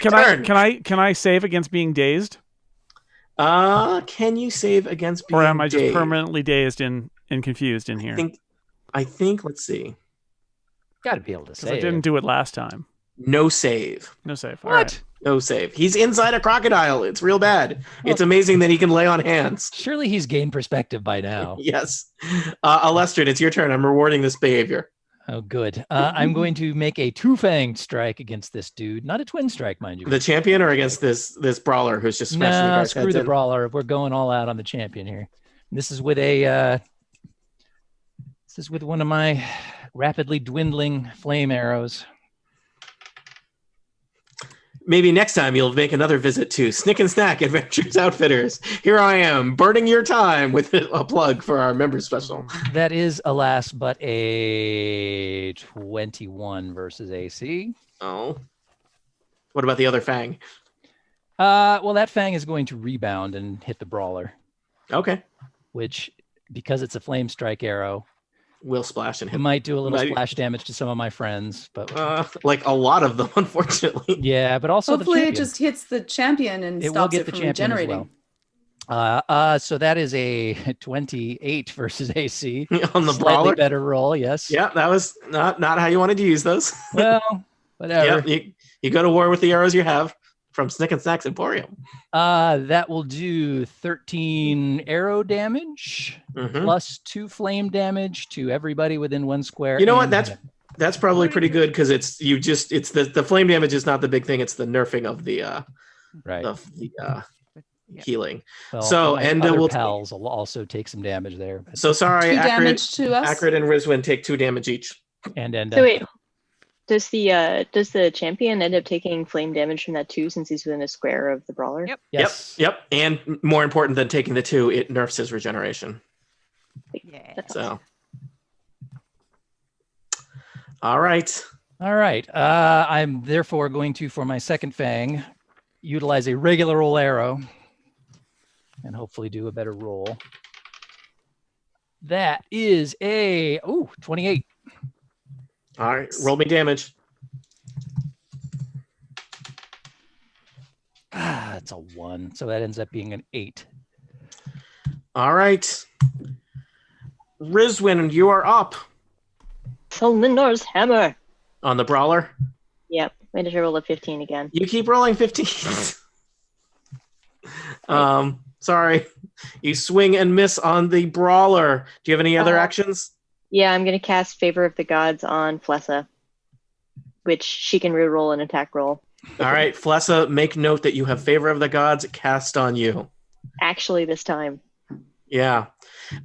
your turn. Can I save against being dazed? Can you save against being dazed? Or am I just dazed? permanently dazed and confused in here? I think let's see. Got to be able to save. I didn't do it last time. No save. No save. What? All right. No save. He's inside a crocodile. It's real bad. It's amazing that he can lay on hands. Surely he's gained perspective by now. Yes. Alestrid, it's your turn. I'm rewarding this behavior. Oh, good. I'm going to make a 2-fanged strike against this dude. Not a twin strike, mind you. The champion or against this brawler who's just smashing the guy's screw heads the in? brawler. We're going all out on the champion here. This is with one of my rapidly dwindling flame arrows. Maybe next time you'll make another visit to Snick and Snack Adventures Outfitters. Here I am, burning your time with a plug for our members special. That is, alas, but a 21 versus AC. Oh. What about the other fang? Well, that fang is going to rebound and hit the brawler. Okay. Which, because it's a flame strike arrow, will splash and hit. It might do a little splash damage to some of my friends, but like a lot of them, unfortunately. Yeah, but also hopefully it just hits the champion and stops it from regenerating. So that is a 28 versus AC on the Slightly brawler. Better roll, yes. Yeah, that was not how you wanted to use those. Well, whatever. Yeah, you go to war with the arrows you have from Snick and Snack's Emporium. That will do 13 arrow damage plus 2 flame damage to everybody within 1 square. You know what? That's probably pretty good because it's the flame damage is not the big thing. It's the nerfing of the healing. Well, so Enda pals will also take some damage there. So sorry, 2 damage to us. Acrid and Rizwin take 2 damage each. And So wait. Does the champion end up taking flame damage from that too, since he's within a square of the brawler? Yep. Yes. Yep. And more important than taking the 2, it nerfs his regeneration. Yeah. So. All right. I'm therefore going to, for my second fang, utilize a regular roll arrow and hopefully do a better roll. That is a 28. All right, roll me damage. It's a 1, so that ends up being an 8. All right. Rizwin, you are up. Salindar's hammer. On the brawler? Yep. Wait, did I roll a 15 again? You keep rolling 15. Sorry. You swing and miss on the brawler. Do you have any other actions? Yeah, I'm going to cast Favor of the Gods on Flessa, which she can reroll an attack roll. All right, Flessa, make note that you have Favor of the Gods cast on you. Actually, this time. Yeah.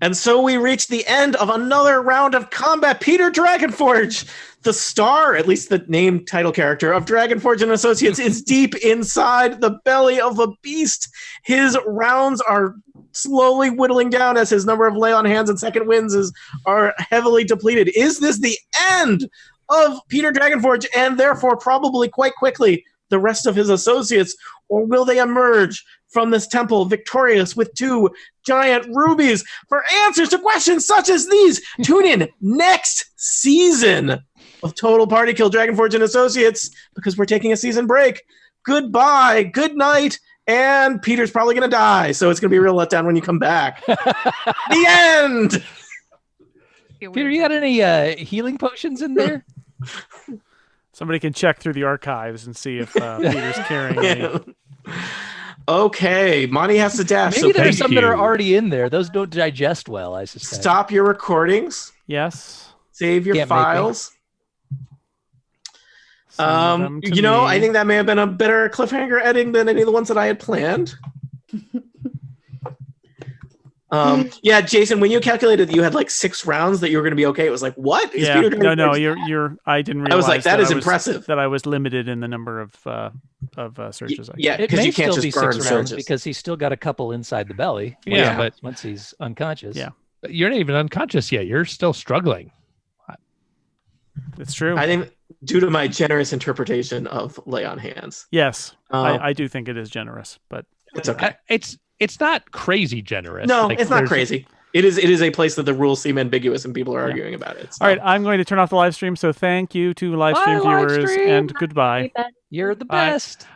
And so we reach the end of another round of combat. Peter Dragonforge, the star, at least the named title character of Dragonforge and Associates, is deep inside the belly of a beast. His rounds are slowly whittling down as his number of lay on hands and second wins are heavily depleted. Is this the end of Peter Dragonforge and therefore probably quite quickly the rest of his associates, or will they emerge from this temple victorious with 2 giant rubies? For answers to questions such as these, tune in next season of Total Party Kill Dragonforge and Associates, because we're taking a season break. Goodbye, good night, and Peter's probably going to die, so it's going to be a real letdown when you come back. The end! Peter, you got any healing potions in there? Somebody can check through the archives and see if Peter's carrying any. Okay, Monty has to dash. Maybe there's some that are already in there. Those don't digest well, I suspect. Stop your recordings. Yes. Save your files. I think that may have been a better cliffhanger ending than any of the ones that I had planned. Yeah, Jason, when you calculated that you had like 6 rounds that you were going to be okay, it was like, what? You're. I didn't realize. I was like, that is impressive. That I was limited in the number of searches. Yeah, because you can't still just be burn 6 rounds searches. because he's still got a couple inside the belly. Yeah, but once he's unconscious. Yeah, but you're not even unconscious yet. You're still struggling. It's true. I think due to my generous interpretation of lay on hands. Yes, I do think it is generous, but it's okay. It's not crazy generous. No, it's not crazy. It is a place that the rules seem ambiguous and people are arguing about it. So. All right, I'm going to turn off the live stream. So thank you to live stream viewers and goodbye. You're the best.